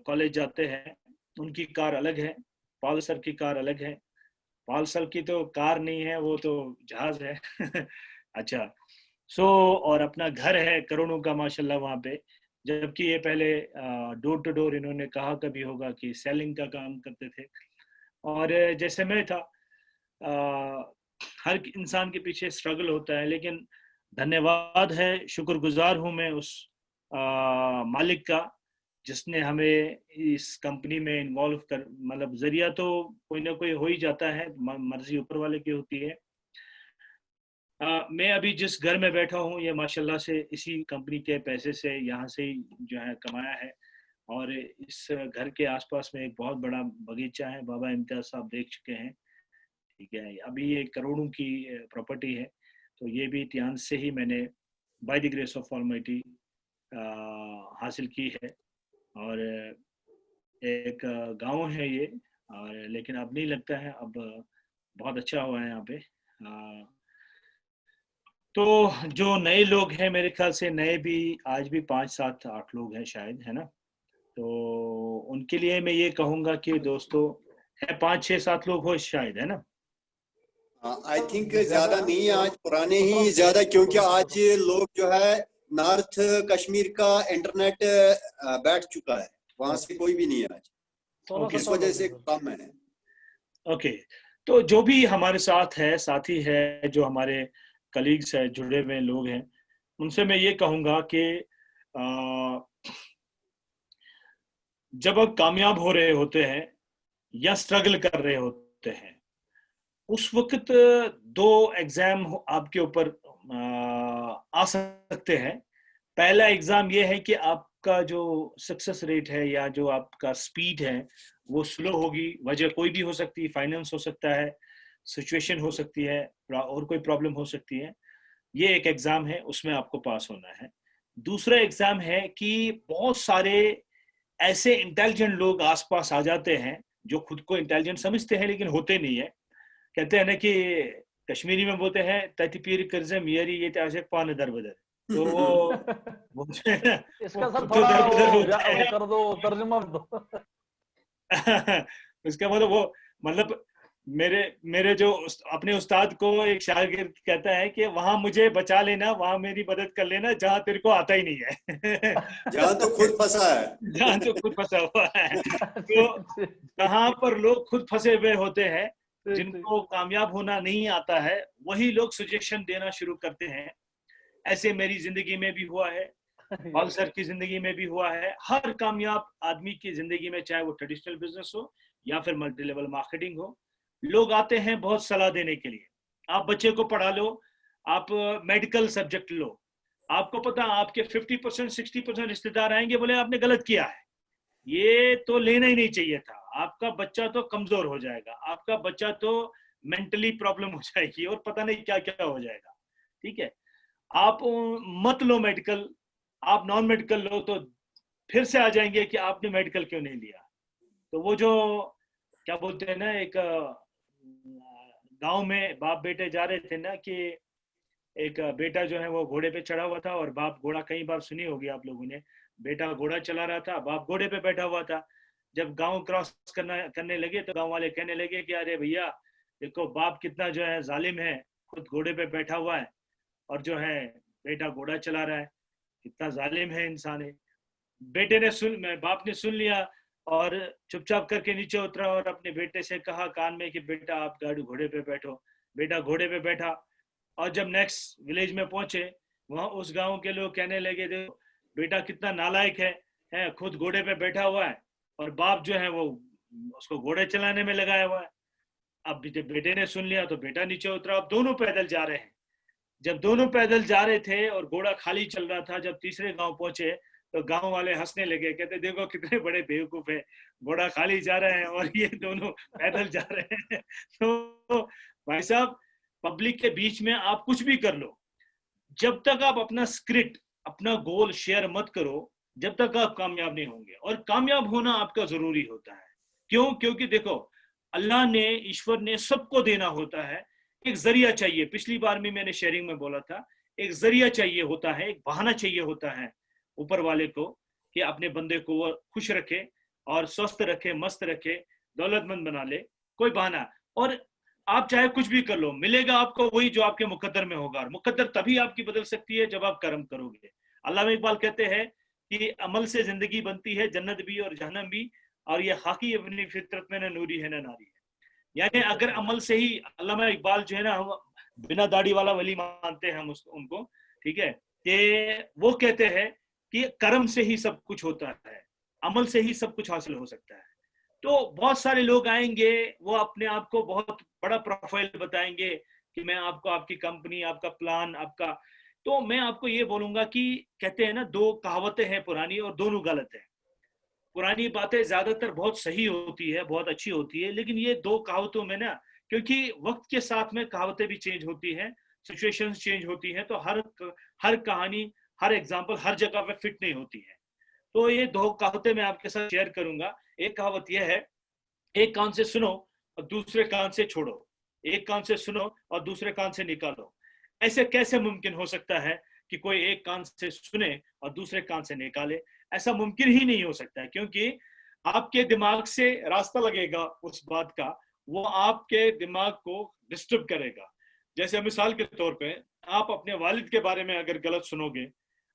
कॉलेज जाते हैं। उनकी कार अलग है, पॉल सर की कार अलग है। पॉल सर की तो कार नहीं है, वो तो जहाज है। अच्छा। और अपना घर है करोड़ों का माशाल्लाह वहाँ पे, जबकि ये पहले डोर टू डोर, इन्होंने कहा कभी होगा कि सेलिंग का काम करते थे। और जैसे मैं था, हर इंसान के पीछे स्ट्रगल होता है, लेकिन धन्यवाद है, शुक्रगुजार हूँ मैं उस मालिक का जिसने हमें इस कंपनी में इन्वॉल्व कर, मतलब जरिया तो कोई ना कोई हो ही जाता है, मर्जी ऊपर वाले की होती है। मैं अभी जिस घर में बैठा हूँ ये माशाल्लाह से इसी कंपनी के पैसे से यहाँ से ही जो है कमाया है। और इस घर के आसपास में एक बहुत बड़ा बगीचा है, बाबा इम्तियाज साहब देख चुके हैं, ठीक है। अभी ये करोड़ों की प्रॉपर्टी है, तो ये भी ध्यान से ही मैंने by the grace of almighty हासिल की है। और एक गांव है ये, लेकिन अब नहीं लगता है, अब बहुत अच्छा हुआ है यहाँ पे। तो जो नए लोग हैं, मेरे ख्याल से नए भी आज भी 5 7 8 लोग हैं शायद, है ना? तो उनके लिए मैं ये कहूँगा कि दोस्तों, है 5 6 7 लोग हो शायद, है ना? आई थिंक ज्यादा नहीं है आज, पुराने ही ज्यादा, क्योंकि आज लोग जो है नॉर्थ कश्मीर का इंटरनेट बैठ चुका है, वहां से कोई भी नहीं है आज, इस वजह से कम है। ओके, तो जो भी हमारे साथ है, साथी है, जो हमारे कलीग्स है, जुड़े हुए लोग हैं, उनसे मैं ये कहूँगा कि जब आप कामयाब हो रहे होते हैं या स्ट्रगल कर रहे होते हैं, उस वक्त 2 एग्जाम आपके ऊपर आ सकते हैं। पहला एग्जाम ये है कि आपका जो सक्सेस रेट है या जो आपका स्पीड है वो स्लो होगी। वजह कोई भी हो सकती है, फाइनेंस हो सकता है, सिचुएशन हो सकती है, और कोई प्रॉब्लम हो सकती है। ये एक एग्जाम है, उसमें आपको पास होना है। दूसरा एग्जाम है कि बहुत सारे ऐसे इंटेलिजेंट लोग आसपास आ जाते हैं जो खुद को इंटेलिजेंट समझते हैं लेकिन होते नहीं है। कहते हैं ना कि कश्मीरी में बोलते हैं ततीपीर कर्जम येरी ये ताशक पान दर बदर। तो वो इसका सर खुद तो थोड़ा दर बदर वो होता है। कर दो, तर्जुमा दो। उसका मतलब मेरे जो अपने उस्ताद को एक शागिर्द कहता है कि वहां मुझे बचा लेना, वहां मेरी मदद कर लेना जहां तेरे को आता ही नहीं है। जहाँ तो खुद फंसा है। जहां तो खुद फंसा हुआ है। तो कहाँ पर लोग खुद फंसे हुए होते हैं, जिनको कामयाब होना नहीं आता है, वही लोग सजेशन देना शुरू करते हैं। ऐसे मेरी जिंदगी में भी हुआ है, हॉल सर की जिंदगी में भी हुआ है, हर कामयाब आदमी की जिंदगी में, चाहे वो ट्रेडिशनल बिजनेस हो या फिर मल्टी लेवल मार्केटिंग हो, लोग आते हैं बहुत सलाह देने के लिए। आप बच्चे को पढ़ा लो, आप मेडिकल सब्जेक्ट लो, आपको पता आपके 50% 60% रिश्तेदार आएंगे, बोले आपने गलत किया है, ये तो लेना ही नहीं चाहिए था, आपका बच्चा तो कमजोर हो जाएगा, आपका बच्चा तो मेंटली प्रॉब्लम हो जाएगी और पता नहीं क्या क्या हो जाएगा। ठीक है, आप मत लो मेडिकल, आप नॉन मेडिकल लो, तो फिर से आ जाएंगे कि आपने मेडिकल क्यों नहीं लिया। तो वो जो क्या बोलते हैं ना, एक गांव में बाप बेटे जा रहे थे ना, कि एक बेटा जो है वो घोड़े पे चढ़ा हुआ था और बाप, घोड़ा कई बार सुनी होगी आप लोगों ने, बेटा घोड़ा चला रहा था, बाप घोड़े पे बैठा हुआ था। जब गांव क्रॉस करने लगे तो गांव वाले कहने लगे कि अरे भैया देखो बाप कितना जो है जालिम है, खुद घोड़े पे बैठा हुआ है और जो है बेटा घोड़ा चला रहा है, कितना जालिम है इंसान है। बेटे ने बाप ने सुन लिया और चुपचाप करके नीचे उतरा और अपने बेटे से कहा कान में कि बेटा आप गाड़ी घोड़े पे बैठो। बेटा घोड़े पे बैठा और जब नेक्स्ट विलेज में पहुंचे, वहां उस गांव के लोग कहने लगे देखो बेटा कितना नालायक है, खुद घोड़े पे बैठा हुआ है और बाप जो है वो उसको घोड़े चलाने में लगाया हुआ है। अब जब बेटे ने सुन लिया तो बेटा नीचे उतरा। अब दोनों पैदल जा रहे हैं। जब दोनों पैदल जा रहे थे और घोड़ा खाली चल रहा था, जब तीसरे गांव पहुंचे तो गांव वाले हंसने लगे, कहते देखो कितने बड़े बेवकूफ है, घोड़ा खाली जा रहा है और ये दोनों पैदल जा रहे हैं। तो भाई साहब, पब्लिक के बीच में आप कुछ भी कर लो, जब तक आप अपना स्क्रिप्ट, अपना गोल शेयर मत करो, जब तक आप कामयाब नहीं होंगे। और कामयाब होना आपका जरूरी होता है। क्यों? क्योंकि देखो अल्लाह ने, ईश्वर ने सबको देना होता है, एक जरिया चाहिए। पिछली बार भी मैंने शेयरिंग में बोला था, एक जरिया चाहिए होता है, एक बहाना चाहिए होता है ऊपर वाले को कि अपने बंदे को वो खुश रखे और स्वस्थ रखे, मस्त रखे, दौलतमंद बना ले, कोई बहाना। और आप चाहे कुछ भी कर लो, मिलेगा आपको वही जो आपके मुकद्दर में होगा। और मुकद्दर तभी आपकी बदल सकती है जब आप कर्म करोगे। अल्लामा इकबाल कहते हैं कि अमल से जिंदगी बनती है, जन्नत भी और जहन्नम भी, और ये खाकी अपनी फितरत में न नूरी है न नारी है। यानी अगर अमल से ही, अल्लामा इकबाल जो है ना, हम बिना दाढ़ी वाला वली मानते हैं हम उनको, ठीक है, कि वो कहते हैं कि कर्म से ही सब कुछ होता है, अमल से ही सब कुछ हासिल हो सकता है। तो बहुत सारे लोग आएंगे, वो अपने आप को बहुत बड़ा प्रोफाइल बताएंगे कि मैं आपको, आपकी कंपनी, आपका प्लान, आपका। तो मैं आपको ये बोलूंगा कि कहते हैं ना, 2 कहावतें हैं पुरानी और दोनों गलत है। पुरानी बातें ज्यादातर बहुत सही होती है, बहुत अच्छी होती है, लेकिन ये 2 कहावतों में ना, क्योंकि वक्त के साथ में कहावतें भी चेंज होती हैं, सिचुएशंस चेंज होती हैं, तो हर कहानी, हर एग्जांपल हर जगह पे फिट नहीं होती है। तो ये 2 कहावतें मैं आपके साथ शेयर करूंगा। एक कहावत यह है, एक कान से सुनो और दूसरे कान से छोड़ो, एक कान से सुनो और दूसरे कान से निकालो। ऐसे कैसे मुमकिन हो सकता है कि कोई एक कान से सुने और दूसरे कान से निकाले? ऐसा मुमकिन ही नहीं हो सकता है, क्योंकि आपके दिमाग से रास्ता लगेगा उस बात का, वो आपके दिमाग को डिस्टर्ब करेगा। जैसे मिसाल के तौर पे आप अपने वालिद के बारे में अगर गलत सुनोगे,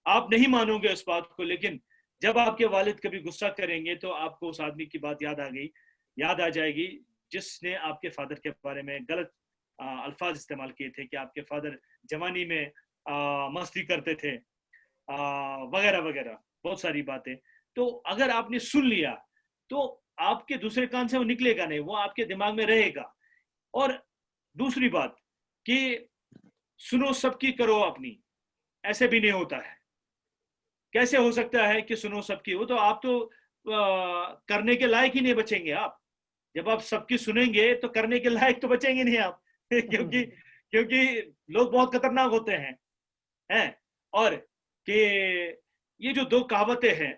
आप नहीं मानोगे उस बात को, लेकिन जब आपके वालिद कभी गुस्सा करेंगे तो आपको उस आदमी की बात याद आ जाएगी जिसने आपके फादर के बारे में गलत अल्फाज इस्तेमाल किए थे कि आपके फादर जवानी में मस्ती करते थे, वगैरह वगैरह, बहुत सारी बातें। तो अगर आपने सुन लिया तो आपके दूसरे कान से वो निकलेगा नहीं, वो आपके दिमाग में रहेगा। और दूसरी बात कि सुनो सबकी करो अपनी, ऐसे भी नहीं होता है। कैसे हो सकता है कि सुनो सबकी? वो तो आप तो करने के लायक ही नहीं बचेंगे। आप जब आप सबकी सुनेंगे तो करने के लायक तो बचेंगे नहीं आप क्योंकि लोग बहुत खतरनाक होते हैं। और कि ये जो दो कहावतें हैं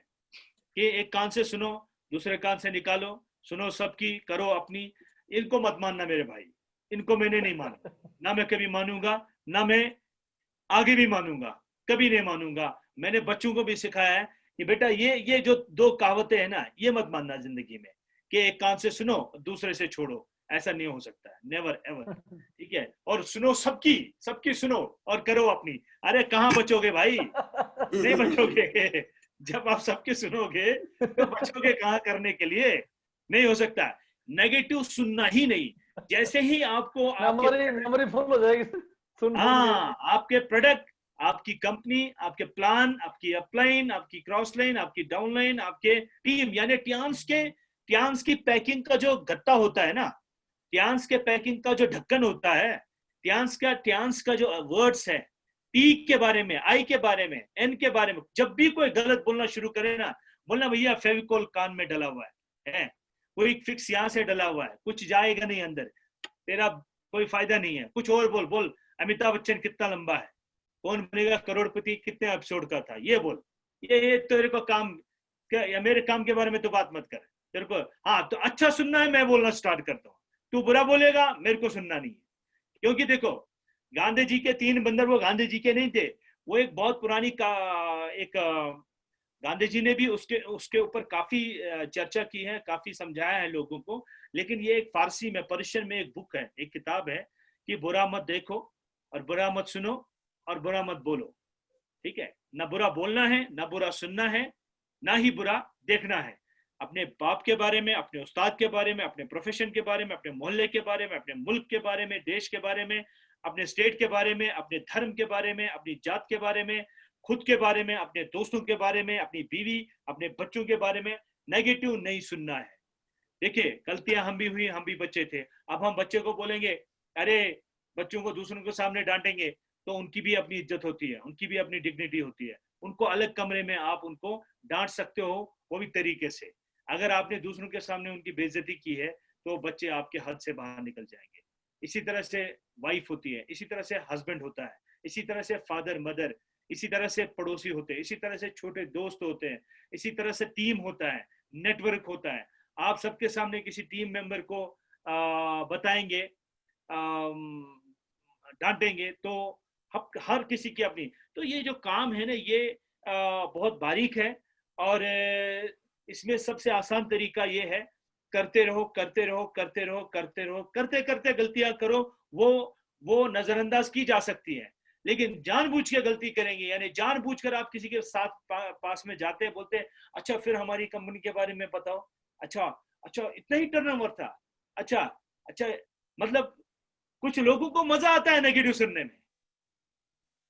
कि एक कान से सुनो दूसरे कान से निकालो, सुनो सबकी करो अपनी, इनको मत मानना मेरे भाई। इनको मैंने नहीं माना, ना मैं कभी मानूंगा, ना मैं आगे भी मानूंगा, कभी नहीं मानूंगा। मैंने बच्चों को भी सिखाया है कि बेटा ये जो दो कहावतें हैं ना, ये मत मानना जिंदगी में कि एक कान से सुनो दूसरे से छोड़ो। ऐसा नहीं हो सकता है, नेवर एवर। ठीक है? और सुनो सबकी सुनो और करो अपनी। अरे कहाँ बचोगे भाई? नहीं बचोगे। जब आप सबके सुनोगे तो बचोगे कहाँ करने के लिए? नहीं हो सकता। नेगेटिव सुनना ही नहीं। जैसे ही आपको मेमोरी फुल हो जाएगी सुन आपके प्रोडक्ट, आपकी कंपनी, आपके प्लान, आपकी अपलाइन, आपकी क्रॉस लाइन, आपकी डाउन लाइन, आपके टीम, यानी टियांस की पैकिंग का जो गत्ता होता है ना, टियांस के पैकिंग का जो ढक्कन होता है, टियांस का जो वर्ड्स है, टी के बारे में, आई के बारे में, एन के बारे में, जब भी कोई गलत बोलना शुरू करे ना, बोलना भैया फेविकोल कान में डला हुआ है, कोई फिक्स यहाँ से डला हुआ है, कुछ जाएगा नहीं अंदर, तेरा कोई फायदा नहीं है, कुछ और बोल अमिताभ बच्चन कितना लंबा है, कौन बनेगा करोड़पति कितने एपिसोड का था, ये बोल, ये तेरे को काम, या मेरे काम के बारे में तो बात मत कर तेरे को। हाँ तो अच्छा सुनना है, मैं बोलना स्टार्ट करता हूँ, तू बुरा बोलेगा मेरे को सुनना नहीं है। क्योंकि देखो गांधी जी के 3 बंदर वो गांधी जी के नहीं थे, वो एक बहुत पुरानी गांधी जी ने भी उसके ऊपर काफी चर्चा की है, काफी समझाया है लोगों को। लेकिन ये एक फारसी में, पर्शियन में एक बुक है, एक किताब है कि बुरा मत देखो और बुरा मत सुनो और बुरा मत बोलो। ठीक है? ना बुरा बोलना है, ना बुरा सुनना है, ना ही बुरा देखना है। अपने बाप के बारे में, अपने उस्ताद के बारे में, अपने प्रोफेशन के बारे में, अपने मोहल्ले के बारे में, अपने मुल्क के बारे में, देश के बारे में, अपने स्टेट के बारे में, अपने धर्म के बारे में, अपनी जात के बारे में, खुद के बारे में, अपने दोस्तों के बारे में, अपनी बीवी, अपने बच्चों के बारे में नेगेटिव नहीं सुनना है। देखिए गलतियां हम भी हुई, हम भी बच्चे थे। अब हम बच्चे को बोलेंगे, अरे बच्चों को दूसरों के सामने डांटेंगे तो उनकी भी अपनी इज्जत होती है, उनकी भी अपनी डिग्निटी होती है। उनको अलग कमरे में आप उनको डांट सकते हो, वो भी तरीके से। अगर आपने दूसरों के सामने उनकी बेइज्जती की है तो बच्चे आपके हद से बाहर निकल जाएंगे। इसी तरह से वाइफ होती है, इसी तरह से हस्बैंड होता है, इसी तरह से फादर मदर, इसी तरह से पड़ोसी होते हैं, इसी तरह से छोटे दोस्त होते हैं, इसी तरह से टीम होता है, नेटवर्क होता है। आप सबके सामने किसी टीम मेंबर को बताएंगे, डांटेंगे तो हर किसी की अपनी। तो ये जो काम है ना, ये बहुत बारीक है और इसमें सबसे आसान तरीका ये है, करते रहो करते रहो करते रहो करते रहो, करते करते गलतियां करो। वो नजरअंदाज की जा सकती है, लेकिन जानबूझ के गलती करेंगे, यानी जानबूझकर आप किसी के साथ पास में जाते हैं, बोलते हैं अच्छा फिर हमारी कंपनी के बारे में बताओ, अच्छा इतना ही टर्नओवर था, अच्छा मतलब कुछ लोगों को मजा आता है नेगेटिव सुनने में।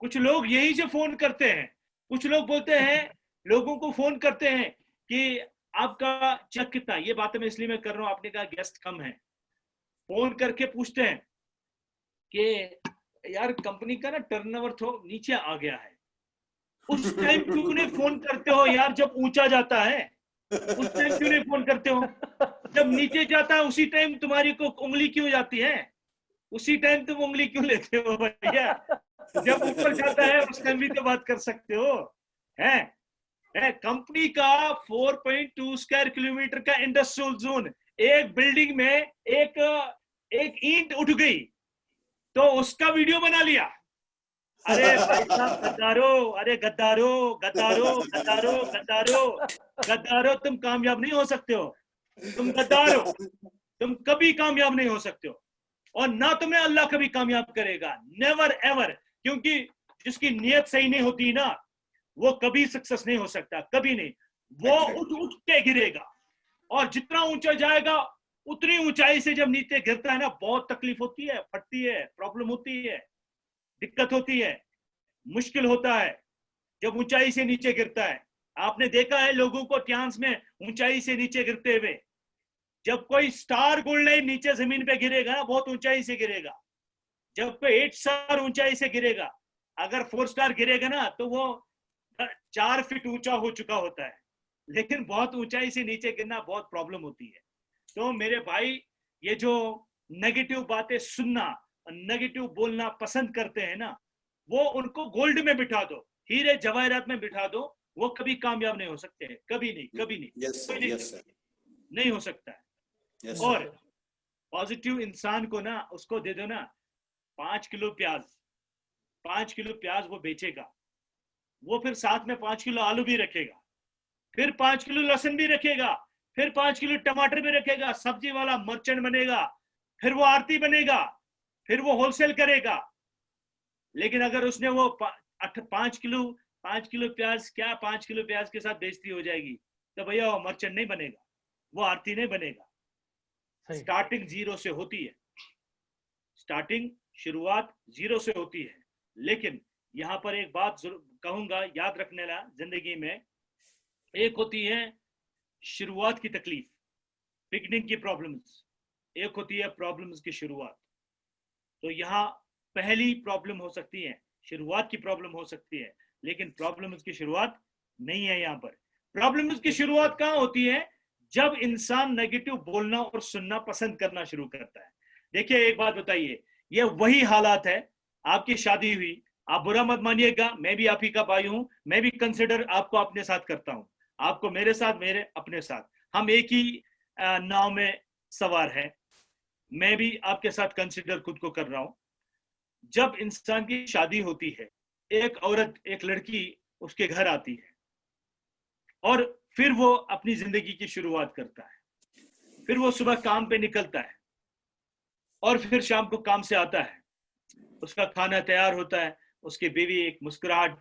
कुछ लोग यहीं से फोन करते हैं, कुछ लोग बोलते हैं, लोगों को फोन करते हैं कि आपका चेक कितना। ये बातें मैं इसलिए कर रहा हूं, आपने कहा गेस्ट कम है, फोन करके पूछते हैं कि यार कंपनी का ना टर्नओवर तो नीचे आ गया है। उस टाइम क्यों नहीं फोन करते हो यार जब ऊंचा जाता है? उस टाइम क्यों नहीं फोन करते हो? जब नीचे जाता है उसी टाइम तुम्हारी को उंगली क्यों जाती है? उसी टाइम तुम उंगली क्यों लेते हो भैया? जब ऊपर जाता है उस टाइम भी तो बात कर सकते हो, हैं? कंपनी का 4.2 स्क्वायर किलोमीटर का इंडस्ट्रियल जोन, एक बिल्डिंग में एक ईंट उठ गई तो उसका वीडियो बना लिया। अरे भाई साहब गद्दारो, अरे गद्दारो गद्दारो गद्दारो गद्दारो गद्दारो, तुम कामयाब नहीं हो सकते हो, तुम गद्दार हो, तुम कभी कामयाब नहीं हो सकते हो, और ना तुम्हें अल्लाह कभी कामयाब करेगा, नेवर एवर। क्योंकि जिसकी नीयत सही नहीं होती ना, वो कभी सक्सेस नहीं हो सकता, कभी नहीं। वो उठ उठ के गिरेगा, और जितना ऊंचा जाएगा उतनी ऊंचाई से जब नीचे गिरता है ना, बहुत तकलीफ होती है, फटती है, प्रॉब्लम होती है, दिक्कत होती है, मुश्किल होता है जब ऊंचाई से नीचे गिरता है। आपने देखा है लोगों को चांस में ऊंचाई से नीचे गिरते हुए। जब कोई स्टार गोल्ड लाइन नीचे जमीन पे गिरेगा ना, बहुत ऊंचाई से गिरेगा। जब कोई 8 स्टार ऊंचाई से गिरेगा, अगर 4 स्टार गिरेगा ना तो वो 4 फीट ऊंचा हो चुका होता है, लेकिन बहुत ऊंचाई से नीचे गिरना बहुत प्रॉब्लम होती है। तो मेरे भाई, ये जो नेगेटिव बातें सुनना और नेगेटिव बोलना पसंद करते हैं ना, वो उनको गोल्ड में बिठा दो, हीरे जवाहरात में बिठा दो, वो कभी कामयाब नहीं हो सकते हैं, कभी नहीं, कभी नहीं। यस सर, यस सर, नहीं हो सकता है। यस और पॉजिटिव इंसान को ना, उसको दे दो ना 5 किलो प्याज, 5 किलो प्याज वो बेचेगा, वो फिर साथ में 5 किलो आलू भी रखेगा, फिर 5 किलो लहसुन भी रखेगा, फिर 5 किलो टमाटर भी रखेगा, सब्जी वाला मर्चेंट बनेगा, फिर वो आरती बनेगा, फिर वो होलसेल करेगा। लेकिन अगर उसने वो 5 किलो प्याज, क्या 5 किलो प्याज के साथ बेइज्जती हो जाएगी, तो भैया वो मर्चेंट नहीं बनेगा, वो आरती नहीं बनेगा। स्टार्टिंग जीरो से होती है, स्टार्टिंग शुरुआत जीरो से होती है। लेकिन यहाँ पर एक बात कहूंगा, याद रखने ला जिंदगी में, एक होती है शुरुआत की तकलीफ, बिगनिंग की प्रॉब्लम्स, एक होती है प्रॉब्लम्स की शुरुआत। तो यहाँ पहली प्रॉब्लम हो सकती है, शुरुआत की प्रॉब्लम हो सकती है, लेकिन प्रॉब्लम्स की शुरुआत नहीं है। यहाँ पर प्रॉब्लम्स की शुरुआत कहाँ होती है? जब इंसान नेगेटिव बोलना और सुनना पसंद करना शुरू करता है। देखिए एक बात बताइए, ये वही हालात है, आपकी शादी हुई, आप बुरा मत मानिएगा, मैं भी आप ही का भाई हूं, मैं भी कंसिडर आपको अपने साथ करता हूं, आपको मेरे साथ, मेरे अपने साथ, हम एक ही नाव में सवार हैं। मैं भी आपके साथ कंसिडर खुद को कर रहा हूं। जब इंसान की शादी होती है, एक औरत, एक लड़की उसके घर आती है, और फिर वो अपनी जिंदगी की शुरुआत करता है। फिर वो सुबह काम पे निकलता है, और फिर शाम को काम से आता है, उसका खाना तैयार होता है, उसकी बीवी एक मुस्कुराहट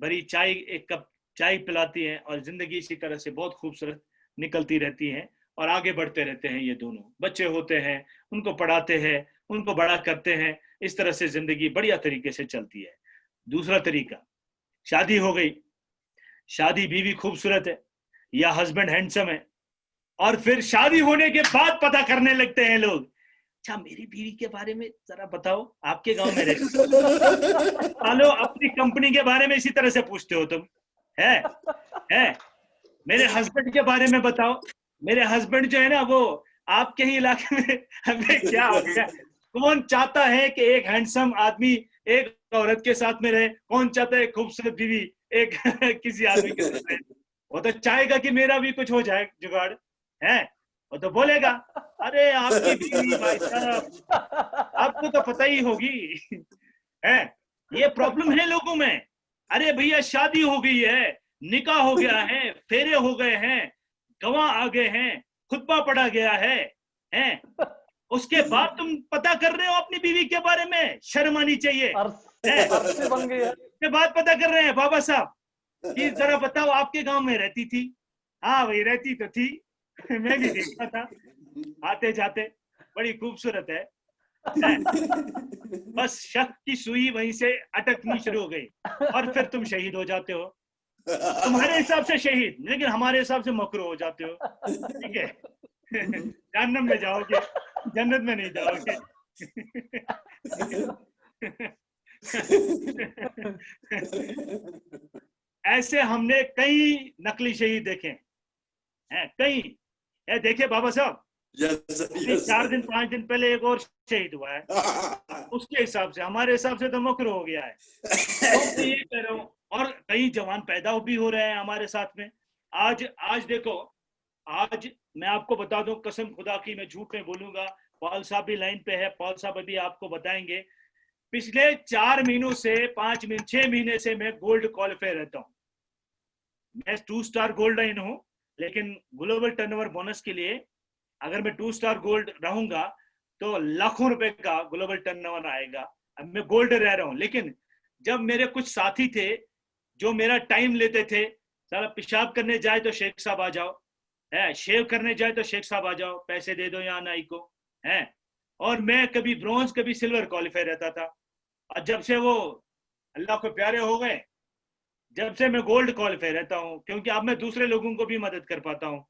भरी चाय, एक कप चाय पिलाती है, और जिंदगी इसी तरह से बहुत खूबसूरत निकलती रहती है, और आगे बढ़ते रहते हैं। ये दोनों बच्चे होते हैं, उनको पढ़ाते हैं, उनको बड़ा करते हैं, इस तरह से जिंदगी बढ़िया तरीके से चलती है। दूसरा तरीका, शादी हो गई, शादी बीवी खूबसूरत है या हस्बैंड हैंडसम है, और फिर शादी होने के बाद पता करने लगते हैं लोग, अच्छा मेरी बीवी के बारे में जरा बताओ, आपके गांव में रहती हेलो, अपनी कंपनी के बारे में इसी तरह से पूछते हो तुम, है मेरे हस्बैंड के बारे में बताओ, मेरे हस्बैंड जो है ना वो आपके ही इलाके में, हमें क्या हो गया? कौन चाहता है कि एक हैंडसम आदमी एक औरत के साथ में रहे? कौन चाहता है खूबसूरत बीवी एक किसी आदमी के साथ रहे? वो तो चाहेगा कि मेरा भी कुछ हो जाए जुगाड़, है? वो तो बोलेगा, अरे आपकी बीवी भाई साहब आपको तो पता ही होगी, है? ये प्रॉब्लम है लोगों में। अरे भैया शादी हो गई है, निकाह हो गया है, फेरे हो गए हैं, गवाह आ गए हैं, खुतबा पढ़ा गया है? उसके बाद तुम पता कर रहे हो अपनी बीवी के बारे में? शर्म आनी चाहिए। अरसे बन गई है। उसके बाद पता कर रहे हैं, बाबा साहब कि जरा बताओ आपके गांव में रहती थी? हाँ भाई रहती तो थी, मैं भी देखता था आते जाते, बड़ी खूबसूरत है। बस शक की सुई वहीं से अटकनी शुरू हो गई, और फिर तुम शहीद हो जाते हो। तुम्हारे हिसाब से शहीद, लेकिन हमारे हिसाब से मकरू हो जाते हो। ठीक है, जहन्नम में जाओगे, जन्नत में नहीं जाओगे। ऐसे हमने कई नकली शहीद देखे हैं, कई देखे बाबा साहब। 4 दिन 5 दिन पहले एक और शहीद हुआ है, उसके हिसाब से, हमारे हिसाब से तो मकरू हो गया है। तो मैं ये कह रहा हूँ, और कई जवान पैदा भी हो रहे हैं हमारे साथ में। आज देखो, आज मैं आपको बता दूं, कसम खुदा की, मैं झूठ नहीं बोलूंगा, पॉल साहब भी लाइन पे है, पॉल साहब अभी आपको बताएंगे, पिछले 4 महीनों से 5 महीने 6 महीने से मैं गोल्ड क्वालिफाई रहता हूं। मैं 2 स्टार गोल्ड लाइन हूं, लेकिन ग्लोबल टर्नओवर बोनस के लिए अगर मैं 2 स्टार गोल्ड रहूंगा तो लाखों रुपए का ग्लोबल टर्नओवर आएगा। अब मैं गोल्ड रह रहा हूं, लेकिन जब मेरे कुछ साथी थे जो मेरा टाइम लेते थे, साला पेशाब करने जाए तो शेख साहब आ जाओ, है, शेव करने जाए तो शेख साहब आ जाओ, पैसे दे दो यहाँ नाई को, है, और मैं कभी ब्रॉन्ज कभी सिल्वर क्वालिफाई रहता था। और जब से वो अल्लाह को प्यारे हो गए, जब से मैं गोल्ड क्वालिफाई रहता हूँ, क्योंकि अब मैं दूसरे लोगों को भी मदद कर पाता हूँ।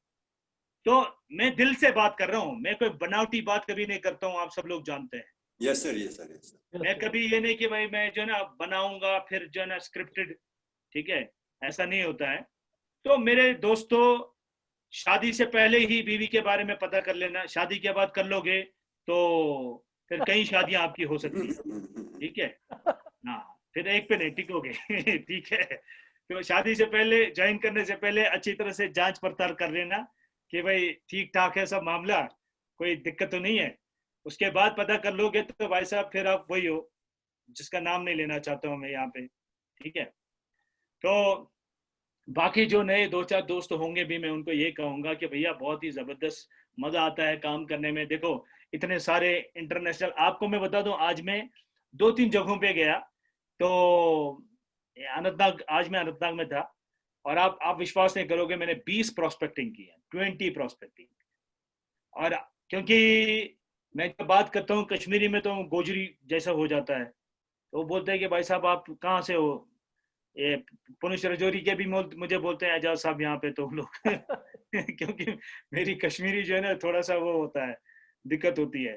तो मैं दिल से बात कर रहा हूँ, मैं कोई बनावटी बात कभी नहीं करता हूँ, आप सब लोग जानते हैं। Yes sir, yes sir, yes sir. मैं कभी ये नहीं कि भाई मैं जो है ना बनाऊंगा फिर जो है ना स्क्रिप्टेड, ठीक है, ऐसा नहीं होता है। तो मेरे दोस्तों, शादी से पहले ही बीवी के बारे में पता कर लेना, शादी के बाद कर लोगे तो फिर कई शादियां आपकी हो सकती है, ठीक है, हाँ, फिर एक पे नहीं टिकोगे ठीक है। तो शादी से पहले, ज्वाइन करने से पहले अच्छी तरह से जांच पड़ताल कर लेना कि भाई ठीक ठाक है सब मामला, कोई दिक्कत तो नहीं है। उसके बाद पता कर लोगे तो भाई साहब फिर आप वही हो जिसका नाम नहीं लेना चाहता हूँ मैं यहाँ पे, ठीक है। तो बाकी जो नए 2-4 दोस्त होंगे भी, मैं उनको ये कहूंगा कि भैया बहुत ही जबरदस्त मजा आता है काम करने में। देखो इतने सारे इंटरनेशनल, आपको मैं बता दूं, आज मैं 2-3 जगहों पे गया, तो अनंतनाग, आज मैं अनंतनाग में था, और आप विश्वास नहीं करोगे, मैंने 20 प्रोस्पेक्टिंग की है, 20 प्रोस्पेक्टिंग। और क्योंकि मैं जब बात करता हूँ कश्मीरी में तो गोजरी जैसा हो जाता है, तो वो बोलते हैं कि भाई साहब आप कहाँ से हो, ये पुलिस रजौरी के भी मुझे बोलते हैं एजाज साहब यहाँ पे तो लोग क्योंकि मेरी कश्मीरी जो है ना थोड़ा सा वो होता है, दिक्कत होती है।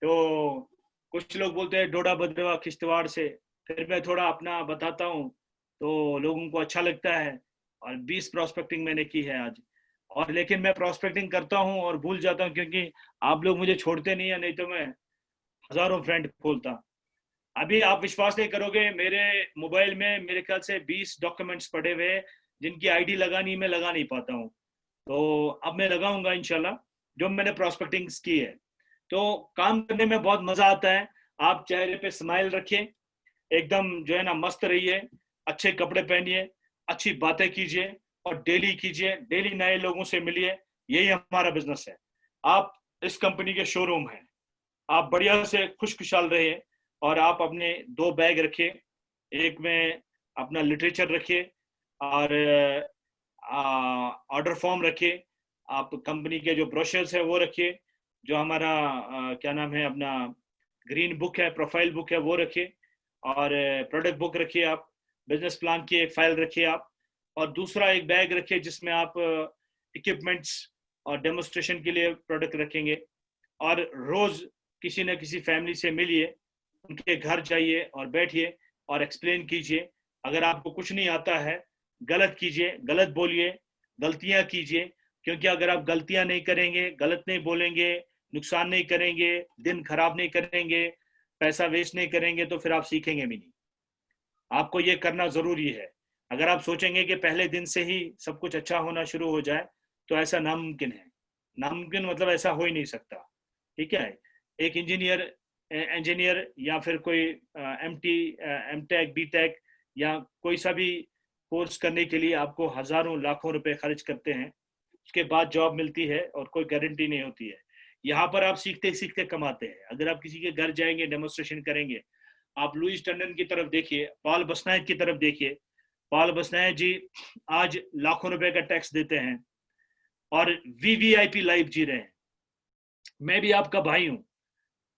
तो कुछ लोग बोलते हैं डोडा भद्रवा किश्तवाड़ से, फिर मैं थोड़ा अपना बताता हूँ तो लोगों को अच्छा लगता है। और 20 प्रोस्पेक्टिंग मैंने की है आज, और लेकिन मैं प्रोस्पेक्टिंग करता हूँ और भूल जाता हूँ, क्योंकि आप लोग मुझे छोड़ते नहीं है, नहीं तो मैं हजारों फ्रेंड खोलता। अभी आप विश्वास नहीं करोगे, मेरे मोबाइल में मेरे ख्याल से 20 डॉक्यूमेंट्स पड़े हुए हैं जिनकी आईडी लगानी मैं लगा नहीं पाता हूँ, तो अब मैं लगाऊंगा इंशाल्लाह, जो मैंने प्रोस्पेक्टिंग्स की है। तो काम करने में बहुत मजा आता है। आप चेहरे पे स्माइल रखिए, एकदम जो है ना मस्त रहिए, अच्छे कपड़े पहनिए, अच्छी बातें कीजिए, और डेली कीजिए, डेली नए लोगों से मिलिए, यही हमारा बिजनेस है। आप इस कंपनी के शोरूम हैं, आप बढ़िया से खुशखुशाल रहिए, और आप अपने 2 बैग रखिए, एक में अपना लिटरेचर रखिए और ऑर्डर फॉर्म रखिए, आप कंपनी के जो ब्रोशर्स है वो रखिए, जो हमारा क्या नाम है अपना ग्रीन बुक है, प्रोफाइल बुक है, वो रखिए, और प्रोडक्ट बुक रखिए, आप बिजनेस प्लान की एक फाइल रखिए आप, और दूसरा एक बैग रखिए जिसमें आप इक्विपमेंट्स और डेमोस्ट्रेशन के लिए प्रोडक्ट रखेंगे। और रोज किसी न किसी फैमिली से मिलिए, उनके घर जाइए और बैठिए और एक्सप्लेन कीजिए। अगर आपको कुछ नहीं आता है, गलत कीजिए, गलत बोलिए, गलतियां कीजिए, क्योंकि अगर आप गलतियां नहीं करेंगे, गलत नहीं बोलेंगे, नुकसान नहीं करेंगे, दिन खराब नहीं करेंगे, पैसा वेस्ट नहीं करेंगे, तो फिर आप सीखेंगे भी नहीं। आपको ये करना जरूरी है। अगर आप सोचेंगे कि पहले दिन से ही सब कुछ अच्छा होना शुरू हो जाए, तो ऐसा नामुमकिन है। नामुमकिन मतलब ऐसा हो ही नहीं सकता, ठीक है। एक इंजीनियर या फिर कोई एमटेक बीटेक या कोई सा भी कोर्स करने के लिए आपको हजारों लाखों रुपए खर्च करते हैं, उसके बाद जॉब मिलती है और कोई गारंटी नहीं होती है। यहाँ पर आप सीखते सीखते कमाते हैं। अगर आप किसी के घर जाएंगे, डेमोन्स्ट्रेशन करेंगे, आप लुईस टंडन की तरफ देखिए, पॉल बसनायक की तरफ देखिए। पॉल बसनायक जी आज लाखों रुपए का टैक्स देते हैं और वीवीआईपी लाइफ जी रहे हैं। मैं भी आपका भाई हूँ।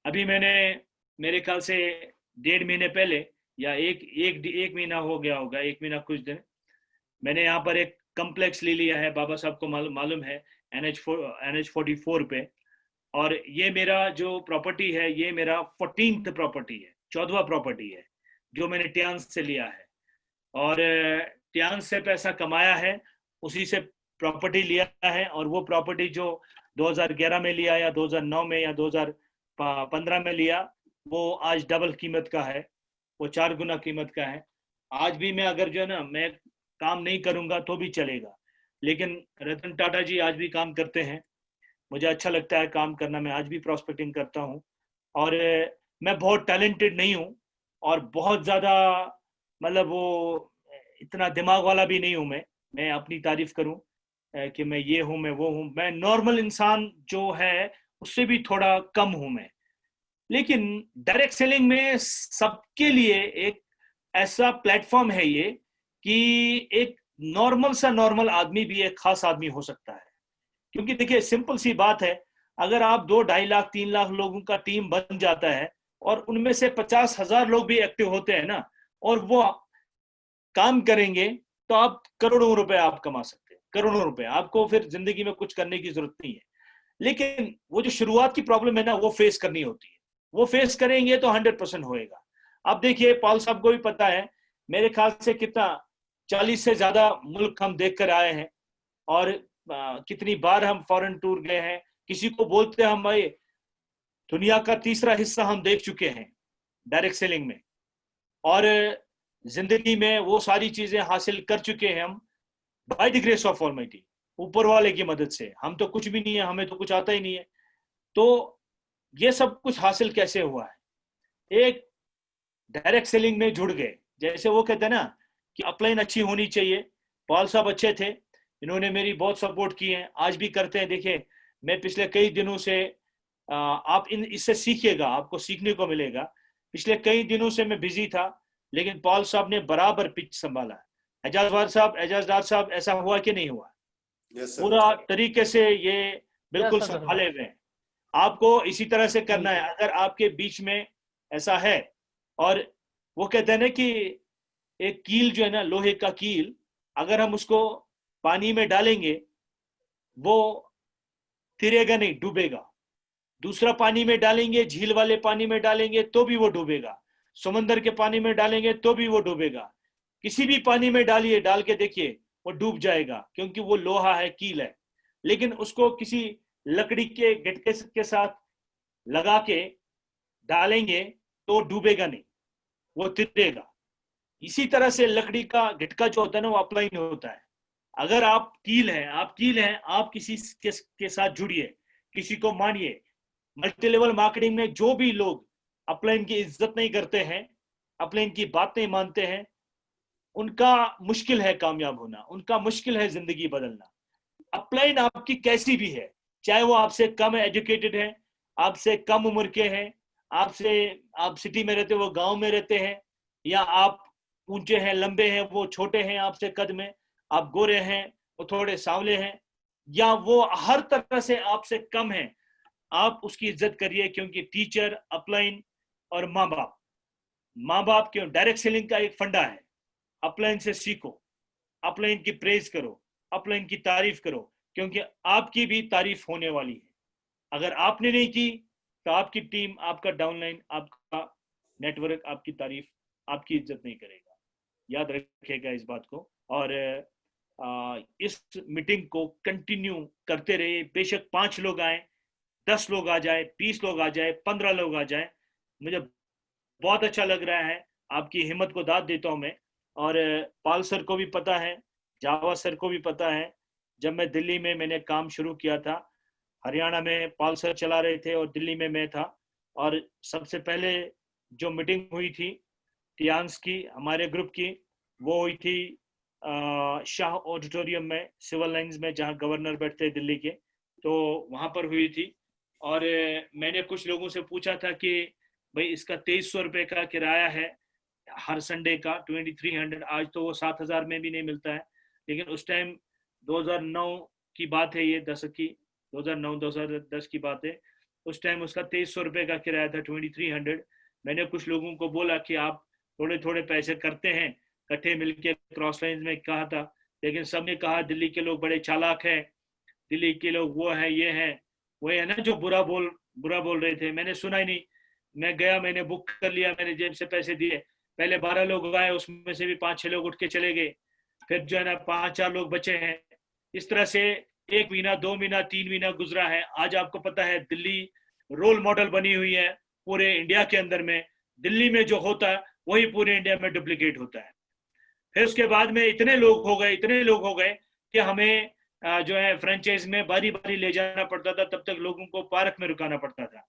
अभी मैंने मेरे ख्याल से 1.5 महीने पहले या एक महीना हो गया होगा, 1 महीना कुछ दिन, मैंने यहाँ पर एक कम्प्लेक्स ले लिया है, बाबा साहब को मालूम है, NH44 पे। और ये मेरा जो प्रॉपर्टी है, ये मेरा 14th प्रॉपर्टी है, 14वां प्रॉपर्टी है जो मैंने टियांस से लिया है। और टियांस से पैसा कमाया है, उसी से प्रॉपर्टी लिया है। और वो प्रॉपर्टी जो 2011 में लिया या 2009 में या 2015 में लिया, वो आज डबल कीमत का है, वो 4 गुना कीमत का है। आज भी मैं अगर जो है ना, मैं काम नहीं करूंगा तो भी चलेगा, लेकिन रतन टाटा जी आज भी काम करते हैं। मुझे अच्छा लगता है काम करना, मैं आज भी प्रॉस्पेक्टिंग करता हूँ। और मैं बहुत टैलेंटेड नहीं हूँ और बहुत ज़्यादा मतलब वो इतना दिमाग वाला भी नहीं हूँ। मैं अपनी तारीफ करूँ कि मैं ये हूँ, मैं वो हूँ, मैं नॉर्मल इंसान जो है उससे भी थोड़ा कम हूँ मैं। लेकिन डायरेक्ट सेलिंग में सबके लिए एक ऐसा प्लेटफॉर्म है ये कि एक नॉर्मल आदमी भी एक खास आदमी हो सकता है। क्योंकि देखिए सिंपल सी बात है, अगर आप 2-2.5 लाख 3 लाख लोगों का टीम बन जाता है और उनमें से 50,000 लोग भी एक्टिव होते हैं ना, और वो काम करेंगे, तो आप करोड़ों रुपए आप कमा सकते हैं, करोड़ों रुपए। आपको फिर जिंदगी में कुछ करने की जरूरत नहीं है। लेकिन वो जो शुरुआत की प्रॉब्लम है ना, वो फेस करनी होती है। वो फेस करेंगे तो 100% होएगा। अब देखिए पॉल साहब को भी पता है, मेरे ख्याल से कितना 40 से ज्यादा मुल्क हम देख कर आए हैं, और कितनी बार हम फॉरेन टूर गए हैं। किसी को बोलते हैं हम भाई दुनिया का तीसरा हिस्सा हम देख चुके हैं डायरेक्ट सेलिंग में, और जिंदगी में वो सारी चीजें हासिल कर चुके हैं हम by the grace of almighty, ऊपर वाले की मदद से। हम तो कुछ भी नहीं है, हमें तो कुछ आता ही नहीं है। तो ये सब कुछ हासिल कैसे हुआ है? एक डायरेक्ट सेलिंग में जुड़ गए। जैसे वो कहते हैं ना कि अपलाइन अच्छी होनी चाहिए। पॉल साहब अच्छे थे, इन्होंने मेरी बहुत सपोर्ट की है, आज भी करते हैं। देखिए मैं पिछले कई दिनों से आप इससे सीखिएगा, आपको सीखने को मिलेगा। पिछले कई दिनों से मैं बिजी था, लेकिन पॉल साहब ने बराबर पिच संभाला। एजाज डार साहब, ऐसा हुआ कि नहीं हुआ? Yes sir. पूरा तरीके से ये बिल्कुल Yes, sir, संभाले हुए हैं। आपको इसी तरह से करना है। अगर आपके बीच में ऐसा है, और वो कहते हैं ना कि एक कील जो है ना, लोहे का कील, अगर हम उसको पानी में डालेंगे वो तिरेगा नहीं, डूबेगा। दूसरा पानी में डालेंगे, झील वाले पानी में डालेंगे तो भी वो डूबेगा, समंदर के पानी में डालेंगे तो भी वो डूबेगा। किसी भी पानी में डालिए, डाल के देखिए, वो डूब जाएगा, क्योंकि वो लोहा है, कील है। लेकिन उसको किसी लकड़ी के गिटके के साथ लगा के डालेंगे तो डूबेगा नहीं, वो तिरेगा। इसी तरह से लकड़ी का गिटका जो होता है ना, वो अपलाइन होता है। अगर आप कील हैं, आप किसी के साथ जुड़िए, किसी को मानिए। मल्टी लेवल मार्केटिंग में जो भी लोग अपलाइन की इज्जत नहीं करते हैं, अपलाइन की बात नहीं मानते हैं, उनका मुश्किल है कामयाब होना, उनका मुश्किल है जिंदगी बदलना। अपलाइन आपकी कैसी भी है, चाहे वो आपसे कम एजुकेटेड है, आपसे कम उम्र के हैं, आप सिटी में रहते हो, वो गांव में रहते हैं, या आप ऊंचे हैं, लंबे हैं, वो छोटे हैं आपसे कद में, आप गोरे हैं, वो थोड़े सांवले हैं, या वो हर तरह से आपसे कम हैं, आप उसकी इज्जत करिए। क्योंकि टीचर, अपलाइन और माँ बाप क्यों, डायरेक्ट सेलिंग का एक फंडा है। अपलाइन से सीखो, अपलाइन की प्रेज करो, अपलाइन की तारीफ करो, क्योंकि आपकी भी तारीफ होने वाली है। अगर आपने नहीं की तो आपकी टीम, आपका डाउनलाइन, आपका नेटवर्क आपकी तारीफ, आपकी इज्जत नहीं करेगा। याद रखिएगा इस बात को। और इस मीटिंग को कंटिन्यू करते रहिए। बेशक 5 लोग आए, 10 लोग आ जाए, 20 लोग आ जाए, 15 लोग आ जाए, मुझे बहुत अच्छा लग रहा है। आपकी हिम्मत को दाद देता हूँ मैं। और पाल सर को भी पता है, जावा सर को भी पता है, जब मैं दिल्ली में मैंने काम शुरू किया था, हरियाणा में पाल सर चला रहे थे और दिल्ली में मैं था। और सबसे पहले जो मीटिंग हुई थी टियांस की, हमारे ग्रुप की, वो हुई थी शाह ऑडिटोरियम में, सिविल लाइंस में, जहाँ गवर्नर बैठते हैं दिल्ली के, तो वहाँ पर हुई थी। और मैंने कुछ लोगों से पूछा था कि भाई इसका 2300 रुपये का किराया है हर संडे का, 2300। आज तो वो 7000 में भी नहीं मिलता है, लेकिन उस टाइम 2009 की बात है, ये दशक की 2009-2010 की बात है। उस टाइम उसका 2300 रुपये का किराया था, 2300। मैंने कुछ लोगों को बोला कि आप थोड़े थोड़े पैसे करते हैं, इकट्ठे मिलके क्रॉस लाइन में कहा था, लेकिन सबने कहा दिल्ली के लोग बड़े चालाक हैं, दिल्ली के लोग वो हैं, ये हैं, वो है ना जो बुरा बोल रहे थे। मैंने सुना ही नहीं। मैं गया, मैंने बुक कर लिया, मैंने जेब से पैसे दिए। पहले 12 लोग आए, उसमें से भी 5-6 लोग उठ के चले गए। फिर जो है ना 5-4 लोग बचे हैं। इस तरह से 1 महीना, 2 महीना, 3 महीना गुजरा है। आज आपको पता है दिल्ली रोल मॉडल बनी हुई है पूरे इंडिया के अंदर में। दिल्ली में जो होता है वही पूरे इंडिया में डुप्लीकेट होता है। फिर उसके बाद में इतने लोग हो गए कि हमें जो है फ्रेंचाइज में बारी बारी ले जाना पड़ता था, तब तक लोगों को पार्क में रुकाना पड़ता था।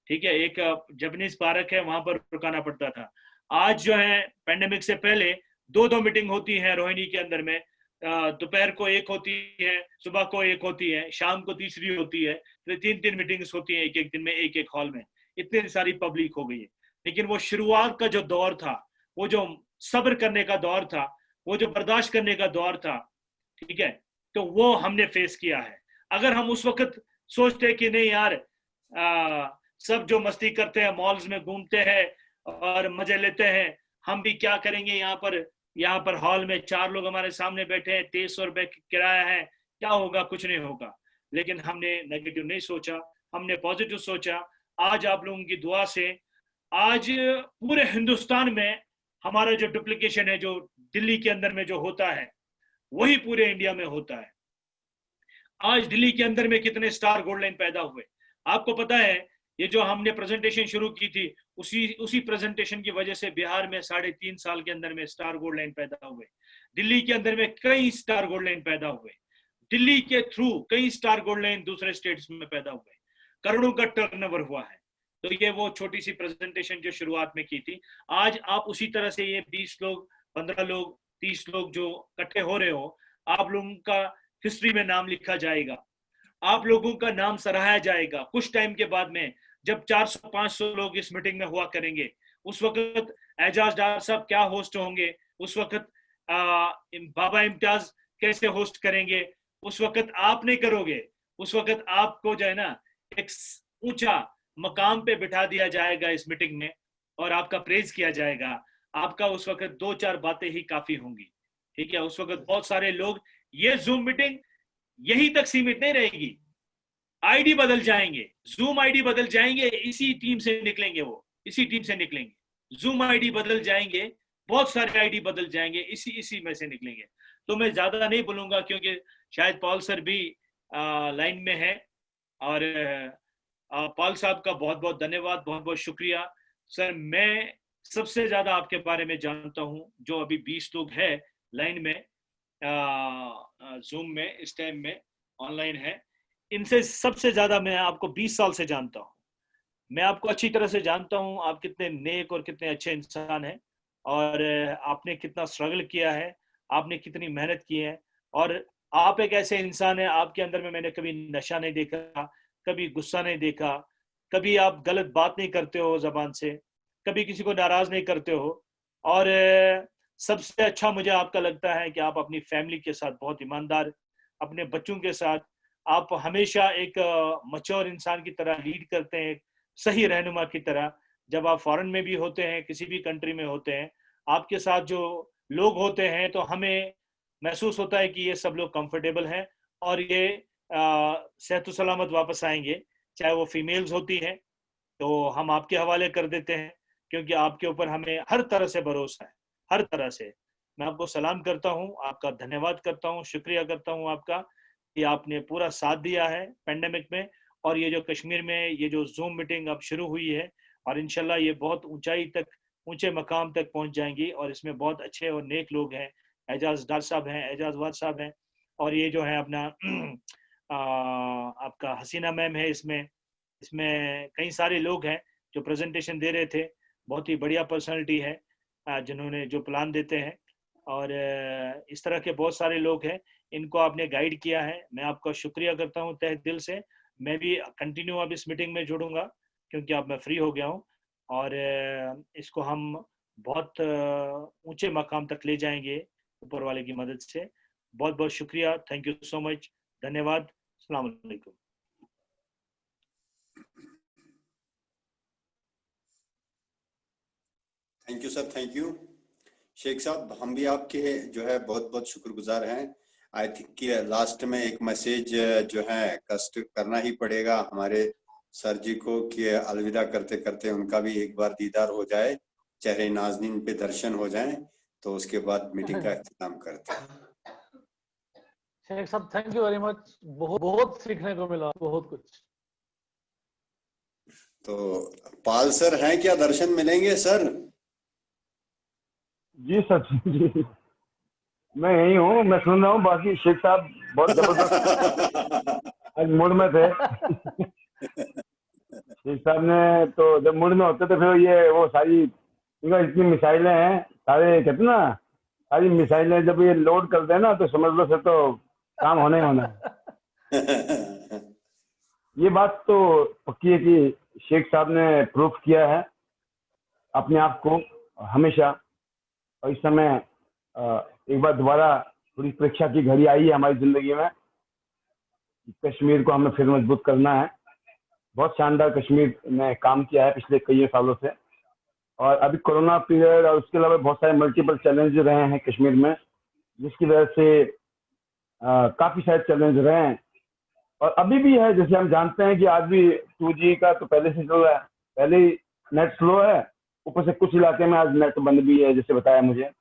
ठीक है, एक जपनीज पार्क है, वहां पर रुकाना पड़ता था। आज जो है पेंडेमिक से पहले 2-2 मीटिंग होती है रोहिणी के अंदर में, दोपहर को एक होती है, सुबह को एक होती है, शाम को तीसरी होती है, तो 3-3 मीटिंग्स होती है एक दिन में, एक हॉल में। इतनी सारी पब्लिक हो गई है। लेकिन वो शुरुआत का जो दौर था, वो जो सब्र करने का दौर था, वो जो बर्दाश्त करने का दौर था, ठीक है, तो वो हमने फेस किया है। अगर हम उस वक्त सोचते कि नहीं यार, सब जो मस्ती करते हैं, मॉल्स में घूमते हैं और मजे लेते हैं, हम भी क्या करेंगे यहाँ पर हॉल में 4 लोग हमारे सामने बैठे हैं, 2300 रुपए किराया है, क्या होगा, कुछ नहीं होगा। लेकिन हमने नेगेटिव नहीं सोचा, हमने पॉजिटिव सोचा। आज आप लोगों की दुआ से आज पूरे हिंदुस्तान में हमारा जो डुप्लीकेशन है, जो दिल्ली के अंदर में जो होता है, वही पूरे इंडिया में होता है। आज दिल्ली के अंदर में कितने स्टार गोल्ड लाइन पैदा हुए, आपको पता है। ये जो हमने प्रेजेंटेशन शुरू की थी, उसी प्रेजेंटेशन की वजह से बिहार में 3.5 साल के अंदर में स्टार गोल्ड लाइन पैदा हुए। दिल्ली के अंदर में कई स्टार गोल्ड लाइन पैदा हुए, दिल्ली के थ्रू कई स्टार गोल्ड लाइन दूसरे स्टेट्स में पैदा हुए, करोड़ों का टर्नओवर हुआ है। तो ये वो छोटी सी प्रेजेंटेशन जो शुरुआत में की थी। आज आप उसी तरह से ये 20 लोग, 15 लोग, 30 लोग जो इकट्ठे हो रहे हो, आप लोगों का हिस्ट्री में नाम लिखा जाएगा, आप लोगों का नाम सराहा जाएगा। कुछ टाइम के बाद में जब 400-500 लोग इस मीटिंग में हुआ करेंगे, उस वक्त एजाज डार साहब क्या होस्ट होंगे, उस वक्त बाबा इम्तियाज कैसे होस्ट करेंगे, उस वक्त आप नहीं करोगे, उस वक्त आपको जो है ना एक ऊंचा मकाम पे बिठा दिया जाएगा इस मीटिंग में, और आपका प्रेज किया जाएगा। आपका उस वक्त 2-4 बातें ही काफी होंगी। ठीक है, उस वक्त बहुत सारे लोग, ये जूम मीटिंग यही तक सीमित नहीं रहेगी, आईडी बदल जाएंगे, जूम आईडी बदल जाएंगे, इसी टीम से निकलेंगे, वो इसी टीम से निकलेंगे। जूम आईडी बदल जाएंगे, बहुत सारे आईडी बदल जाएंगे, इसी में से निकलेंगे। तो मैं ज्यादा नहीं बोलूंगा, क्योंकि शायद पॉल सर भी लाइन में है। और पॉल साहब का बहुत बहुत धन्यवाद, बहुत बहुत शुक्रिया सर। मैं सबसे ज्यादा आपके बारे में जानता हूँ, जो अभी 20 लोग है लाइन में, जूम में इस टाइम में ऑनलाइन है, इनसे सबसे ज्यादा मैं आपको 20 साल से जानता हूँ। मैं आपको अच्छी तरह से जानता हूँ, आप कितने नेक और कितने अच्छे इंसान हैं, और आपने कितना स्ट्रगल किया है, आपने कितनी मेहनत की है, और आप एक ऐसे इंसान हैं, आपके अंदर में मैंने कभी नशा नहीं देखा, कभी गुस्सा नहीं देखा, कभी आप गलत बात नहीं करते हो जबान से, कभी किसी को नाराज नहीं करते हो। और सबसे अच्छा मुझे आपका लगता है कि आप अपनी फैमिली के साथ बहुत ईमानदार, अपने बच्चों के साथ आप हमेशा एक मैच्योर इंसान की तरह लीड करते हैं, सही रहनुमा की तरह। जब आप फॉरेन में भी होते हैं, किसी भी कंट्री में होते हैं, आपके साथ जो लोग होते हैं, तो हमें महसूस होता है कि ये सब लोग कंफर्टेबल हैं, और ये सेहत सलामत वापस आएंगे। चाहे वो फीमेल्स होती हैं, तो हम आपके हवाले कर देते हैं, क्योंकि आपके ऊपर हमें हर तरह से भरोसा है, हर तरह से। मैं आपको सलाम करता हूँ, आपका धन्यवाद करता हूँ, शुक्रिया करता हूँ आपका कि आपने पूरा साथ दिया है पेंडेमिक में। और ये जो कश्मीर में ये जो जूम मीटिंग अब शुरू हुई है, और इंशाल्लाह ये बहुत ऊंचाई तक, ऊंचे मकाम तक पहुंच जाएंगी, और इसमें बहुत अच्छे और नेक लोग हैं। एजाज डार साहब हैं, एजाज वाद साहब हैं, और ये जो है अपना आपका हसीना मैम है, इसमें कई सारे लोग हैं जो प्रेजेंटेशन दे रहे थे। बहुत ही बढ़िया पर्सनालिटी है जिन्होंने जो प्लान देते हैं, और इस तरह के बहुत सारे लोग हैं, इनको आपने गाइड किया है। मैं आपका शुक्रिया करता हूँ तहे दिल से। मैं भी कंटिन्यू अब इस मीटिंग में जुड़ूंगा, क्योंकि अब मैं फ्री हो गया हूँ, और इसको हम बहुत ऊंचे मकाम तक ले जाएंगे ऊपर वाले की मदद से। बहुत बहुत शुक्रिया, थैंक यू सो मच, धन्यवाद, अस्सलाम वालेकुम। Thank you sir, thank you Sheikh Sahab. हम भी आपके जो है बहुत बहुत शुक्रगुजार हैं। आई थिंक कि लास्ट में एक मैसेज जो है कष्ट करना ही पड़ेगा हमारे सर जी को, कि अलविदा करते करते उनका भी एक बार दीदार हो जाए, चेहरे नाज़नीन पे दर्शन हो जाए, तो उसके बाद मीटिंग का इख्तिताम करते हैं। शेख साहब थैंक यू वेरी मच, बहुत सीखने को मिला, बहुत कुछ। तो पाल सर हैं क्या, दर्शन मिलेंगे सर? जी सर जी। मैं यही हूँ, मैं सुन रहा हूँ। बाकी शेख साहब बहुत जबरदस्त आज मूड में थे। शेख साहब ने तो जब मूड में होते तो फिर ये वो सारी इतनी मिसाइलें हैं, सारे कहते ना, सारी मिसाइलें जब ये लोड करते हैं ना तो समझ लो फिर तो काम होना ही होना है। ये बात तो पक्की है कि शेख साहब ने प्रूफ किया है अपने आप को हमेशा। और इस समय एक बार दोबारा थोड़ी परीक्षा की घड़ी आई है हमारी जिंदगी में। कश्मीर को हमें फिर मजबूत करना है। बहुत शानदार कश्मीर ने काम किया है पिछले कई सालों से। और अभी कोरोना पीरियड और उसके अलावा बहुत सारे मल्टीपल चैलेंज रहे हैं कश्मीर में, जिसकी वजह से काफी सारे चैलेंज रहे हैं और अभी भी है। जैसे हम जानते हैं कि आज भी 2G का तो पहले से चल रहा है, पहले ही नेट स्लो है, ऊपर से कुछ इलाके में आज नेट बंद भी है जैसे बताया मुझे।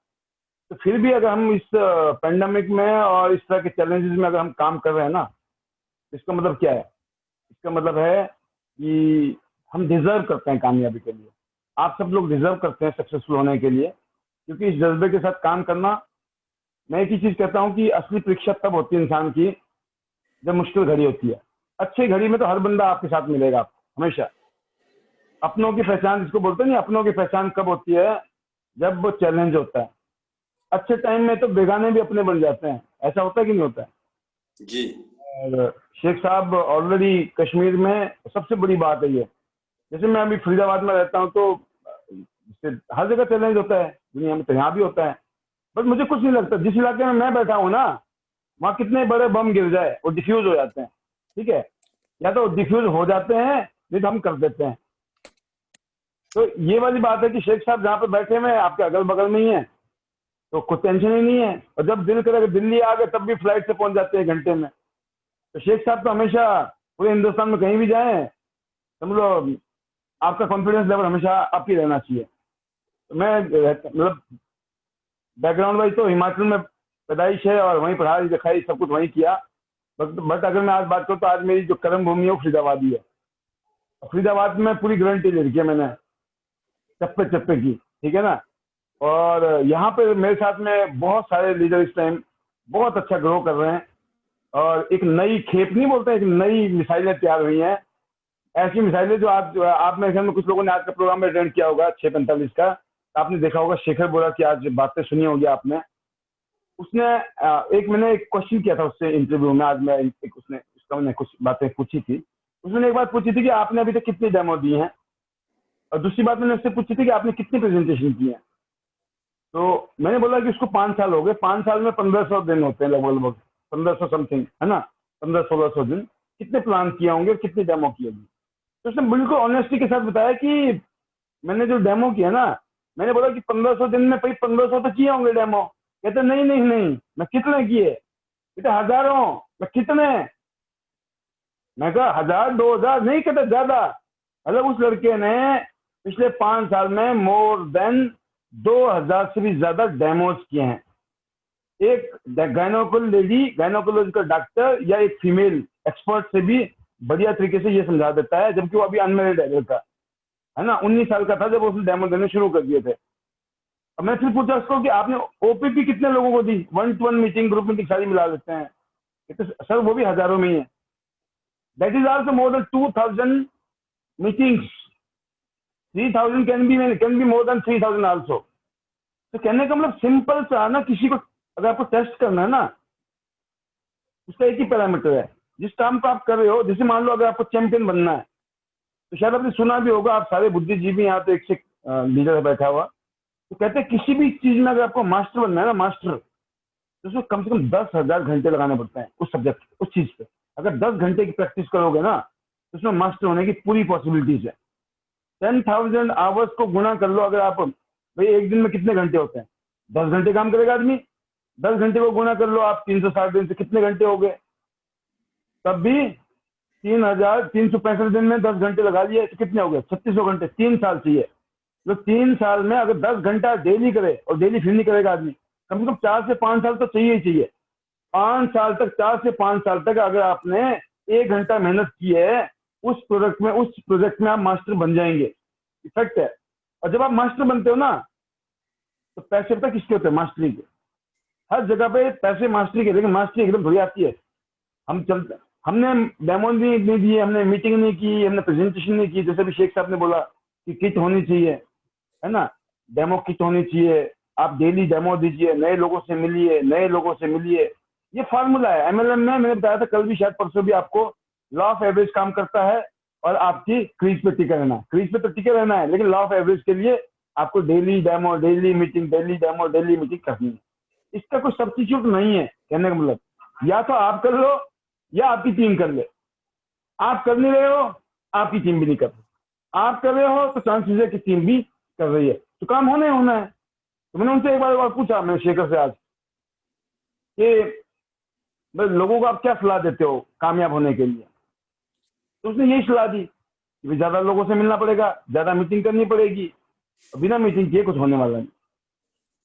तो फिर भी अगर हम इस पेंडेमिक में और इस तरह के चैलेंजेस में अगर हम काम कर रहे हैं ना, इसका मतलब क्या है? इसका मतलब है कि हम डिजर्व करते हैं कामयाबी के लिए। आप सब लोग डिजर्व करते हैं सक्सेसफुल होने के लिए, क्योंकि इस जज्बे के साथ काम करना। मैं एक ही चीज कहता हूँ कि असली परीक्षा तब होती है इंसान की जब मुश्किल घड़ी होती है। अच्छी घड़ी में तो हर बंदा आपके साथ मिलेगा आपको हमेशा। अपनों की पहचान जिसको बोलते हैं नहीं, अपनों की पहचान कब होती है? जब वो चैलेंज होता है। अच्छे टाइम में तो बेगाने भी अपने बन जाते हैं। ऐसा होता है कि नहीं होता है? जी। और शेख साहब ऑलरेडी कश्मीर में सबसे बड़ी बात है ये। जैसे मैं अभी फरीदाबाद में रहता हूँ तो हर जगह चैलेंज होता है दुनिया में, तो यहाँ भी होता है। बट मुझे कुछ नहीं लगता, जिस इलाके में मैं बैठा हूँ ना, वहाँ कितने बड़े बम गिर जाए और डिफ्यूज हो जाते हैं। ठीक है, या तो डिफ्यूज हो जाते हैं नहीं तो हम कर देते हैं। तो ये वाली बात है कि शेख साहब जहाँ पे बैठे हुए हैं आपके अगल बगल में ही है, तो कुछ टेंशन ही नहीं है। और जब दिल करे दिल्ली आ गए तब भी फ्लाइट से पहुंच जाते हैं घंटे में। तो शेख साहब तो हमेशा पूरे हिंदुस्तान में कहीं भी जाए, समझ लो आपका कॉन्फिडेंस लेवल हमेशा अप ही रहना चाहिए। तो मैं मतलब बैकग्राउंड वाइज तो हिमाचल में पैदाइश है और वहीं पढ़ाई लिखाई सब कुछ वहीं किया। बट अगर मैं आज बात करूँ तो आज मेरी जो कर्म भूमि है वो फरीदाबाद ही है। फरीदाबाद में पूरी गारंटी ले रखी है मैंने, चप्पे चप्पे की। ठीक है ना। और यहाँ पे मेरे साथ में बहुत सारे लीडर इस टाइम बहुत अच्छा ग्रो कर रहे हैं। और एक नई खेप नहीं बोलते, एक नई मिसाइलें तैयार हुई हैं। ऐसी मिसाइलें जो आप मेरे ख्याल में कुछ लोगों ने आज का प्रोग्राम में अटेंड किया होगा 6:45 का, आपने देखा होगा शेखर बोरा की आज बातें सुनी होगी आपने। उसने मैंने एक क्वेश्चन किया था उससे इंटरव्यू में। आज मैं उसने कुछ बातें पूछी थी। उसने एक बात पूछी थी कि आपने अभी तक कितनी डेमो दी हैं, और दूसरी बात मैंने उससे पूछी थी कि आपने कितनी प्रेजेंटेशन की है। तो मैंने बोला कि उसको 5 साल हो गए। 5 साल में 1500 दिन होते हैं लगभग 1500 समथिंग, है ना, 1500-1600 दिन। कितने प्लान किए होंगे और कितनी डेमो की होगी? तो उसने बिल्कुल ऑनेस्टी के साथ बताया कि मैंने जो डेमो किया ना, मैंने बोला कि 1500 दिन में भाई 1500 तो किए होंगे डेमो। कहते नहीं नहीं नहीं, मैं कितने किए? कहते हजारों। मैं कितने? मैं कहा 1000 2000 नहीं, कहते ज्यादा। मतलब उस लड़के ने पिछले 5 साल में मोर देन 2000 से भी ज्यादा डेमोज किए हैं। एक गायनोकोलॉजिकल डॉक्टर या एक फीमेल एक्सपर्ट से भी बढ़िया तरीके से ये समझा देता है, जबकि वो अभी अनमेरिड है लड़का, है ना, 19 साल का था जब उसने डेमो देने शुरू कर दिए थे। अब मैं फिर पूछा उसको कि आपने ओपीपी कितने लोगों को दी? 1-to-1 मीटिंग, ग्रुप मीटिंग सारी मिला लेते हैं। तो सर वो भी हजारों में ही है। That is also more than 2000 meetings. 3000 can be more than 3000 also. तो कहने का मतलब सिंपल सा ना, किसी को अगर आपको टेस्ट करना है ना, उसका एक ही पैरामीटर है। जिस काम को आप कर रहे हो, जैसे मान लो अगर आपको चैंपियन बनना है, तो शायद आपने सुना भी होगा, आप सारे बुद्धिजीवी यहाँ तो एक से लीडर बैठा हुआ, तो कहते हैं किसी भी चीज में अगर आपको मास्टर बनना है ना, मास्टर, तो उसको कम से कम 10,000 घंटे लगाने पड़ते हैं उस सब्जेक्ट, उस चीज पे। अगर 10 घंटे की प्रैक्टिस करोगे ना, तो उसमें मास्टर होने की पूरी पॉसिबिलिटीज है। 10,000 आवर्स को गुणा कर लो। अगर आप भाई एक दिन में कितने घंटे होते हैं? 10 घंटे काम करेगा आदमी। 10 घंटे को गुणा कर लो आप 360 दिन से, कितने घंटे हो गए? तब भी 3,365 दिन में 10 घंटे लगा लिए तो कितने हो गए? 3600 घंटे। 3 साल चाहिए। तो 3 साल में अगर 10 घंटा डेली करे, और डेली फिर नहीं करेगा आदमी, कम से कम 4 से 5 साल तो चाहिए ही चाहिए। 5 साल तक, 4 से 5 साल तक अगर आपने 1 घंटा मेहनत की है उस प्रोजेक्ट में आप मास्टर बन जाएंगे। इफेक्ट है। और जब आप मास्टर बनते हो ना, तो पैसे पता किसके होते हैं? मास्टरी के। हर जगह पे पैसे मास्टरी के, लेकिन मास्टरी एकदम थोड़ी आती है। हम चलते, हमने डेमो नहीं दिए, हमने मीटिंग नहीं की, हमने प्रेजेंटेशन नहीं की। जैसे भी शेख साहब ने बोला कि किट होनी चाहिए, है ना, डेमो किट होनी चाहिए, आप डेली डेमो दीजिए, नए लोगों से मिलिए, नए लोगों से मिलिए। ये फार्मूला है एमएलएम में, मैंने बताया था कल भी, शायद परसों भी आपको। लॉ ऑफ एवरेज काम करता है और आपकी क्रीज पे टिके रहना, क्रीज पे तो टिके रहना है, लेकिन लॉ ऑफ एवरेज के लिए आपको daily demo, daily meeting, daily demo, daily meeting करनी है। इसका कोई सब्स्टिट्यूट नहीं है। कहने का मतलब, या तो आप कर लो या आपकी टीम कर ले। आप कर नहीं रहे हो, आपकी टीम भी नहीं कर रही। आप कर रहे हो तो चांसेस है कि टीम भी कर रही है, तो काम होना ही होना है। तो मैंने उनसे एक बार पूछा, मैंने शेखर से आज, कि भाई लोगों को आप क्या सलाह देते हो कामयाब होने के लिए? तो उसने यही सलाह दी कि ज्यादा लोगों से मिलना पड़ेगा, ज्यादा मीटिंग करनी पड़ेगी, बिना मीटिंग किए कुछ होने वाला नहीं।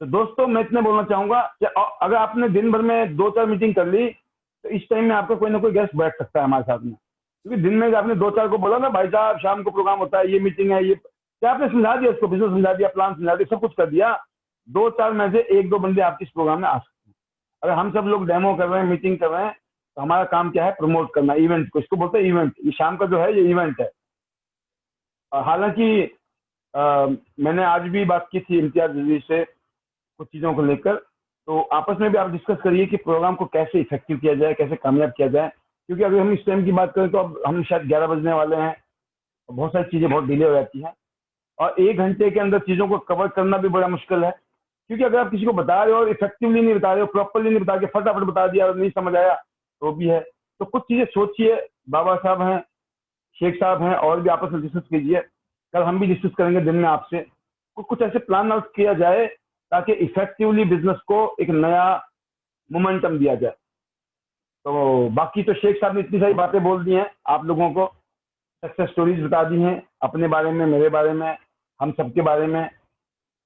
तो दोस्तों, मैं इतने बोलना चाहूंगा कि अगर आपने दिन भर में 2-4 मीटिंग कर ली, तो इस टाइम में आपका कोई ना कोई गेस्ट बैठ सकता है हमारे साथ में। क्योंकि दिन में आपने 2-4 को बोला ना, भाई साहब शाम को प्रोग्राम होता है, ये मीटिंग है, ये क्या आपने समझा दिया उसको, बिजनेस समझा दिया, प्लान समझा दिया, सब कुछ कर दिया, 2-4 में से 1-2 बंदे आपके इस प्रोग्राम में आ सकते हैं। अगर हम सब लोग डेमो कर रहे हैं, मीटिंग कर रहे हैं, तो हमारा काम क्या है? प्रमोट करना इवेंट को। इसको बोलते हैं इवेंट। ये शाम का जो है, ये इवेंट है। हालांकि मैंने आज भी बात की थी इम्तियाज जी से कुछ चीज़ों को लेकर, तो आपस में भी आप डिस्कस करिए कि प्रोग्राम को कैसे इफेक्टिव किया जाए, कैसे कामयाब किया जाए। क्योंकि अगर हम इस टाइम की बात करें तो अब हम शायद 11 बजने वाले हैं, बहुत सारी चीज़ें बहुत डिले हो जाती हैं, और 1 घंटे के अंदर चीज़ों को कवर करना भी बड़ा मुश्किल है। क्योंकि अगर आप किसी को बता रहे हो और इफेक्टिवली नहीं बता रहे हो, प्रॉपरली नहीं बता के फटाफट बता दिया और नहीं समझ आया तो भी है। तो कुछ चीज़ें सोचिए, बाबा साहब हैं, शेख साहब हैं, और भी आपस में डिस्कस कीजिए। कल हम भी डिस्कस करेंगे दिन में आपसे, कुछ ऐसे प्लान आउट किया जाए ताकि इफेक्टिवली बिजनेस को एक नया मोमेंटम दिया जाए। तो बाकी तो शेख साहब ने इतनी सारी बातें बोल दी हैं, आप लोगों को सक्सेस स्टोरीज बता दी हैं, अपने बारे में, मेरे बारे में, हम सबके बारे में।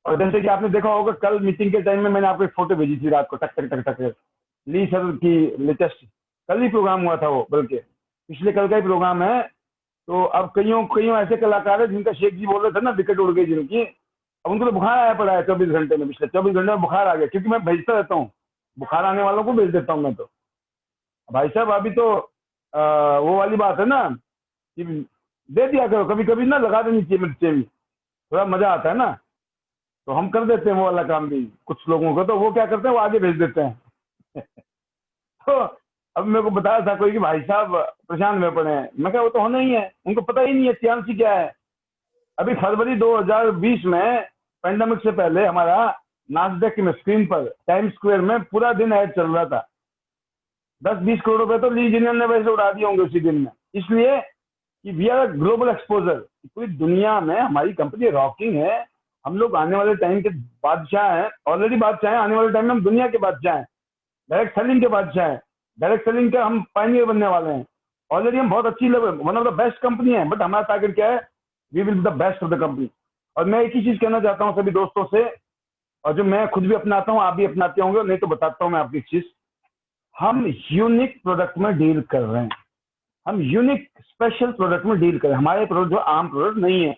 और जैसे कि आपने देखा होगा, कल मीटिंग के टाइम में मैंने आपको एक फोटो भेजी थी रात को, टक टक टक टक, ली सर की लेटेस्ट, कल ही प्रोग्राम हुआ था वो, बल्कि पिछले कल का ही प्रोग्राम है। तो अब कईयों ऐसे कलाकार है जिनका शेख जी बोल रहे थे ना, विकेट उड़ गई जिनकी, अब उनको तो बुखार आया पड़ा है 24 घंटे में, पिछले 24 घंटे में बुखार आ गया। क्योंकि मैं भेजता रहता हूँ, बुखार आने वालों को भेज देता हूँ मैं। तो भाई साहब अभी तो वो वाली बात है ना कि दे दिया करो, कभी कभी ना लगा देनी चाहिए मिर्चें भी, थोड़ा मजा आता है ना। तो हम कर देते हैं वो वाला काम भी कुछ लोगों को, तो वो क्या करते हैं, वो आगे भेज देते हैं। तो अब मेरे को बताया था कोई कि भाई साहब परेशान में पड़े हैं। मैं कहा वो तो होना ही है, उनको पता ही नहीं है चांस ही क्या है। अभी फरवरी 2020 में पेंडेमिक से पहले हमारा नास्डेक में स्क्रीन पर टाइम स्क्वायर में पूरा दिन ऐड चल रहा था। 10-20 करोड़ रुपए तो ली जिन्होंने वैसे उड़ा दिए होंगे उसी दिन में। इसलिए कि वी आर ग्लोबल एक्सपोजर, पूरी दुनिया में हमारी कंपनी रॉकिंग है। हम लोग आने वाले टाइम के बादशाह हैं, ऑलरेडी बादशाह हैं, आने वाले टाइम में हम दुनिया के बादशाह हैं, डायरेक्ट सेलिंग के बादशाह हैं, डायरेक्ट सेलिंग के हम पायनियर बनने वाले हैं। ऑलरेडी हम बहुत अच्छी level, one of the best company है, बट हमारा टारगेट क्या है? We will be the best of the company. और मैं एक ही चीज कहना चाहता हूँ सभी दोस्तों से, और जो मैं खुद भी अपनाता हूँ, आप भी अपनाते होंगे, नहीं तो बताता हूँ मैं आपकी चीज। हम यूनिक प्रोडक्ट में डील कर रहे हैं, हम यूनिक स्पेशल प्रोडक्ट में डील कर रहे हैं। हमारे प्रोडक्ट जो आम प्रोडक्ट नहीं है।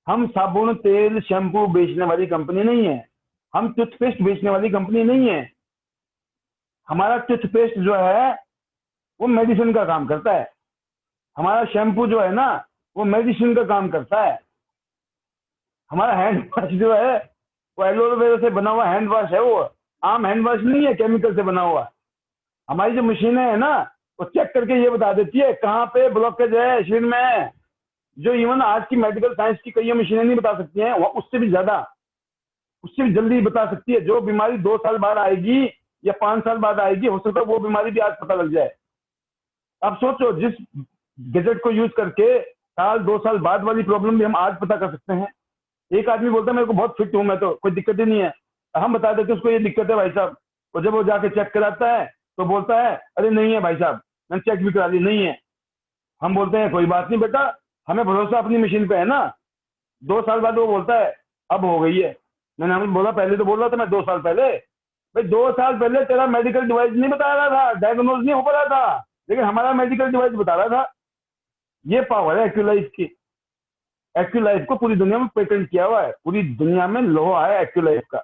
हम साबुन, तेल, शैम्पू बेचने वाली कंपनी नहीं है, हम टूथपेस्ट बेचने वाली कंपनी नहीं है। हमारा टूथपेस्ट जो है वो मेडिसिन का काम करता है, हमारा शैम्पू जो है ना वो मेडिसिन का काम करता है, हमारा हैंड वॉश जो है वो एलोवेरा से बना हुआ हैंड वॉश है, वो आम हैंड वॉश नहीं है, केमिकल से बना हुआ। हमारी जो मशीनें है ना वो चेक करके ये बता देती है कहाँ पे ब्लॉकेज है शरीर में, जो इवन आज की मेडिकल साइंस की कई मशीनें नहीं बता सकती हैं, वो उससे भी ज्यादा, उससे भी जल्दी बता सकती है। जो बीमारी 2 साल बाद आएगी या 5 साल बाद आएगी, हो सकता है वो बीमारी भी आज पता लग जाए। आप सोचो, जिस गैजेट को यूज करके 1-2 साल बाद वाली प्रॉब्लम भी हम आज पता कर सकते हैं। एक आदमी बोलता है मेरे को बहुत फिट हूं मैं, तो कोई दिक्कत ही नहीं है, हम बता देते उसको ये दिक्कत है भाई साहब, और जब वो जाके चेक कराता है तो बोलता है अरे नहीं है भाई साहब, मैंने चेक भी करा ली, नहीं है। हम बोलते हैं कोई बात नहीं बेटा, हमें भरोसा अपनी मशीन पे है ना। 2 साल बाद वो बोलता है अब हो गई है। मैंने हमें बोला पहले तो बोल रहा था मैं 2 साल पहले, भाई 2 साल पहले तेरा मेडिकल डिवाइस नहीं बता रहा था, डायग्नोज नहीं हो पा रहा था, लेकिन हमारा मेडिकल डिवाइस बता रहा था। ये पावर है एक्यूलाइफ की। एक्यूलाइफ को पूरी दुनिया में पेटेंट किया हुआ है, पूरी दुनिया में लोहा है एक्यूलाइफ का।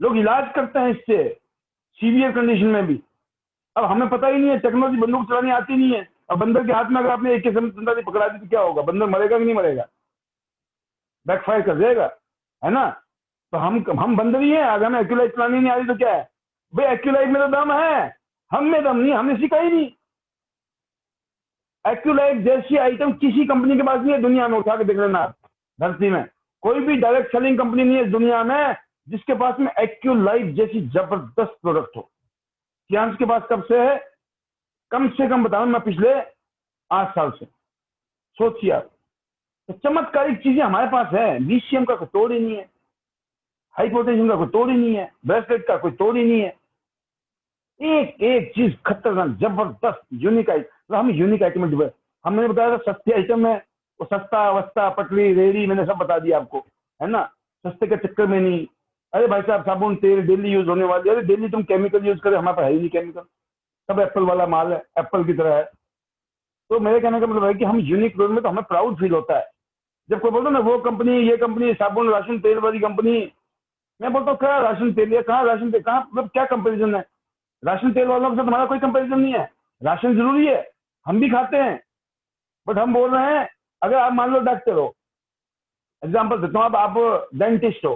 लोग इलाज करते हैं इससे सीवियर कंडीशन में भी। अब हमें पता ही नहीं है, टेक्नोलॉजी बंदूक चलानी आती नहीं है, और बंदर के हाथ में अगर आपने एक किस्म पकड़ा दी तो क्या होगा? बंदर मरेगा कि नहीं मरेगा? बैकफायर कर जाएगा, है ना? तो हम बंदर ही हैं। अगर हमें एक्यूलाइट चलानी नहीं आ रही तो क्या है भाई? एक्यूलाइट में तो दम है, हम में दम नहीं, हमने सीखा ही नहीं। एक्यूलाइट जैसी आइटम किसी कंपनी के पास नहीं है दुनिया में, उठा के देख लेना आप धरती में। कोई भी डायरेक्ट सेलिंग कंपनी नहीं है दुनिया में जिसके पास में एक्यूलाइट जैसी जबरदस्त प्रोडक्ट हो। सियांस के पास कब से है? कम से कम बताऊं मैं, पिछले 8 साल से। सोचिए आप, तो चमत्कारिक चीजें हमारे पास है। लिथियम का कोई तोड़ ही नहीं है, हाई पोटेशियम का कोई तोड़ ही नहीं है, ब्रेसलेट का कोई तोड़ ही नहीं है। एक एक चीज खतरनाक, जबरदस्त, यूनिक आइटम। तो हम यूनिक आइटम में, हमने बताया था सस्ती आइटम है, वो सस्ता वस्ता पटरी रेडी मैंने सब बता दिया आपको, है ना? सस्ते के चक्कर में नहीं। अरे भाई साहब, साबुन तेल डेली यूज होने वाली, अरे डेली तुम केमिकल यूज करें, हमारे पास है ही नहीं केमिकल, सब एप्पल वाला माल है, एप्पल की तरह है। तो मेरे कहने का मतलब है कि हम यूनिक रोल में, तो हमें प्राउड फील होता है जब कोई बोलता है ना वो कंपनी ये कंपनी साबुन राशन तेल वाली कंपनी। मैं बोलता हूँ क्या राशन तेल है, कहाँ राशन तेल, कहाँ, मतलब क्या कंपेरिजन है? राशन तेल वालों के साथ हमारा कोई कंपेरिजन नहीं है। राशन जरूरी है, हम भी खाते हैं, बट हम बोल रहे हैं अगर आप मान लो डॉक्टर हो, एग्जाम्पल देता हूँ, आप डेंटिस्ट हो,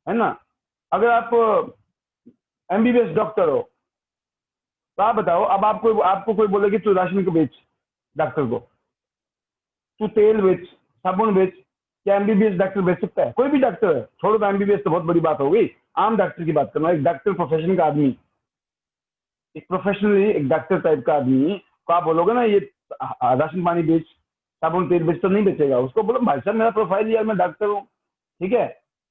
है ना? अगर आप एमबीबीएस डॉक्टर हो, तो आप बताओ, अब आपको कोई बोले कि तू राशन को बेच, डॉक्टर को, तू तेल बेच, साबुन बेच, क्या एमबीबीएस डॉक्टर बेच सकता है? कोई भी डॉक्टर है, छोड़ो तो एमबीबीएस तो बहुत बड़ी बात हो गई, आम डॉक्टर की बात करना। एक डॉक्टर प्रोफेशन का आदमी, एक प्रोफेशनली एक डॉक्टर टाइप का आदमी को आप बोलोगे ना ये राशन पानी बेच, साबुन तेल बेच, तो नहीं बेचेगा। उसको बोलो भाई साहब मेरा प्रोफाइल यार, मैं डॉक्टर हूँ, ठीक है,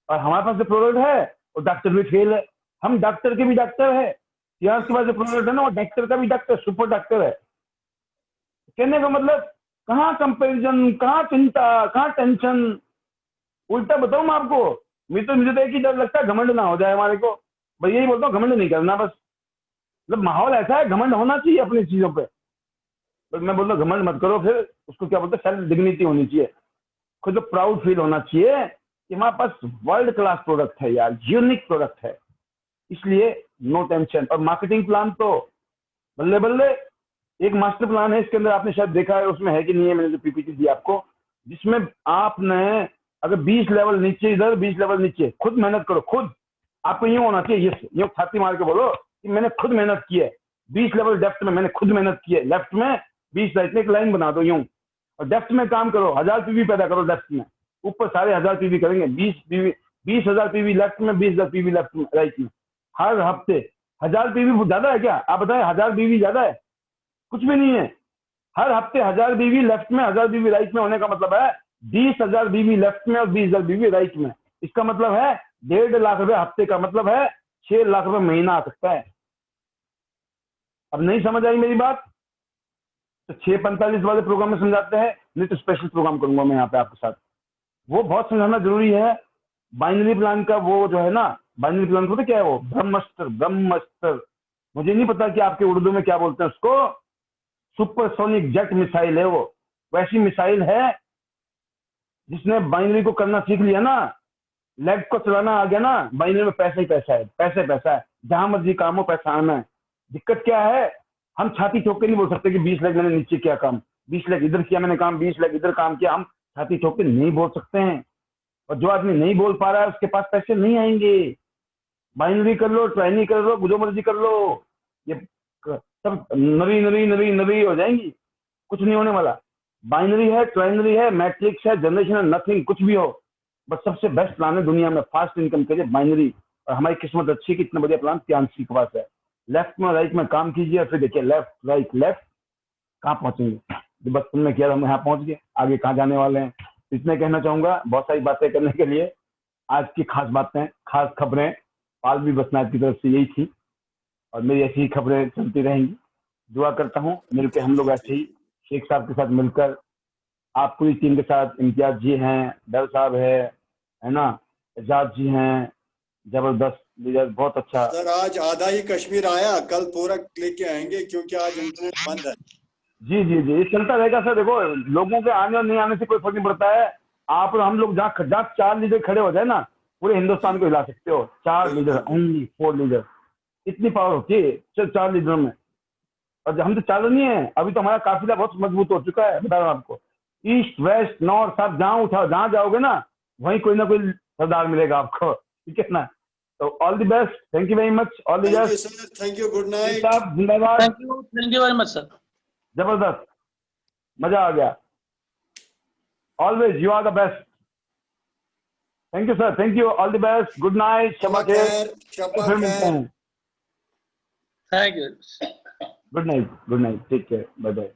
और हमारे पास जो प्रोडक्ट है और डॉक्टर भी फेल है, हम डॉक्टर के भी डॉक्टर है, यहाँ के पास जो प्रोडक्ट है ना वो डॉक्टर का भी डॉक्टर, सुपर डॉक्टर है। कहने का मतलब कहाँ कंपेरिजन, कहाँ चिंता, कहाँ टेंशन? उल्टा बताऊं मैं आपको, मुझे तो एक ही डर लगता है, घमंड ना हो जाए हमारे को। भाई यही बोलता हूँ, घमंड नहीं करना बस। मतलब माहौल ऐसा है, घमंड होना चाहिए अपनी चीजों पे, बट मैं बोलता हूँ घमंड मत करो। फिर उसको क्या बोलते हैं, सेल्फ डिग्निटी होनी चाहिए, खुद प्राउड फील होना चाहिए कि हमारे पास वर्ल्ड क्लास प्रोडक्ट है यार, यूनिक प्रोडक्ट है, इसलिए नो टेंशन। और मार्केटिंग प्लान तो बल्ले बल्ले, एक मास्टर प्लान है इसके अंदर, आपने शायद देखा है, उसमें है कि नहीं है, मैंने जो पीपीटी दी आपको, जिसमें आपने अगर 20 लेवल नीचे इधर 20 लेवल नीचे, खुद मेहनत करो, खुद आपको यूं होना चाहिए, ये छाती मार के बोलो कि मैंने खुद मेहनत की है, 20 लेवल डेप्थ में मैंने खुद मेहनत की है, लेफ्ट में 20 राइट में, एक लाइन बना दो यूं, और डेप्थ में काम करो, 1000 पीवी पैदा करो डेप्थ में, ऊपर सारे 1000 पीवी करेंगे, 20,000 पीवी लेफ्ट में, 20,000 पीवी लेफ्ट में, राइट में, हर हफ्ते। 1000 पीवी ज्यादा है क्या? आप बताएं, 1000 पीवी ज्यादा है? कुछ भी नहीं है। हर हफ्ते 1000 बीवी लेफ्ट में, 1000 बीवी राइट में होने का मतलब है 20,000 बीवी लेफ्ट में और 20,000 बीवी राइट में। इसका मतलब है 1.5 लाख रुपए हफ्ते का, मतलब है 6 लाख रुपए महीना आ सकता है। अब नहीं समझ आई मेरी बात तो 6:45 वाले प्रोग्राम में समझाते हैं, नहीं तो स्पेशल प्रोग्राम करूंगा मैं यहाँ पे आपके साथ, वो बहुत समझाना जरूरी है। बाइनरी प्लान का वो जो है ना, बाइनरी प्लान को तो क्या है वो, ब्रह्मास्त्र, मुझे नहीं पता कि आपके उर्दू में क्या बोलते हैं उसको, सुपरसोनिक जेट मिसाइल है वो। वैसी मिसाइल है जिसने बाइनरी को करना सीख लिया ना, लेग को चलाना आ गया ना, बाइनरी में पैसा ही पैसा है, पैसे पैसा है, जहां मर्जी काम हो पैसा आना है। दिक्कत क्या है, हम छाती ठोक के नहीं बोल सकते कि 20 लाख मैंने नीचे किया काम, 20 लाख इधर किया मैंने काम, 20 लाख इधर काम किया, हम छाती ठोक के नहीं बोल सकते हैं। और जो आदमी नहीं बोल पा रहा है उसके पास पैसे नहीं आएंगे। बाइनरी कर लो, ट्राइनी कर लो, जो मर्जी कर लो, ये सब नरी नरी नरी नरी हो जाएंगी, कुछ नहीं होने वाला। बाइनरी है, ट्राइनरी है, मैट्रिक्स है, जनरेशन है, नथिंग, कुछ भी हो, बस सबसे बेस्ट प्लान है दुनिया में फास्ट इनकम के लिए बाइनरी। और हमारी किस्मत अच्छी कि इतना बढ़िया प्लान प्यांसी के पास है। लेफ्ट में राइट में काम कीजिए और फिर देखिए लेफ्ट राइट लेफ्ट कहाँ पहुंचेंगे। बस तुमने किया, हम यहाँ पहुंच गए, आगे कहाँ जाने वाले हैं। इतने कहना चाहूंगा, बहुत सारी बातें करने के लिए। आज की खास बातें, खास खबरें पालवी बसनाथ की तरफ से यही थी, और मेरी ऐसी ही खबरें चलती रहेंगी। दुआ करता हूँ मिलकर हम लोग ऐसे ही शेख साहब के साथ मिलकर, आप पूरी टीम के साथ, इम्तियाज जी हैं, डर साहब है ना, एजाज जी हैं, जबरदस्त लीडर, बहुत अच्छा। सर आज आधा ही कश्मीर आया, कल पूरा लेके आएंगे क्योंकि आज इंटरनेट बंद है। जी जी जी, ये चलता रहेगा सर। देखो लोगों के आने और नहीं आने से कोई फर्क नहीं पड़ता है। आप और हम लोग जहाँ 4 लीडर खड़े हो जाए ना, पूरे हिंदुस्तान को हिला सकते हो। 4 लीडर, ओनली 4 लीडर, इतनी पावर होती है सिर्फ 4 लीडरों में। और हम तो 4 नहीं है, अभी तो हमारा काफिला बहुत मजबूत हो चुका है, बता रहा हूँ आपको। ईस्ट वेस्ट नॉर्थ सब जहाँ जाओगे ना, वहीं कोई ना कोई सरदार मिलेगा आपको, ठीक है ना। तो all the best, thank you very much, all the thank you best sir, thank you, good night साहब, जिंदाबाद, thank you very much sir. जबरदस्त, मजा आ गया। Always you are the best. Thank you sir, thank you, all the best, good night, शबा खैर, शब्बा फिर मिलते खैर। हैं। Thank you. Good night, take care, bye bye.